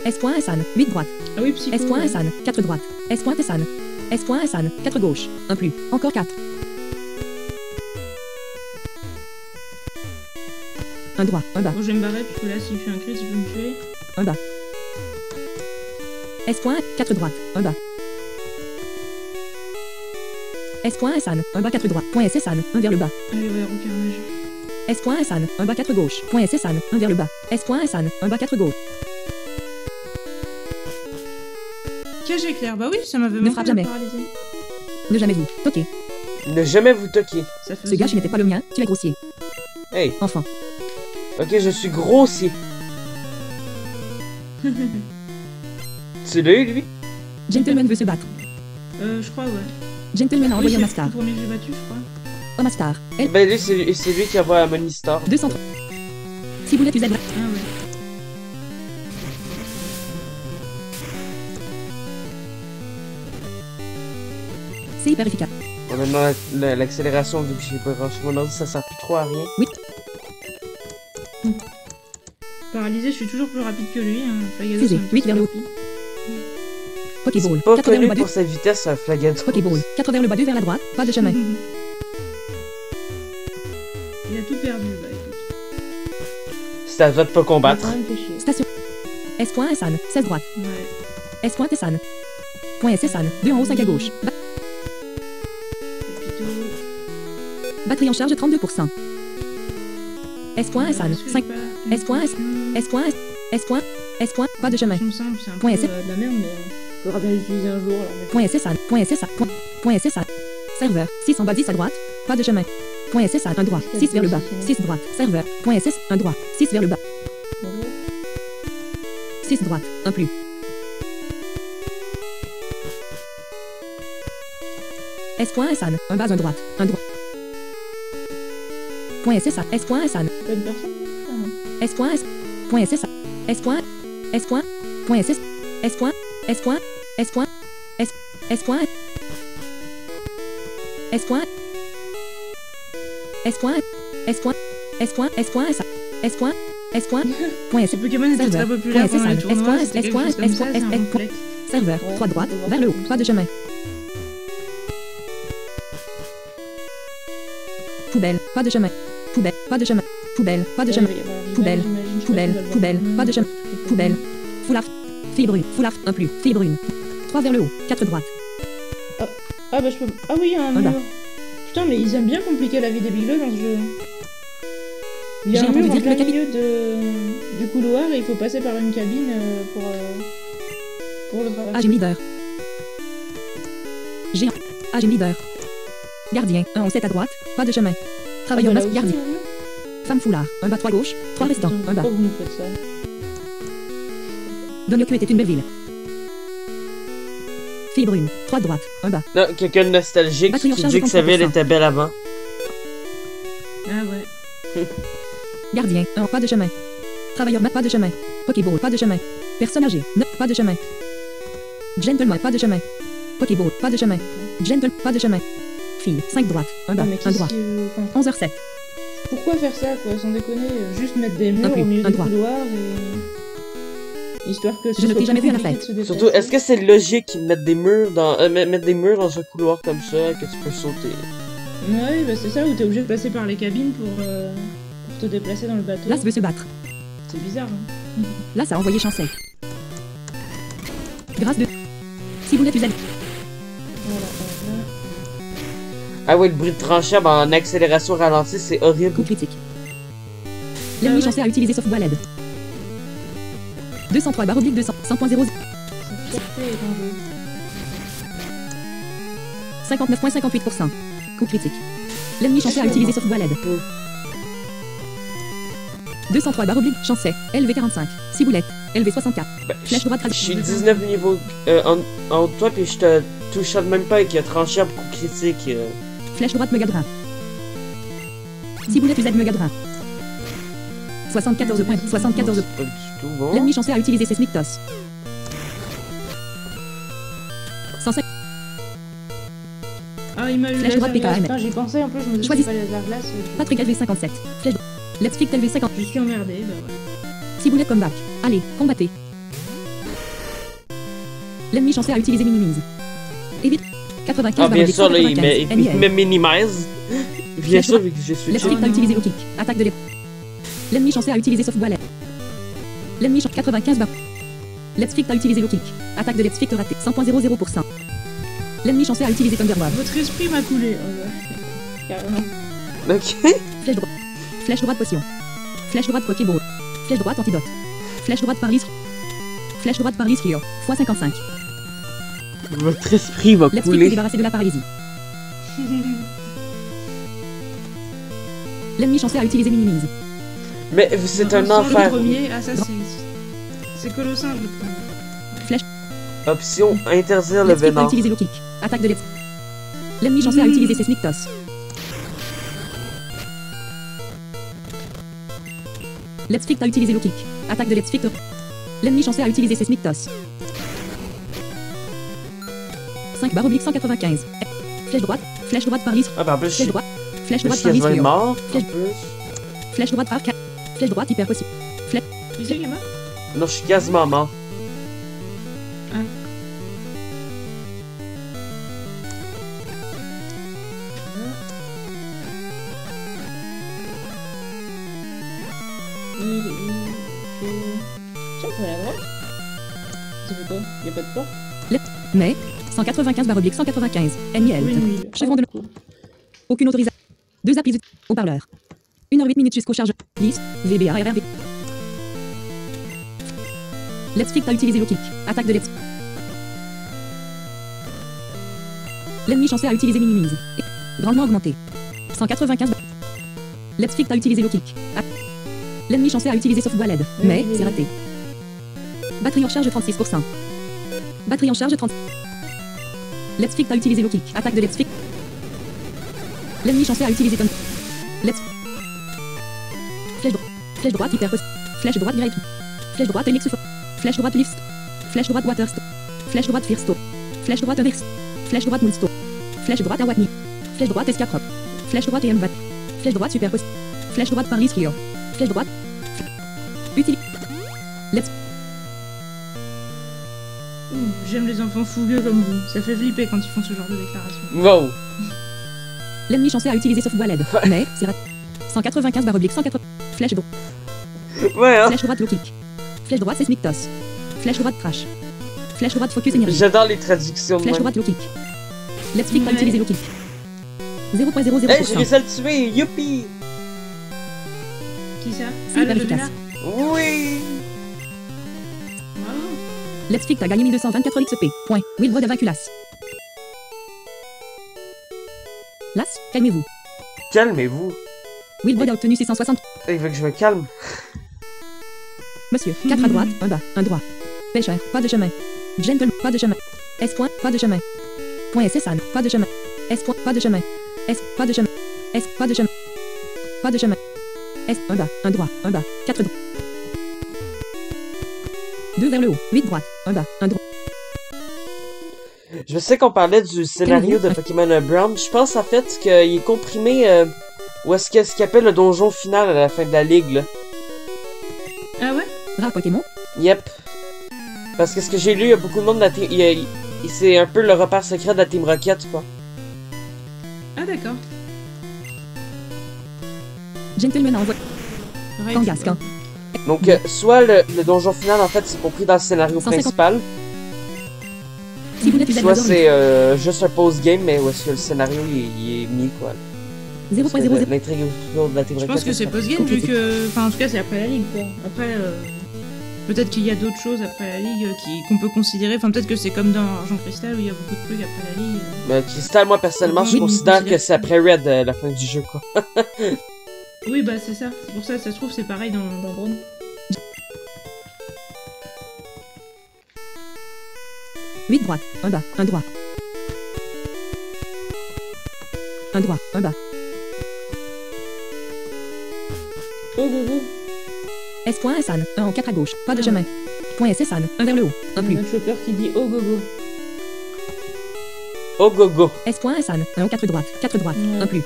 S.San. 8 droite. Ah oui, psycho. S.San. 4 droite. S.San. S.San. 4 gauche. 1 plus. Encore 4. 1 droit. 1 bas. Bon, je vais me barrer, parce que là, s'il fait un crit, il peut me tuer. 1 bas. S. 4 droite. 1 bas. S.San. 1 bas 4 droite. Point S.San. 1 vers le bas. Allez, ouais, Roucarnage. S.San. 1 bas 4 gauche. Point S.San. 1 vers le bas. S.San. 1 bas 4 gauche. Cage éclair. Bah oui, ça m'avait Ne manqué frappe de jamais. paralyser. Ne jamais vous. Toquer. Ne jamais vous toquer. Ça fait Ce gars, n'était pas le mien. Tu es grossier. Hey, Enfant. ok, je suis grossier. Tu l'as eu, lui? Gentleman veut se battre. Je crois, ouais. Gentleman a Oui, envoyé c'est un le Mastar. premier que j'ai battu, je crois. Omastar. L. Ben lui, c'est lui qui envoie à Monistar. 203. Si vous l'êtes, vous êtes. Ah ouais. C'est hyper efficace. On a maintenant l'accélération, vu que j'ai pas branché mon ordi, ça sert plus trop à rien. Paralysé, je suis toujours plus rapide que lui. Hein. Flagazo, Fusée, c'est un petit 8 vers le haut. rapide. Pokéball. C'est pas 4 vers le connu bas 2. pour sa vitesse, un Flagado. Pokéball. 4 vers le bas 2 vers la droite. Pas de chemin. Il a tout perdu, bah écoute. C'est à toi de pas combattre. Ça me fait chier. Station. S.San. 16 droite. Ouais. S.Tessan. Point S.San. 2 en haut, 5 à gauche. C'est plutôt... Batterie en charge 32%. S.San. 5. S. S. S. Pas de chemin. Son simple, c'est un peu Point de la merde, mais faudra bien l'utiliser un jour. Alors, mais... Point S.San. Point S.San. Point S.San. Serveur. 6 en bas 10 à droite. Pas de chemin. Point S.San. 1 droit. 6 vers le bas. 6 droite. Serveur. Point S. 1 droit. 6 vers le bas. 6 droite. 1 plus. S.San. 1 base 1 droite. 1 droit. Point S.San. S.San. Bonne personne. S. S. Point S. S. Point S. Point S. S. Point S. Point S. Point S. S. Point S. Point S. Point S. Point S. Point S. Point S. Point S. Point Point S. Ce Pokémon était très populaire pendant les tournois. C'était quelque chose comme ça, c'est un complexe. Serveur. 3 droite. Vers le haut. Pas de chemin. Poubelle. Pas de chemin. Poubelle. Pas de chemin. Poubelle. Pas de chemin. Poubelle. Poubelle. Poubelle. Pas de chemin. Poubelle. Foulard. Fille brune. Foulard. 1 plus. Fille brune. 3 vers le haut. 4 droite. Ah bah je peux... Ah oui, il y a un Ah bah. mur. Putain, mais ils aiment bien compliquer la vie des Biglots dans ce jeu. Il y a J'ai un entendu mur en dire que plein le milieu du couloir et il faut passer par une cabine pour le travail. Gym leader. Géant. Gym leader. Gardien. 1 en 7 à droite. Pas de chemin. Travailleur masque gardien. Femme foulard. 1 bas 3 gauche. 3 restants. 1 bas. Pourquoi vous nous faites ça? Donyoku était une belle ville. Fille brune. 3 droite. 1 bas. Non, quelqu'un de nostalgique Batterie en qui charge dit que sa ville 33%. était belle avant. Ah ouais. Gardien. 1 pas de chemin. Travailleur pas de chemin. Pokéball. Pas de chemin. Personne âgée. 9 pas de chemin. Gentleman. Pas de chemin. Pokéball. Pas de chemin. Gentle. Pas de chemin. Fille. 5 droite. 1 bas. Non, mais 1 qu'est-ce droit. que... enfin, 11h07. pourquoi faire ça, quoi? Sans déconner, juste mettre des murs plus, au milieu un des droit. couloirs et... histoire que ce Je ne soit t'ai jamais plus vu à la compliqué fête. de se Surtout, déplacer. est-ce que c'est logique de mettre des murs mettre des murs dans un couloir comme ça que tu peux sauter? Ouais, bah c'est ça, où t'es obligé de passer par les cabines pour te déplacer dans le bateau. Las veut se battre. C'est bizarre, hein. Las a envoyé Chancel. Grâce de. Si vous n'êtes usé. Voilà, Ah oui, le bruit de tranchée en accélération ralentie, c'est horrible. Coup critique. L'ennemi Chancel a utilisé sauf LED. 203 barre oblique 200. 100.0. sa fierté est en jeu. 59.58%. Coup critique. L'ennemi Chancel a utilisé sauf LED. 203 barre oblique Chancel. LV45. Ciboulette. LV64. Ben, Flèche droite je suis 19 niveaux en haut de toi, puis je te touche même pas avec un tranchée pour coup critique. Flèche droite Megadrin. Ciboulette usage Megadrin. 74 points. 74. C'est pas du tout bon. L'ennemi Chancel a utilisé ses Smictos. 105. Ah, il m'a eu Flèche droite laser glace. PKM. Putain, j'y pensais, en plus, je me disais Choisis. pas laser glace. Patrick LV57. Flèche. Let's Flick LV50. Je suis emmerdé, bah ouais. Ciboulette comeback. Allez, combattez. L'ennemi Chancel a utilisé Minimise. Évite. 95 Ah, bien barre sûr, là, il 95. me minimise. Bien sûr, vu que j'ai Let's switché. Flick a utilisé low kick. Attaque de l'ép. L'ennemi Chancel a utilisé soft ballet. L'ennemi 95 barre. Let's Flick a utilisé low kick. Attaque de Let's Flick ratée. 100.00%. L'ennemi Chancel a utilisé Thunderwave. Votre esprit m'a coulé. Ouais. Carrément. Ok. Flèche droite. Flèche droite potion. Flèche droite Pokéball. Flèche droite antidote. Flèche droite Paris. Flèche droite Paris Rio. x55. Votre esprit va Let's Flick est couler. débarrassé de la paralysie. L'ennemi Chancel a utilisé Minimise. Mais c'est un Le enfer. premier, ah ça c'est colossal le premier. Flèche. Option interdire le Let's Flick a venin. utilisé low kick. Attaque de Let's. L'ennemi Chancel a utilisé ses Smictos. Let's Flick a utilisé low kick. Attaque de Let's Flick. L'ennemi Chancel a utilisé ses Smictos. 5 barre oblique 195. Flèche droite Paris. Ah, bah en plus, je Flèche suis droite. Flèche je droite suis Paris. quasiment Rio. mort. En Flèche- plus. Flèche droite par 4. Flèche droite hyper possible. Tu sais Gamma? Non, je suis quasiment mort. Oui, oui, ok. Tiens, pour la droite. Ça fait quoi? Y'a pas de porte? Mais, 195/195, NIL. Oui, oui. Chevron de cool. Aucune autorisation. 2 appuis de haut-parleur. 1h08 jusqu'au charge. Liste, VBARRV. Let's Fight a utilisé le kick. Attaque de Let's. L'ennemi chanceux a utilisé minimise. Grandement augmenté. 195. Let's Fight a utilisé le kick. L'ennemi chanceux a utilisé softball LED, mais c'est raté. Batterie en charge 36%. Batterie en charge 30. Let's Fight a utilisé le kick. Attaque de Let's Fight. L'ennemi chanceux a utilisé comme. Let's. Flèche droite hyper post. Flèche droite direct. Flèche droite Elix. Flèche droite lift. Flèche droite waterstone. Flèche droite firsto. Flèche droite reverse. Flèche droite moonstone. Flèche droite awatni. Flèche droite escaprop. Flèche droite et mbat. Flèche droite super post. Flèche droite Paris Rio. Flèche droite. Utilise. Let's. J'aime les enfants fougueux comme vous. Ça fait flipper quand ils font ce genre de déclaration. Wow. L'ennemi chanceux a utilisé softball LED, mais c'est raté. 195/180. Flèche droite. Ouais, hein. Flèche droite low kick. Flèche droite seismic toss. Flèche droite crash. Flèche droite focus énergie. J'adore les traductions de Flèche même. droite low kick. Let's Fight a Ouais. utilisé low kick. 0.00%. Hey, j'ai réussi à le tuer, youpi! Qui ça? C'est Ah, hyper le efficace. là. Oui! Bravo. Let's Fight a gagné 1224 XP. Point. Wilbrod a vaincu Las. Las, calmez-vous. Calmez-vous. Wilbrod a obtenu 660. Il veut que je me calme. Monsieur, 4 à droite, 1 bas, 1 droit. Pêcheur, pas de chemin. Gentleman, pas de chemin. S. Point, pas de chemin. Point SSan, pas de chemin. S. Point, pas de chemin. S. Pas de chemin. S. Pas de chemin. Pas de chemin. S. 1 bas, 1 droit, 1 bas, 4 droits. 2 vers le haut, 8 droite, 1 bas, 1 droit. Je sais qu'on parlait du scénario de Pokémon Brown. Je pense en fait qu'il est comprimé où est-ce qu'il ce qu'il appelle le donjon final à la fin de la ligue, là. Ah ouais? Rare Pokémon. Yep. Parce que ce que j'ai lu, il y a beaucoup de monde de la team... C'est un peu le repère secret de la Team Rocket, quoi. Ah d'accord. Gentleman a envoyé. Right. Kangaskhan. Donc, soit le donjon final, en fait, c'est compris dans le scénario 150. principal, Si vous n'êtes soit pas c'est juste un post-game, mais où est-ce que le scénario, il est mis, quoi. Parce que 0.00. l'intrigue autour de la Team Je Rocket... pense que c'est post-game vu que... Enfin en tout cas c'est après la ligue quoi. Après peut-être qu'il y a d'autres choses après la ligue qu'on peut considérer. Enfin peut-être que c'est comme dans Argent Cristal où il y a beaucoup de trucs après la ligue. Crystal, moi, personnellement, je Oui, considère mais que c'est après Red, la fin du jeu, quoi. Oui bah c'est ça. C'est pour ça se trouve c'est pareil dans Brown. Huit droite, 1 bas, 1 droit. 1 droit, 1 bas. Oh go go. S.San, 1 en 4 à gauche, pas de chemin. Point SSan, 1 vers le haut, 1 plus. Un chopper qui dit oh go go. Oh, go, go. S.San, 1 en 4 droite, 4 droite, Ouais. 1 plus.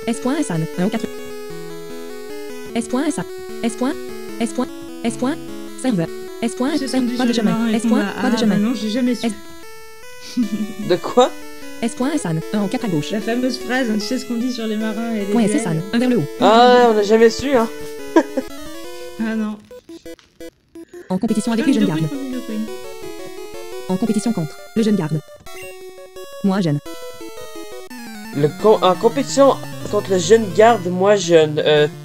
S.San, 1 en 4. S.San, S. S. S. Serveur. S. C'est ce qu'on dit Pas de sur les chemin. marins et S. qu'on va- Pas de Ah, chemin. bah non j'ai jamais su. De quoi? S.San, 1 en 4 à gauche. La fameuse phrase, hein, tu sais ce qu'on dit sur les marins et les Point duels. SSan, 1 vers le haut. Ah, on n'a jamais su, hein. Ah non. En compétition avec les jeunes gardes. En compétition contre le jeune garde. Moi jeune. En compétition contre le jeune garde, moi jeune.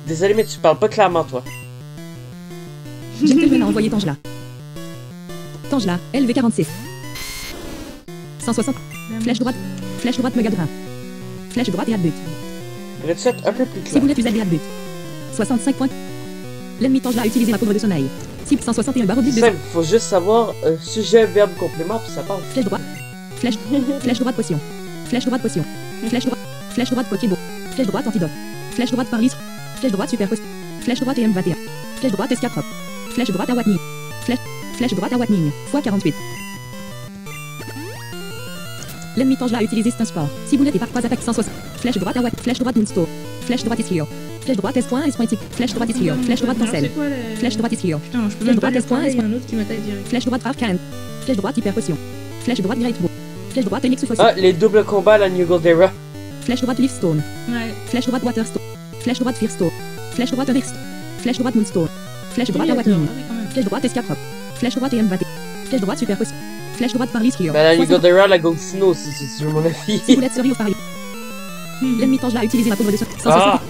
Désolé, mais tu parles pas clairement, toi. Gentleman a envoyé Tangela. Tangela, LV46. 160. Flèche droite. Flèche droite Megadra. Flèche droite et à but. Pourrais-tu être un peu plus Si clair? vous n'êtes usé à but. 65 points. L'ennemi Tangela a utilisé ma poudre de sommeil. Cible 161 barre oblique de Simple, faut juste savoir sujet, verbe, complément, puis ça part. flèche droite. Flèche. Flèche droite potion. Flèche droite potion. Flèche droite. Flèche droite Pokébo. Flèche droite antidote. Flèche droite Parlis. Flèche droite super post. Flèche droite et M21. Flèche droite Escaprop. Flèche droite à Watning. Flèche droite à Watning. Fois 48. L'ennemi Tangela a utilisé Stun Sport. Si vous n'êtes pas attaque 160. Flèche droite à Watt. Flèche droite Moonstone. Flèche droite Ischio. Flèche droite S.S.Tic. Flèche droite Ischio. Flèche droite Cancel. C'est quoi les... Flèche droite Ischio. Putain, je peux Flèche même pas droite, lui S.S. parler, il y a un autre qui m'attaque direct. Flèche droite Arcane. Flèche droite Hyper Potion. Flèche droite Great Bow. Flèche droite Elix Fossil. Ah, les doubles combats à la New Goldera. Flèche droite Leafstone. Ouais. Flèche droite Waterstone. Flèche droite Fearstone. Flèche droite Rex. Flèche droite Moonstone. Flèche droite Oui, Awakening. d'accord, ah oui, quand même. Flèche droite Escaprop. Flèche droite EM21. Flèche droite Super Potion. Flèche droite Parley Rio. Ben la Ligodera, la Goldino, si tu veux mon avis. Ciboulette Cerise au Paris. L'ennemi Tange a utilisé la pauvre de 160. Ah!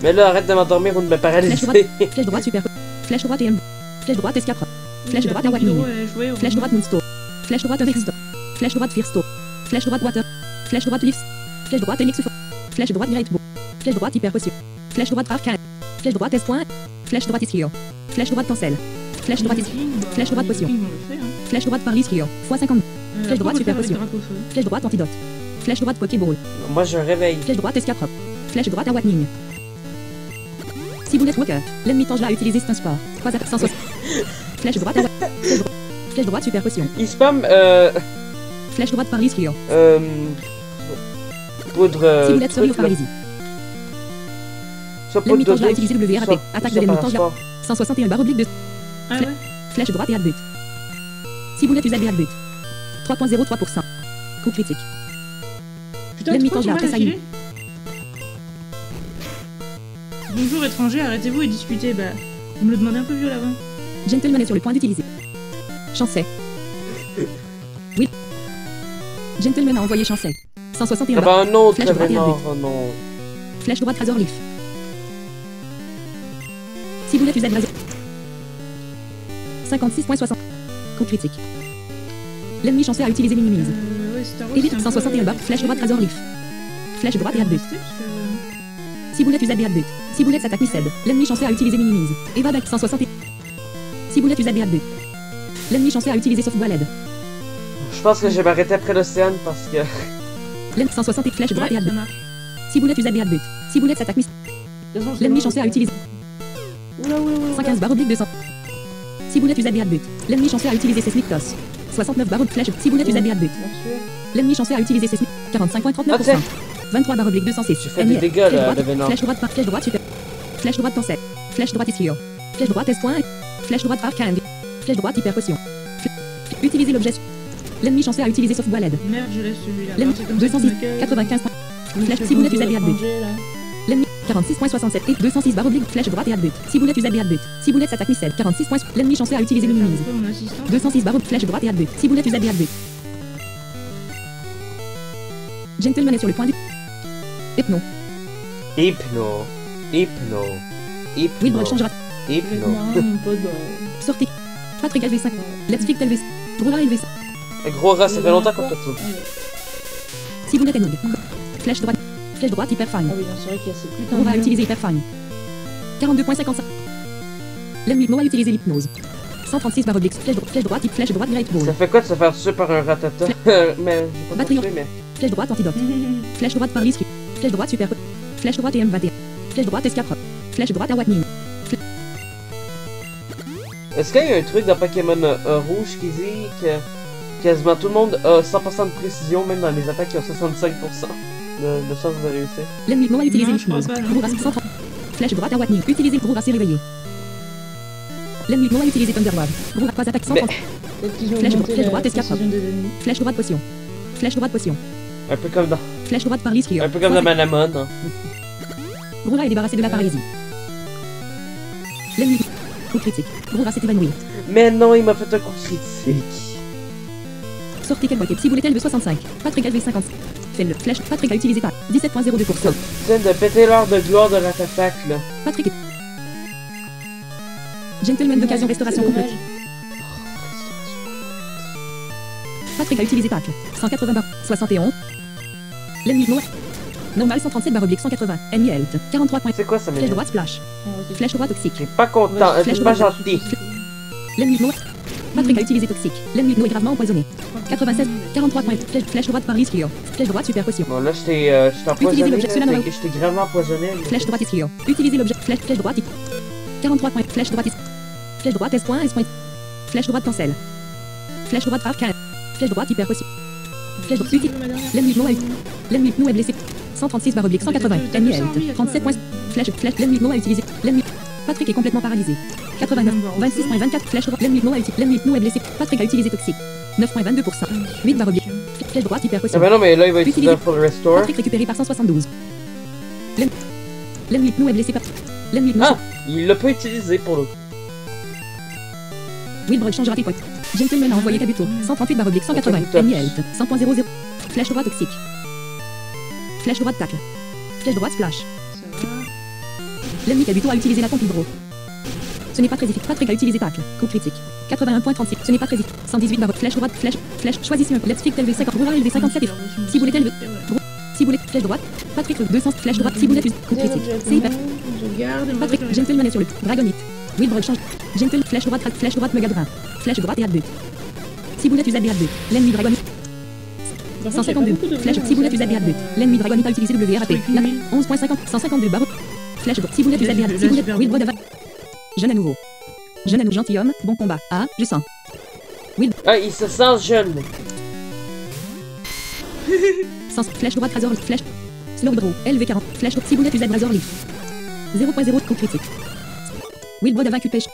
Mais là, arrête de m'endormir ou de me paralyser. Flèche droite Super Flèche droite EM. Flèche droite Escaprop. Flèche droite Awakening. Flèche droite Moonstone. Flèche droite Rexto. Flèche droite Firsto. Flèche droite Water. Flèche droite Lifts. Flèche droite Elixir. Flèche droite Great Bow. Flèche droite Hyper Potion. Flèche droite Arcane. Flèche droite S. Flèche droite Isrio. Flèche droite Cancel. Flèche droite Flèche droite Potion. Flèche droite Parley Rio. x50. Flèche droite Super Potion. Flèche droite Antidote. Flèche droite Pokéball. Moi, je réveille. Flèche droite Escaprop. Flèche droite Awakening. Ciboulette Walker. L'ennemi Tange a utilisé Stun Sport. 160. Flèche droite Flèche droite Super Potion. Il spam, Flèche droite Parley Rio. poudre, Ciboulette Cerise au truc, là. Paralysie. Ça, L'ennemi poudre Tange a de utilisé WRAP. ça- Attaque ça de l'ennemi par Tange. rapport. 161 barre oblique de Ah ouais. flèche droite et at but. Ciboulette usable et at but. 3.03%. Coup critique. Putain, L'ennemi pourquoi Tange l'a tu m'as après affilé Bonjour étranger, arrêtez-vous et discutez. Bah, vous me le demandez un peu violemment. Gentleman est sur le point d'utiliser. Chancet. Oui. Gentleman a envoyé Chancet. 161 Ah barre. bah un autre Flèche droite et Vénard, oh non. Flèche droite Razor Leaf. Ciboulette usable Razor. 56.60. Coup critique. L'ennemi Chancet a utilisé Minimise. Ouais, Star Wars, Évite c'est un 161 peu, barre. Flèche droite Razor Leaf. Flèche droite et at but. parce que- Ciboulette usable et at but. Ciboulette s'attaque Missed. L'ennemi Chancet a utilisé Minimise. Evade avec 160. Ciboulette usable et at but. L'ennemi Chancet a utilisé Sauve-Bois LED. Je pense que je vais m'arrêter après l'océan parce que... L'ennemi 160 flèche droite et at Ouais, ça but. marche. Ciboulette usable et at but. Ciboulette s'attaque Missed. L'ennemi Chancet a utilisé Oula, oula, oula. 115 barre oblique 200. Ciboulette usable et at but. L'ennemi Chancet a utilisé Seismic Toss. 69 barre flèche. Ciboulette usable et at but. L'ennemi Chancet a utilisé Seismic. 45.39%. 23 barre oblique 206. Tu fais des dégâts, là, Flèche droite, le Vénard. Flèche droite par flèche droite super. Flèche droite Cancel. Flèche droite Isrio. Flèche droite S. Flèche droite Arcane. Flèche droite Hyper Potion. Utilisez l'objet. L'ennemi Chancet a utilisé Sauve-Bois LED. Merde, je laisse celui-là. L'ennemi C'est comme ça 206. qu'il me 95. casse. Flèche ciboulette usable et at but. Étranger, là. L'ennemi 46.67 et 206 barre oblique flèche droite et at but. Ciboulette usable et at but. Ciboulette s'attaque Missed. 46 points. L'ennemi Chancet a utilisé Minimise. C'est mon assistant. 206 barre flèche droite et at but. Ciboulette usable et at but. Gentleman est sur le point du. Hypno. Hypno. Hypno. Hypno. Wilbur changera. Hypno. Non, mon pote, bah... Sortez. Patrick LV5. Let's Fick LV5. Drora LV5. Gros rat, ça fait longtemps qu'on te trouve. Ciboulette et Nog. Flèche droite. Flèche droite hyper fine. Ah oui, non, c'est vrai qu'il y a ces putains On va de- utiliser hyper fine. 42.55. L'ennemi a utilisé l'hypnose. 136 barre oblique. Flèche droite, flèche droite, great ball. Ça fait quoi de se faire tuer par un ratata? Mais j'ai pas Batterie. tué, mais... Flèche droite, antidote. Flèche droite par risque. Flèche droite super. Flèche droite et M21. Flèche droite escape. Flèche droite awakening. Est-ce qu'il y a un truc dans Pokémon Rouge qui dit que quasiment tout le monde a 100% de précision, même dans les attaques qui ont 65% de chance de réussir? L'ennemi a utilisé Non, je crois l'hypnose. pas, non. Gros race 130. Flèche droite awakening. Utilisez gros race réveillé. L'ennemi a utilisé Thunderwave. Gros race attaque 130. Peut-être qu'ils ont Flèche augmenté flèche la droite, escape. précision des ennemis. Flèche droite potion. Flèche droite potion. Un peu comme dans, Flèche droite par risque. un peu comme dans Manamon. Hein. Gros est débarrassé de la paralysie. L'ennemi. Coup critique. Gros est évanoui. Mais non, il m'a fait un coup critique. Sortez quelle boîte. Ciboulette LV 65. Patrick LV 50. Fais-le. Flèche. Patrick a utilisé pas. 17.02%. Viens de péter l'heure de gloire de Ratatak, là. Patrick. Gentleman d'occasion restauration C'est complète. dommage. Patrick a utilisé tacle. 180 barres. 71. L'ennemi noir. Normal 137 barre oblique 180. Ennemi health. 43 points. C'est quoi ça, Flèche mais droite splash. Ah, ok. Flèche droite toxique. j'ai pas content, Ouais, je flèche suis pas droite. gentil. L'ennemi noir. Patrick a utilisé toxique. L'ennemi est gravement empoisonné. 96. 43 points. Flèche droite par risque. Flèche droite super potion. Bon, là, je t'ai empoisonné, l'objet, là, celui-là, non. je t'ai gravement empoisonné. là. Flèche droite isrio. Utilisez l'objet. Flèche droite. 43 points. Flèche droite. Flèche droite S point S point. Flèche droite cancel. Flèche droite arcane. Flèche droite hyper potion. Flèche droite. L'ennemi non est. L'ennemi nous est blessé. 136 barre oblique 180. Ennemi health. 37 points. Flèche. L'ennemi non a utilisé. L'ennemi. Patrick est complètement paralysé. 89. 26.24. Flèche droite. L'ennemi non a utilisé. L'ennemi nous est blessé. Patrick a utilisé toxique. 9.22%. 8 barre oblique. Flèche droite hyper Ah potion. bah non, mais là, il va utiliser Utilisez- un full restore. Patrick récupéré par 172. L'ennemi nous est blessé par L'ennemi. Ah! Il l'a pas utilisé pour le coup. Wilbrod changera tes potes. Gentleman a envoyé Kabuto. 138 /180. Kabuto. Ennemi Health. 100.00. Flèche droite toxique. Flèche droite tacle. Flèche droite splash. Ça va. L'ennemi Kabuto a utilisé la pompe hydro. Ce n'est pas très efficace. Patrick a utilisé tacle. Coup critique. 81.36. Ce n'est pas très efficace. 118 /. Flèche droite. Flèche. Choisissez un. Let's pick LV50. Rural LV 57 et ciboulette LV. Ciboulette. Flèche droite. Patrick 200. Flèche droite. Ciboulette. Coup critique. C'est hyper. Je garde. Patrick. Gentleman est sur le. Dragonite. Wilbrod change. Gentleman. Flèche droite Megadrin. Flèche droite et A2. Ciboulette usable A2. L'ennemi Dragonite. 152. Flèche. Ciboulette usable A2. L'ennemi Dragonite a utilisé WRAP. 11.50. 152 /. Flèche droite. Ciboulette usable A2. Ciboulette. Wilbrod ava. Jeune à nouveau. Jeune à nouveau. Gentilhomme. Bon combat. Ah, je sens. Ah, il se sent jeune. Sens. Flèche droite Razor. Flèche. Slowbro. LV40. Flèche droite. Ciboulette usable Razor Leaf. 0.0. Coup critique. Wilbrod a vaincu pêche.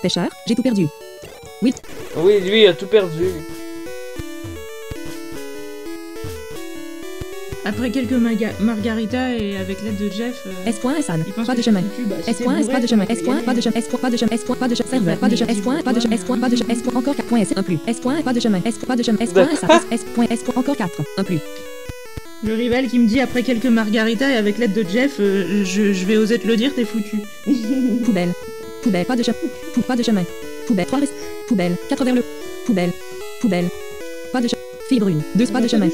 Pêcheur, j'ai tout perdu. Oui, lui, il a tout perdu. Après quelques margaritas et avec l'aide de Jeff. S. Hassan, il pense pas que de chemin. je suis foutu, bah, si S. c'est Pas bourré, de chemin. tu S. vas Pas de chemin. S. Pas de chemin. S. Pas de chemin. Serveur. Pas de chemin. S. Pas de chemin. Pas de chemin. S. Pas de chemin. Encore 4 points. S. Un plus. S. Pas de chemin. S. Pas de chemin. S. S. Encore 4. Un plus. Le rival qui me dit après quelques margaritas et avec l'aide de Jeff, je vais oser te le dire, t'es foutu. Poubelle. Poubelle. Pas de chemin. Pas de chemin. Poubelle. 3 restes. Poubelle. 4 vers le. Poubelle. Poubelle. Pas de chemin. Fille brune. 2 pas de chemin.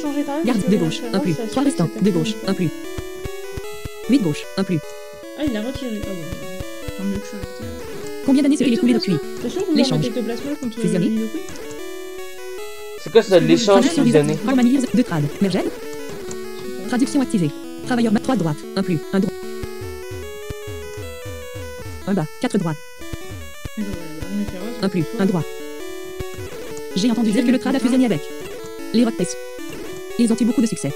Garde de gauche. Un plus. 3 restants. De gauche. Un plus. 8 gauche. Un plus. Ah, il l'a retiré. Ah bon. Tant mieux que je suis resté. Combien d'années s'est-il écoulé depuis T'es sûr que vous L'échange. mettez ectoplasma contre Fusionné. le Nidoqueen? C'est quoi ça, l'échange Traduction fusionné? Romaniers de trad. Mergel. Traduction activée. Travailleur 3 droite. Un plus. Un droit. Un bas. 4 droite. Eh ben voilà, rien à faire, ouais, Un plus. Un droit. J'ai entendu dire que le trad a fusionné avec les Rocktails. Ils ont eu beaucoup de succès.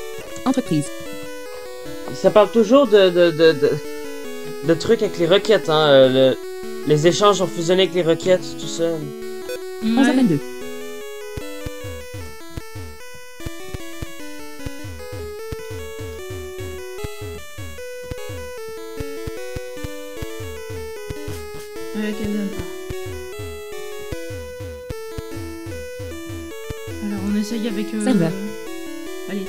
Entreprise. Ça parle toujours de trucs avec les roquettes, hein. Les échanges ont fusionné avec les roquettes, tout ça. 11h22. Ouais, qu'elle donne pas. Alors, on essaye avec... Serveur. Allez.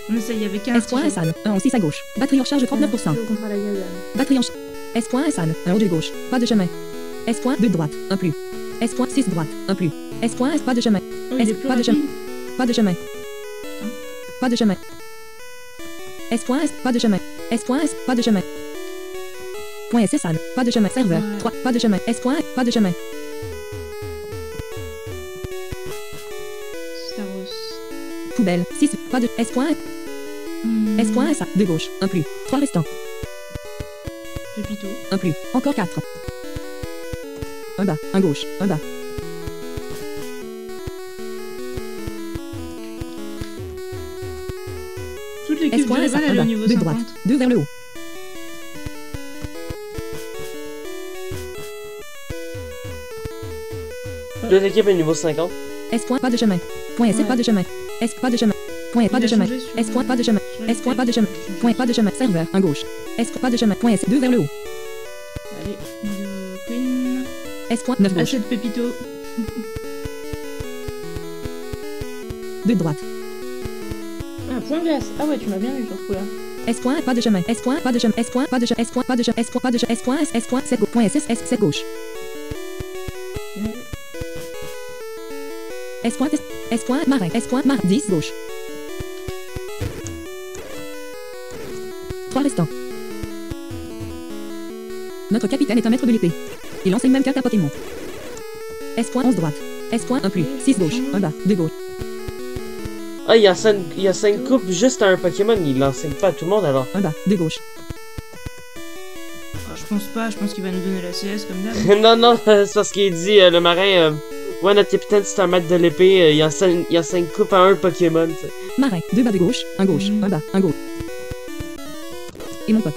On essaye avec un... S. Hassan. 1 en 6 à gauche. Batterie en charge 39%. Contre la Gazan. Batterie en charge. S. Hassan. 1 haut de gauche. Pas de chemin. S. 2 droite. Un plus. S. 6 droite. Un plus. S. Pas de chemin. Oh, il est plus Pas de chemin. rapide. Pas de chemin. Pas de chemin. S. Pas de chemin. S. Pas de chemin. Point S. Hassan. Pas de chemin. Serveur. Ouais. 3. Pas de chemin. S. Pas de chemin. Staros. Poubelle. 6. Pas de S. Hmm. S. S. De gauche. Un plus. 3 restants. Pépito. Un plus. Encore 4. Un bas. Un gauche. Un bas. Toute l'équipe S. du rival, elle est un au bas. niveau 2 50. droite. 2 vers le haut. Deux équipes à niveau 50. S. Pas de chemin. Point S. Ouais. Pas de chemin. S. Pas de chemin. Point pas Il de a chemin. changé sur- S. Pas de chemin. sur S. les Pas de chemin. Point pas de chemin. Serveur. Un gauche. S. Pas de chemin. Point S. 2 vers le haut. Allez, le Queen. S. 9 gauche. Assez de Pépito. 2 droite. Ah, point glace. Ah ouais, tu m'as bien eu sur ce coup-là. S. Pas de chemin. S. Pas de chemin. S. Pas de chemin. S. Pas de chemin. S. Pas de chemin. S. S. S. 7 gauche. Point S. S. 7 gauche. S. S. Marin. S. Marin. 10 gauche. 3 restants. Notre capitaine est un maître de l'épée. Il enseigne même 4 à Pokémon. S. 11 droite. S. 1 plus. 6 gauche. 1 bas. 2 gauche. Ah, il y a 5 coupes juste à un Pokémon, il l'enseigne pas à tout le monde alors. 1 bas. 2 gauche. Ah, je pense pas, je pense qu'il va nous donner la CS comme d'hab. Non, non, c'est parce qu'il dit, le marin, ouais, notre capitaine c'est un maître de l'épée, il enseigne coupe à un Pokémon, tu sais. Marin. 2 bas de gauche. 1 gauche. 1 bas. 1 gauche. Et mon pote.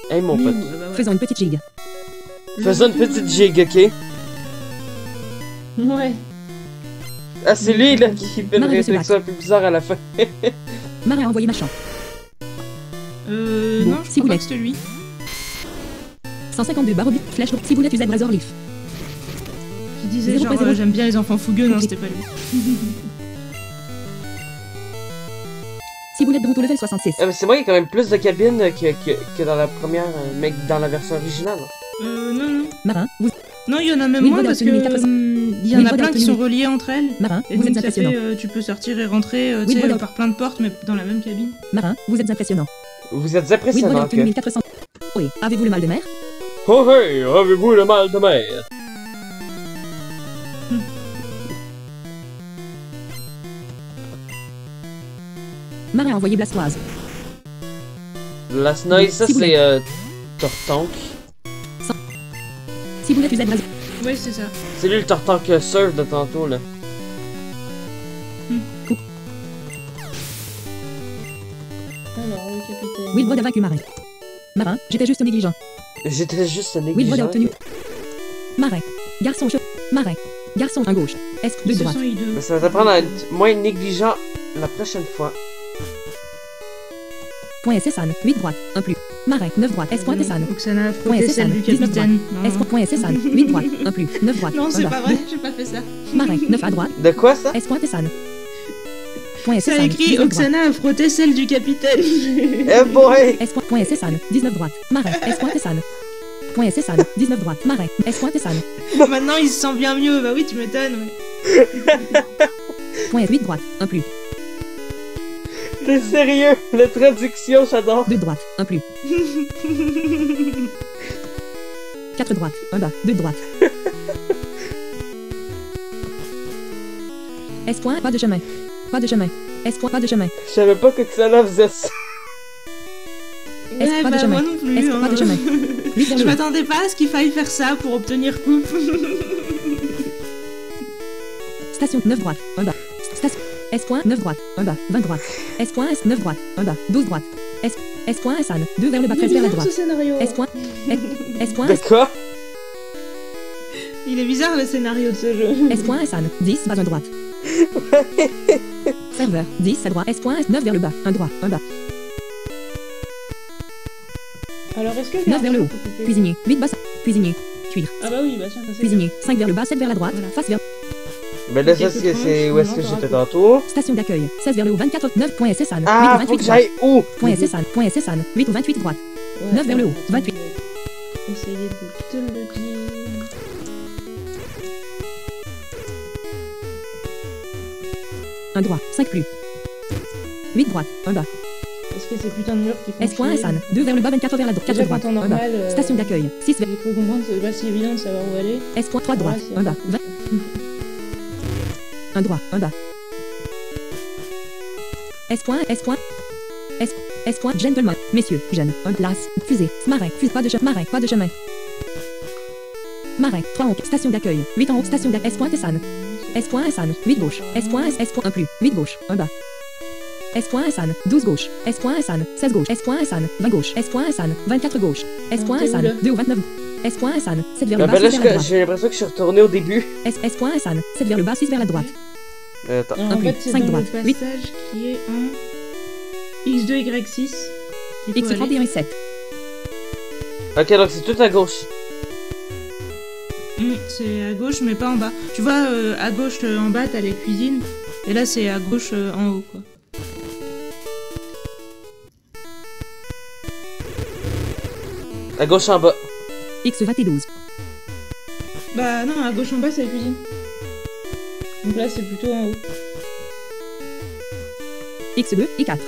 Hey mon Miou, pote. bah ouais. Faisons une petite gigue. Faisons une petite gigue, ok? Ouais. Ah, c'est lui là qui fait une Marin de réflexion un peu bizarre à la fin. Marin a envoyé machin. Non, je crois pas que c'était lui. 152 barres flèche ciboulette UZ Razor Leaf. Qui disait genre j'aime bien les enfants fougueux, non c'était pas lui. Ciboulette Bronto level 66. Ah, mais c'est moi, il y a quand même plus de cabines que dans la première, mais dans la version originale. Non. Marin, vous... Non, il y en a même Oui, moins voilà, parce que il y en a plein qui sont reliés entre elles. Marin, Et vous donc êtes ça impressionnant. fait, tu peux sortir et rentrer Oui, voilà. par plein de portes, mais dans la même cabine. Marin, vous êtes impressionnant. Vous êtes Oui, impressionnant, voilà, ok. obtenu 1400. Oui, avez-vous le mal de mer? Oh hey, avez-vous le mal de mer? Marin envoyé Blastoise. Last Night, ça Ciboulette. c'est Tortonk. Ciboulette UZ Razor. Ouais, c'est ça. C'est lui le Tortonk surf de tantôt là. Alors, le capitaine. Wilbrod a vaincu Marin. Marin, j'étais juste négligent. J'étais juste Wilbrod a négligent. obtenu. Marin. Garçon Marin. Garçon à gauche. Est de Ce droite. sont hideux. Mais ça va t'apprendre à être moins négligent la prochaine fois. Point SSan. 8 droite. 1 plus. Marin. 9 droite. S. Point Tessan. Oksana a Point frotté SSan. celle du 19 droite. capitaine. S. Point SSan. 8 droite. 1 plus. 9 droite. Non, c'est un bas. pas vrai, j'ai pas fait ça. Marin. 9 à droite. De quoi ça? S. Point Tessan. Point Ça SSan. a écrit 19 droite. Oksana a frotté celle du capitaine. Eh boy! S. Point SSan. 19 droite. Marin. S. Point Tessan. Point SSan. 19 droite. Marin. S. Point Tessan. Maintenant il se sent bien mieux, bah oui, tu m'étonnes. Ouais. Point 8 droite. 1 plus. T'es sérieux? La traduction, j'adore. 2 droite. 1 plus. 4 droite. 1 bas. 2 droite. S. Point. Pas de chemin. Pas de chemin. S. Point. Pas de chemin. Je savais pas que Xana faisait ça. Est-ce Ouais, pas de bah chemin? moi non plus. Est-ce pas de chemin? 8 vers Je le haut. m'attendais pas à ce qu'il faille faire ça pour obtenir coupe. Station 9 droite. 1 bas. Station. S. Point. 9 droite. 1 bas. 20 droite. S. Point. S. 9 droite. 1 bas. 12 droite. S. S. Point. S. 2 vers le bas. 13 vers la droite. ce scénario. S. Point. S. S. Point. De quoi? Il est bizarre le scénario de ce jeu. S. Point. S. 10 bas 1 droite. Serveur. 10 à droite. S. Point. S. 9 vers le bas. 1 droit. 1 bas. Alors est-ce que 9 vers le haut. Cuisinier. 8 bas. Cuisinier. Cuir. Ah bah oui, bah tiens, ça c'est. Cuisinier. 5 vers le bas. 7 vers la droite. Voilà. Face vers. Ben là, Ok, ça c'est c'est bon, où est-ce on que l'entendra j'étais pas. tantôt? Station d'accueil. 16 vers le haut. 24. 9. Point S. San. Ah, 8 faut ou que 28 droite. j'aille où? Point S. San. Point S. San. 8 ou 28 droite. 9 vers le haut. 28. Essayez de te le dire. Un droit. 5 plus. 8 droite. 1 bas. Est-ce que ces putains de murs qui font S. Point chier. San. 2 vers le bas. 24 vers la droite. 4 Déjà, droite. quand en 1 bas. normal, Station d'accueil. 6 vers. J'ai cru comprendre que c'est pas si évident de savoir où aller. S. Point 3 droite. Ouais, c'est 1 bas. un peu 1 droit. 1 bas. S. Point. S. Point. S. S. Point. Gentleman. Messieurs. Jeunes. 1 place. Fusée. Marin. Fusée. Pas de chemin. Marin. Pas de chemin. Marin. 3 en haut. Station d'accueil. 8 en haut. Station d'accueil. S. Point Tessan. S. Point San. 8 gauche. S. Point S. S. Point 1 plus. 8 gauche. 1 bas. S. Point San. 12 gauche. S. Point San. 16 gauche. S. Point San. 20 gauche. S. Point San. 24 gauche. S. Point t'es où, là? San. 2 ou 29. S. Point San. 7 vers le bas. Ben là, 6 vers la droite. j'ai l'impression que je suis retourné au début. S. S. Point San. 7 vers le bas. 6 vers la droite. Attends. Alors, Un en plus, fait, c'est 5 dans droite, le 8. passage qui est en X2Y6. qu'il faut aller. X31 et 7. Ok, donc c'est tout à gauche. C'est à gauche, mais pas en bas. Tu vois, à gauche en bas, t'as les cuisines. Et là, c'est à gauche en haut, quoi. À gauche en bas. X22. Bah non, à gauche en bas, c'est les cuisines. Donc là, c'est plutôt en haut. X2 et 4.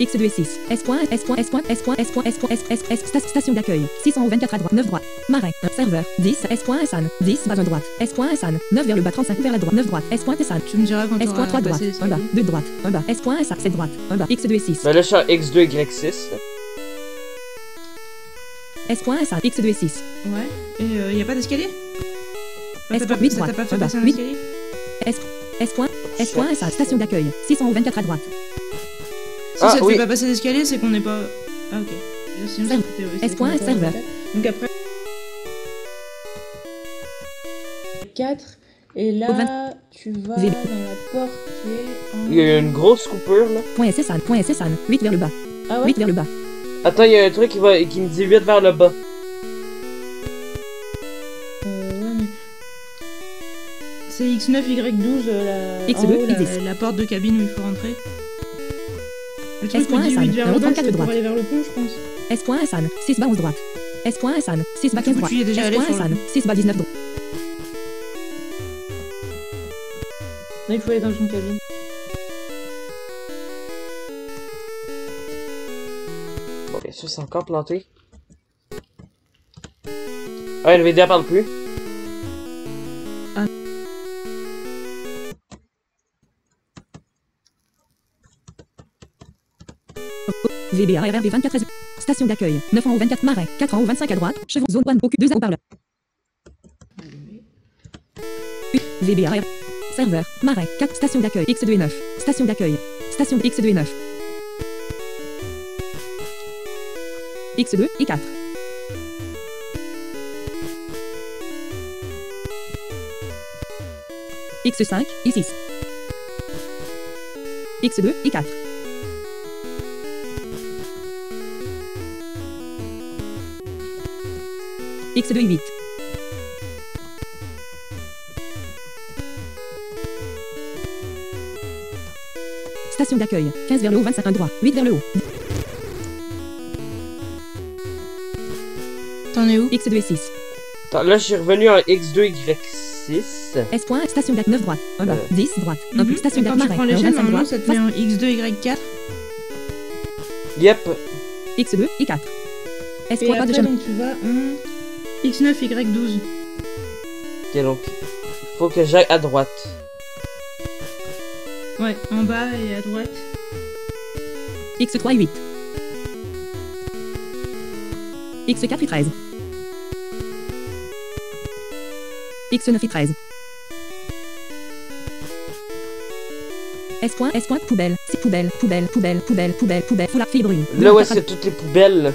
X2 et 6. S. Point, S. Point, S. Point, S. Point, S. Point, S. Point, S. S. S. Station d'accueil. 600 au 24 à droite. 9 droite. Marin. 1. Serveur. 10. S. Point, San. 10. Bas 1 droite. S. Point, San. 9 vers le bas. 35 vers la droite. 9 droite. S. Point, San. Tu me diras quand S. t'auras Point 3 droite. passé 1 bas. l'escalier. 2 droite. 1 bas. S. Point, San. 7 droite. 1 bas. X2 et 6. Ben là, je suis en X2Y6. S. Point, San. X2 et 6. Ouais. Et y a pas d'escalier? Enfin, S. t'as Point, pas, 8 ça t'a droite. pas fait 1 bas. passer un 8. escalier? S. S. Point, S. Point, San. Station d'accueil. 600 au 24 à droite. Si Ah, ça te oui. fait pas passer l'escalier, c'est qu'on n'est pas... Ah, ok. Sinon, Serveur. c'était- c'est S. Point, qu'on est pas serveur. en tête. Donc après... 4. Et là... Au Tu vas V. dans la porte qui est en... Il y a eu une grosse coupure, là. Point SSN, point SSN. 8 vers le bas. Ah ouais? 8 vers le bas. Attends, il y a un truc qui me dit 8 vers le bas. Ouais, mais... C'est X9Y12, X2, en haut, X10. la porte de cabine où il faut rentrer. Le truc S.SN, me dit 8 vers le bas, 34 c'est pour droite. aller vers le pont, je pense. S.SN, 6 bas 11 droite. S.SN, 6 bas 15 Du coup, droite. tu y es déjà allé sur le S.SN, pont. 6 bas 19 droite. Là, il faut aller dans une cabine. Bon, bien sûr, c'est encore planté. Ah, le VDA parle plus. Ah. VBA RRV 24 S. Station d'accueil. 9 en haut 24 Marais. 4 en haut 25 à droite. Chevaux zone douane. Occupe 2 haut-parleurs. VBA RRV. Serveur. Marais. 4 station d'accueil. X2 et 9. Station d'accueil. Station X2 et 9. X2 et 4. X5 et 6. X2 et 4. X2 et 8. Station d'accueil. 15 vers le haut, 25 droit. 8 vers le haut. T'en es où? X2 et 6. Attends, là, je suis revenu en X2Y6. S. Station d'accueil 9 droite. 1 bas. 10 droite. 1 plus station Quand d'accueil tu prends Marais. l'échelle, 25 normalement, droite. ça te met en X2Y4. Yep. X2 et 4. Et S3 pas de après, chemin. donc, tu vas en X9Y12. Ok, donc, il faut que j'aille à droite. Ouais, en bas et à droite. X3 et 8. X4 et 13. X9 et 13. S. Poubelle. C'est poubelle. Poubelle. Poubelle. Poubelle. Poubelle. Poubelle. Foulard fil brune. Là où est-ce que toutes les poubelles, là.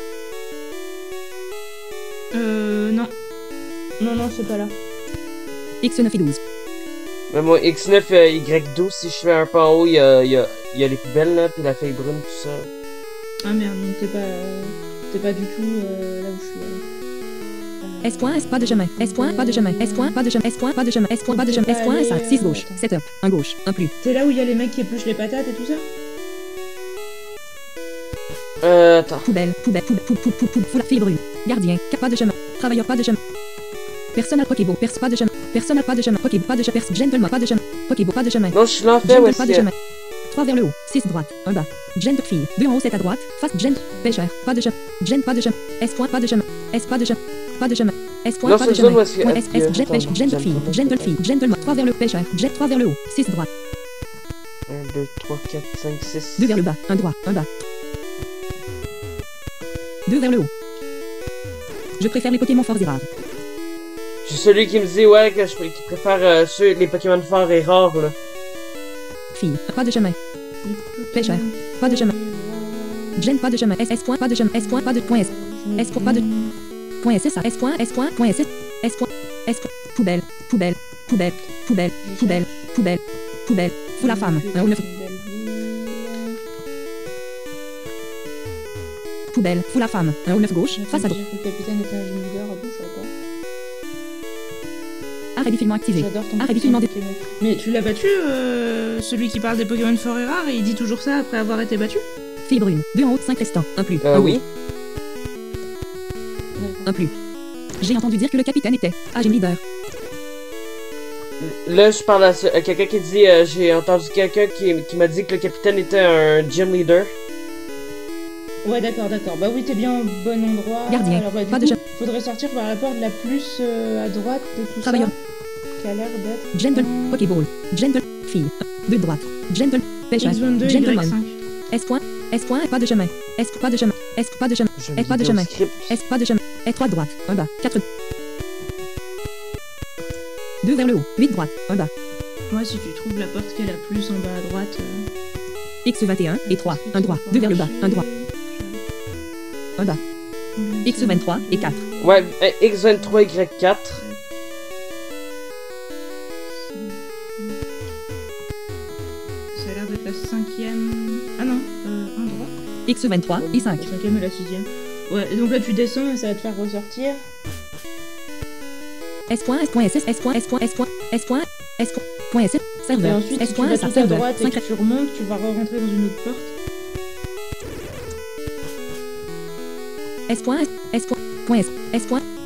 Non. Non, c'est pas là. X9 et 12. Mais moi, X9, Y12, si je fais un pas en haut, il y a les poubelles, là, puis la feuille brune, tout ça. Ah merde, donc t'es pas du tout là où je suis. S. Pas de chemin. S. Pas de chemin. S. Pas de chemin. S. Pas de chemin. S. Pas de chemin. S. S. 6 gauche. 7 up. 1 gauche. 1 plus. C'est là où il y a les mecs qui épluchent les patates et tout ça? Attends. Poubelle. Poubelle. Foulard fil brune. Gardien. Pas de chemin. Travailleur. Pas de chemin. Personne à Pokébo. Pas de chemin. Personne à pas de chemin. Pokébo. Pas de chemin. Gentleman. Pas de chemin. Pokébo. Pas de chemin. Non, je suis là, en fait, où est-ce Pas de que... chemin. 3 vers le haut. 6 droite. 1 bas. Gent fille. 2 en haut, 7 à droite. Face gent. Pêcheur. Pas de chemin. Gent. Pas de chemin. S. Pas de chemin. S. Pas de chemin. Pas de chemin. S. Non, Pas c'est de une zone où chemin. est-ce que... Point S. S. Jet pêche. Gent fille. Gent fille. Gentleman. 3 vers le pêcheur. Jet 3 vers le haut. 6 droite. 1, 2, 3, 4, 5, 6... 2 vers le bas. 1 droit. 1 bas. 2 vers le haut. Je préfère les Pokémon forts et rares. Je suis celui qui me dit, ouais, que qui préfère les Pokémon forts et rares, là. Fille. Pas de chemin. Pêcheur. Pas de chemin. Gent. Pas de chemin. S. Pas de chemin. S. Pas de point S. S. Pas de... Point S. S. Point S. S. S. Poubelle. Poubelle. Poubelle. Poubelle. Poubelle. Poubelle. Poubelle. Fou la femme. 1 ou 9. Poubelle. Fou la femme. 1 ou 9 gauche. Face à droite. Le capitaine était un gym leader à bouche, quoi. Arrêt défilement activé. J'adore ton Arrêt petit défilement dé... Pokémon. Mais tu l'as battu, celui qui parle des Pokémon forts et rares, et il dit toujours ça après avoir été battu? Fille brune. 2 en haut, 5 restants. 1 plus. Oui. 1 plus. J'ai entendu dire que le capitaine était gym leader. Là, je parle à quelqu'un qui dit... j'ai entendu quelqu'un qui m'a dit que le capitaine était un gym leader. Ouais, d'accord. Bah oui, t'es bien au bon endroit. Gardien. Alors, bah, du Pas coup, de chemin. faudrait sortir par la porte la plus à droite de tout Travailleur. ça. Qui a l'air d'être... Gentle. Pokéball. Gentle. Fille. 2 droite. Gentle. Pêcheur. X22, Gentleman. Y5. S. S. Pas de chemin. S. Pas de chemin. S. Pas de chemin. J'ai S. Pas de chemin. script. S. Pas de chemin. S. 3 droite. 1 bas. 4. 2 vers le haut. 8 droite. 1 bas. Moi, si tu trouves la porte qui est la plus en bas à droite... X21 et 3. 1 droit. 2 vers le bas. 1 droit. 1 bas. X23 et 4. Ouais, X23, Y4. Ça a l'air d'être la 5e. Ah non, un droit. X23, I5. La 5e et la 6e. Ouais, donc là tu descends et ça va te faire ressortir. S.S.S. S.S. Et Serveur. ensuite, si tu vas tout à droite et que tu remontes, tu vas re-rentrer dans une autre porte.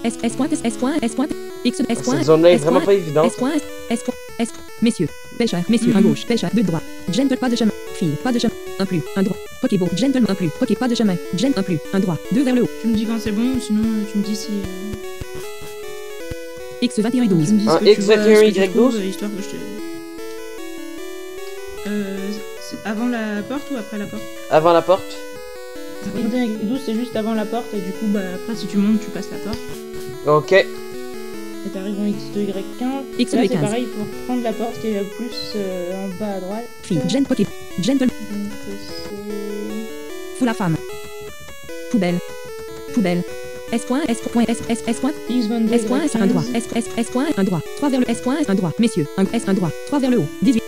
Cette zone-là est vraiment pas évidente. Messieurs, pêcheurs, messieurs, à gauche, pêcheur, de droite. Gentle, pas de chemin. Fille, pas de chemin. Un plus, un droit. Pokéball, gentleman, un plus. Poké, pas de chemin. Gen, un plus, un droit. Deux vers le haut. Tu me dis quand c'est bon, sinon tu me dis si. X21 et 12. Tu me dis Ah, ce que tu X21 vois, ce que Y12? tu trouves, histoire que je te. C'est avant la porte ou après la porte? Avant la porte. Y12 c'est juste avant la porte et du coup bah après si tu montes tu passes la porte. Ok. Et t'arrives en X2 Y15. X2 Là Y15. c'est pareil, il faut prendre la porte qui est le plus en bas à droite. Fille, gen, poké, gentle, Donc c'est... fou la femme. Poubelle. Poubelle. S. X22 X22 un droit. S. Un droit. 3 vers le S. Un droit. Messieurs. Un S. Un droit. 3 vers le haut. 18.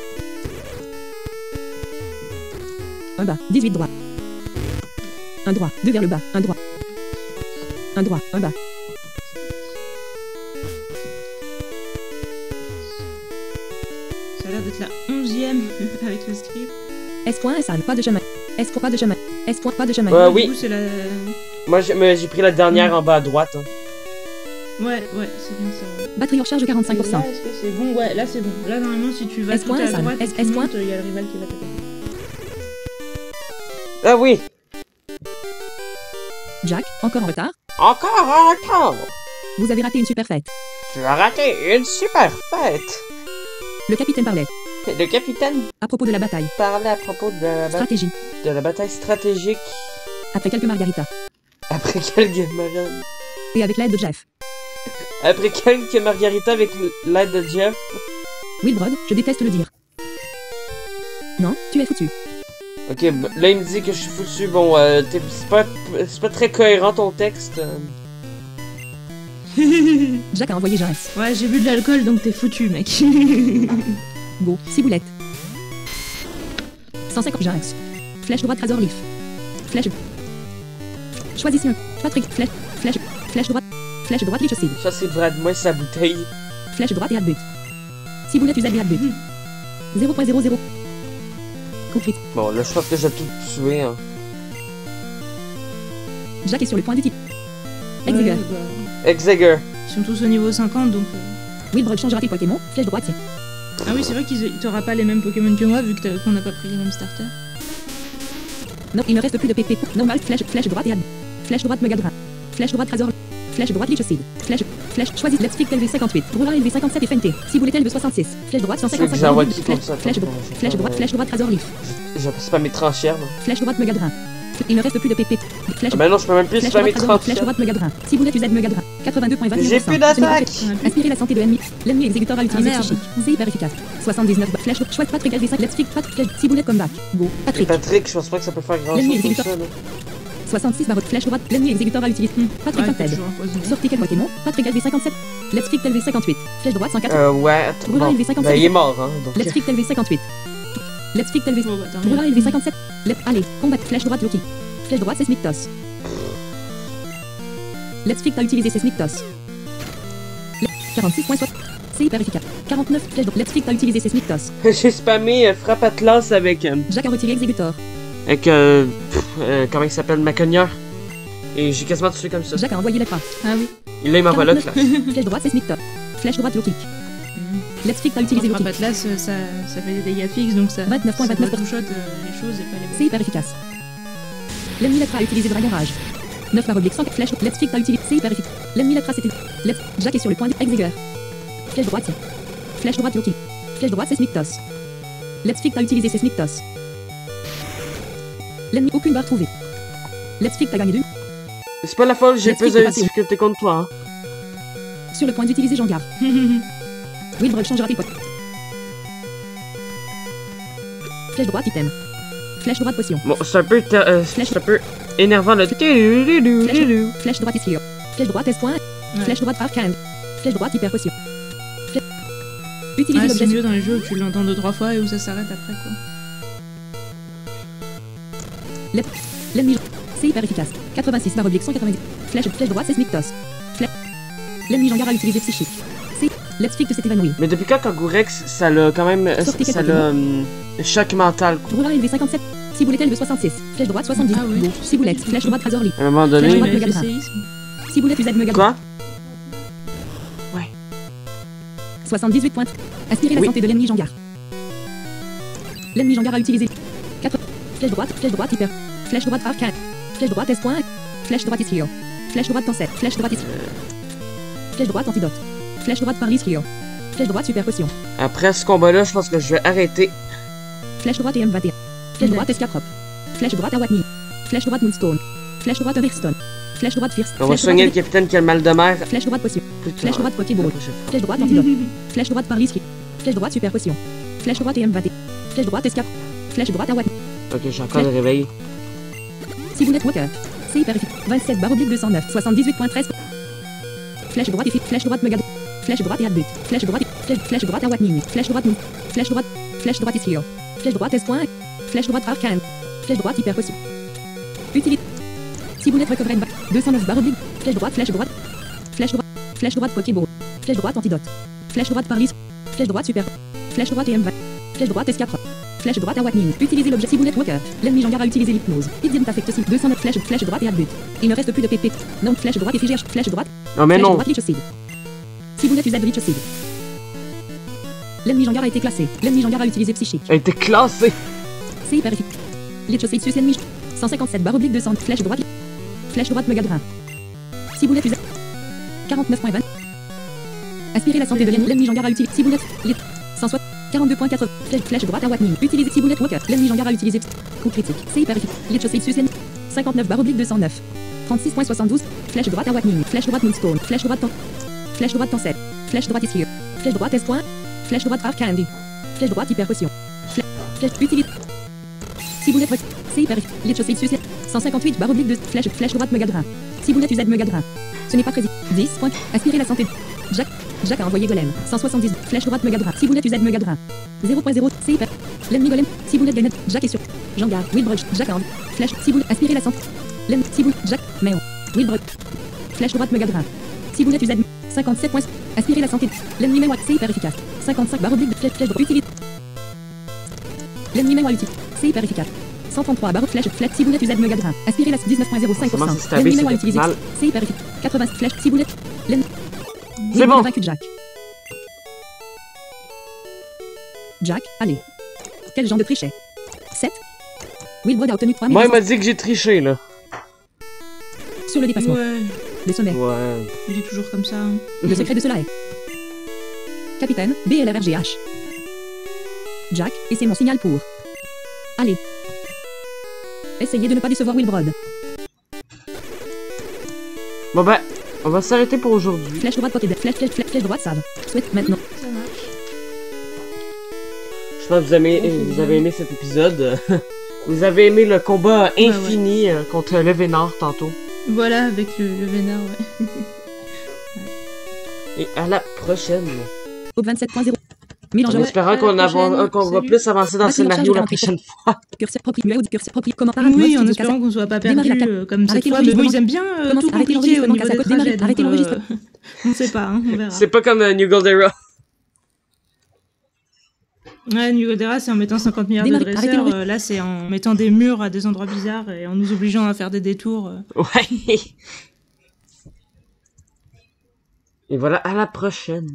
Un bas. 18 droit. Un droit. 2 vers le bas. Un droit. Un droit. Un bas. Ça a l'air d'être la 11e avec le script. S. Salle. Pas de chemin. S. Pas de chemin. S. Pas de chemin. Ouais. Du oui. coup, c'est la... Moi, j'ai pris la dernière en bas à droite. Hein. Ouais, c'est bien ça. Ouais. Batterie en charge 45%. Et là, est-ce que c'est bon? Ouais, là c'est bon. Là normalement si tu vas S. tout à Salle. droite et S. que tu montes, il y a le rival qui va t'attaquer. Ah oui. Jack. Encore en retard. Encore un retard. Vous avez raté une super fête. Tu as raté une super fête. Le capitaine parlait. Le capitaine À propos de la bataille. parlait à propos de Stratégie. la bataille stratégique. Après quelques margaritas. Après quelques margaritas. Et avec l'aide de Jeff. Après quelques margaritas avec l'aide de Jeff. Wilbrod, je déteste le dire. Non, tu es foutu. Ok, là il me dit que je suis foutu. Bon, c'est pas très cohérent ton texte. Jack a envoyé James. Ouais, j'ai bu de l'alcool donc t'es foutu mec. Go, ciboulette. 150 James. Flèche droite Razor Leaf. Flèche. Choisissez un. Patrick, flèche droite. Flèche droite, Lich Seed. Ça c'est vrai de moi, c'est la bouteille. Flèche droite et Hadbut. Ciboulette, usage et Hadbut. 0.00. Coup crit. Bon, là je pense que j'ai tout tué. Hein. Jack est sur le point du titre. Exeger. Ouais, bah, Exeger. ils sont tous au niveau 50 donc... Wilbrod changera tes Pokémon. Flèche droite. Ah oui c'est vrai qu'ils t'aura pas les mêmes Pokémon que moi vu qu'on n'a pas pris les mêmes starters. Non, il ne reste plus de PP. Normal, flèche droite et Hadbut. Flèche droite Megadra. Flèche droite Razor. Flèche droite Lich Seed. Flèche. Choisis Let's Pick LV 58. Roura LV 57 et FNT. Ciboulette LV 66. Flèche droite 155. J'envoie qui pour ça. Flèche droite Razor Leaf. J'apprécie pas mes tranchères. Moi. Flèche droite Megadra. Il ne reste plus de PP. Flèche. Ah ben non, je peux même plus Flèche faire mes droite Razor. Flèche tranchères. droite Megadra. Ciboulette UZ Megadra. 82.21%. J'ai plus d'attaque. Aspirer la santé de l'ennemi. L'ennemi exécuteur a utilisé Ah, merde. psychique. C'est hyper efficace. 79 flèche. Choisis Patrick LV 5. Let's Pick Patrick. Ciboulette comeback. Go. Patrick. Patrick, je pense pas que ça peut faire grand L'ennemi chose comme exécuteur. ça. Là. 66 barre flèche droite. L'ennemi exécuteur a utilisé. Patrick Ouais, Fanted. toujours empoisonné. Sortez quel Pokémon. Patrick LV 57. Let's Pick LV 58. Flèche droite 104. Ouais, attends. Roula Bon, LV 57. ben, il est mort, hein. Donc... Let's Pick LV 58. Let's Pick LV. Bon, bah, tant Roula mieux. LV 57. Allez, combat. Flèche droite Loki. Flèche droite Seismictos. Let's Pick a utilisé Seismictos. 46.60. C'est hyper efficace. 49 flèche droite. Let's Pick a utilisé Seismictos. J'ai spammé Frappe Atlas avec... Jack a retiré Executor. comment il s'appelle? Macogneur. Et j'ai quasiment tué comme ça. Jack a envoyé l'écran. Ah oui. Et là, il m'envoie là, 49. classe. Flèche droite Seismictos. Flèche droite Low Kick. Let's Pick a utilisé Low Frappe Kick. Atlas, ça fait des dégâts fixes donc ça... 29.29. ça two-shot les choses et pas les... C'est hyper efficace. L'ennemi Lettra a utilisé Dragon Rage. 9 par oblique 100 flèche. Let's Pick a utilisé. C'est hyper efficace. L'ennemi Lettra c'était. Jack est sur le point du Exeger. Flèche droite. Flèche droite Low Kick. Flèche droite Seismictos. Let's Pick a utilisé Seismictos. L'ennemi aucune barre trouvée. Let's Pick a gagné 2. C'est pas la folle, j'ai Let's plus pick de est passé. difficultés contre toi. Hein. Sur le point d'utiliser Jean-Gard. Wilbrod changera tes potes. Flèche droite item. Flèche droite potion. Bon, c'est un peu, c'est un peu énervant le... Flèche droite Islio. Flèche droite S point. Ouais. Flèche droite Arcane. Flèche droite hyper potion. Utilisez Ouais, c'est l'objet. mieux dans les jeux où tu l'entends 2-3 fois et où ça s'arrête après, quoi. L'ennemi. C'est hyper efficace. 86 barre oblique 190. Flèche droite, c'est Smictos. L'ennemi Jangar a utilisé psychique. C'est Let's Fic de cet évanouir. Mais depuis quand Kangourex, ça l'a quand même... Sortez ça quelques l'a... choc mental, quoi. Roulin élevé 57. Ciboulette élevé 66. Flèche droite 70. Ah oui. Ciboulette. Flèche droite Razorly. À un moment Oui, donné... Flèche mais droite, le Megadra. séisme. Ciboulette UZ Megadra. Quoi? 78 points. Aspirer la Oui. santé de l'ennemi Jangar. L'ennemi Jangar a utilisé 4. Flèche droite hyper. Flèche droite arcane. Flèche droite S point. Flèche droite Ischio. Flèche droite Tancet. Flèche droite Ischio. Flèche droite antidote. Flèche droite par Ischio. Flèche droite super potion. Après ce combat-là, je pense que je vais arrêter. Flèche droite et M21. Flèche droite Escaprop. Flèche droite Awatni. Flèche droite Moonstone. Flèche droite Overstone. Flèche droite Fierce. On va soigner le capitaine qui a le mal de mer Flèche droite potion. plus tard. Flèche droite La Pokéball. prochaine fois. Flèche droite antidote. Flèche droite par Ischio. Flèche droite super potion. Flèche droite et M21. Flèche droite Escape. Flèche droite Awatni. Ok, j'ai encore le réveil. Ciboulette Walker. C'est hyper efficace. 27 barre oblique 209. 78.13. Flèche droite et flèche droite Megadon. Flèche droite et Adbut. Flèche droite et flèche droite à Watning. Flèche droite Moon. Flèche droite Ischio. Flèche droite S point. Flèche droite Arcane. Flèche droite hyper potion. Utilise. Ciboulette Recovered Back. 209 barre oblique. Flèche droite. Flèche droite Pokéball. Flèche droite antidote. Flèche droite Paris. Flèche droite super. Flèche droite et M20. Flèche droite Escape. Flèche droite à Watning. Utilisez l'objet Ciboulette Walker. L'ennemi Jangar a utilisé l'hypnose. Il didn't affect aussi. 209 flèche droite et Adbut. Il ne reste plus de PP. Non, flèche droite et Figère. Flèche droite. Non mais Flèche non. droite Lichocide. Ciboulette usage Lichocide. L'ennemi Jangar a été classé. L'ennemi Jangar a utilisé psychique. Elle était classée. C'est hyper efficace. Lichocide sus l'ennemi. 157 barre oblique 200. Flèche droite. Flèche droite Megadrin. Ciboulette usage. 49.20. Aspirer la santé de l'ennemi Jangar a utilisé. Ciboulette. 160. 42.4. Flèche droite à Watning. Utilisez Ciboulette Walker. L'ennemi Jangar a utilisé. Coup critique. C'est hyper efficace. Lichocide sus l'ennemi. 59 barre oblique 209. 36.72. Flèche droite à Watning. Flèche droite Moonstone. Flèche droite Flèche droite Tancet. Flèche droite Ischio. Flèche droite S point. Flèche droite Arcane. Flèche droite hyper potion. Flèche utilise. Ciboulette Walker. C'est hyper efficace. Lichocide sus 158 barre oblique 2. Flèche droite Megadrin. Ciboulette UZ Megadrin. Ce n'est pas très 10 points. Aspirer la santé. Jack a envoyé Golem. 170. Flèche droite Megadrin. Ciboulette UZ Megadrin. 0.0. C'est hyper. L'ennemi Golem. Ciboulette Ganet. Jack est sur. Jangar. Wilbrug. Jack a envoyé. Flèche. Ciboulette. Aspirer la santé. L'ennemi. Ciboulette. Jack. Méo. Wilbrug. Flèche droite Megadrin. Ciboulette UZ. 57 points. Aspirer la santé. L'ennemi Méo. C'est hyper efficace. 55 barre oblique de flèche droite. Utilise. L'ennemi Méo utile. C'est hyper efficace. 133 barre flèche Ciboulette UZ Megadrin. Aspirer la 19.05%. L'ennemi Méo utilisé. C'est hyper efficace. 80 flèche Ciboulette. L'ennemi. C'est bon. Vaincu Jack. Jack, allez. Quel genre de trichet 7. Wilbrod a obtenu 3 Moi, il m'a dit que j'ai triché, là. sur le dépassement. Ouais, Le sommet. Ouais. il est toujours comme ça. Hein. Le secret de cela est. Capitaine, BLRRGH. Jack, et c'est mon signal pour. Allez. Essayez de ne pas décevoir Wilbrod. Bon ben, on va s'arrêter pour aujourd'hui. Flèche droite Pokédex. Flèche droite Save. Souhaite maintenant. Ça marche. J'espère que vous avez aimé cet épisode. Vous avez aimé le combat infini contre le Vénard tantôt. Voilà, avec le vénard, ouais. Et à la prochaine. Au 27.0. Mélange En Ouais, espérant à la qu'on prochaine. va Salut. plus avancer dans le Arrêtez le scénario la charge prochaine fois. curseur propre. Curseur propre. Comment Oui, en espérant qu'on soit pas perdu Démarrer la comme cette Arrêtez fois. Mais bon, l'enregistrement. ils aiment bien Commencez- tout arrêtez compliquer au l'enregistrement, niveau des casse à côté. trajets. Arrêtez donc, l'enregistrement. on sait pas, hein, on verra. C'est pas comme New Goldera. Ouais, New Goldera, c'est en mettant 50 milliards de Démarrer, arrêtez dresseurs. l'enregistrement. Là, c'est en mettant des murs à des endroits bizarres et en nous obligeant à faire des détours. Ouais. Et voilà, à la prochaine.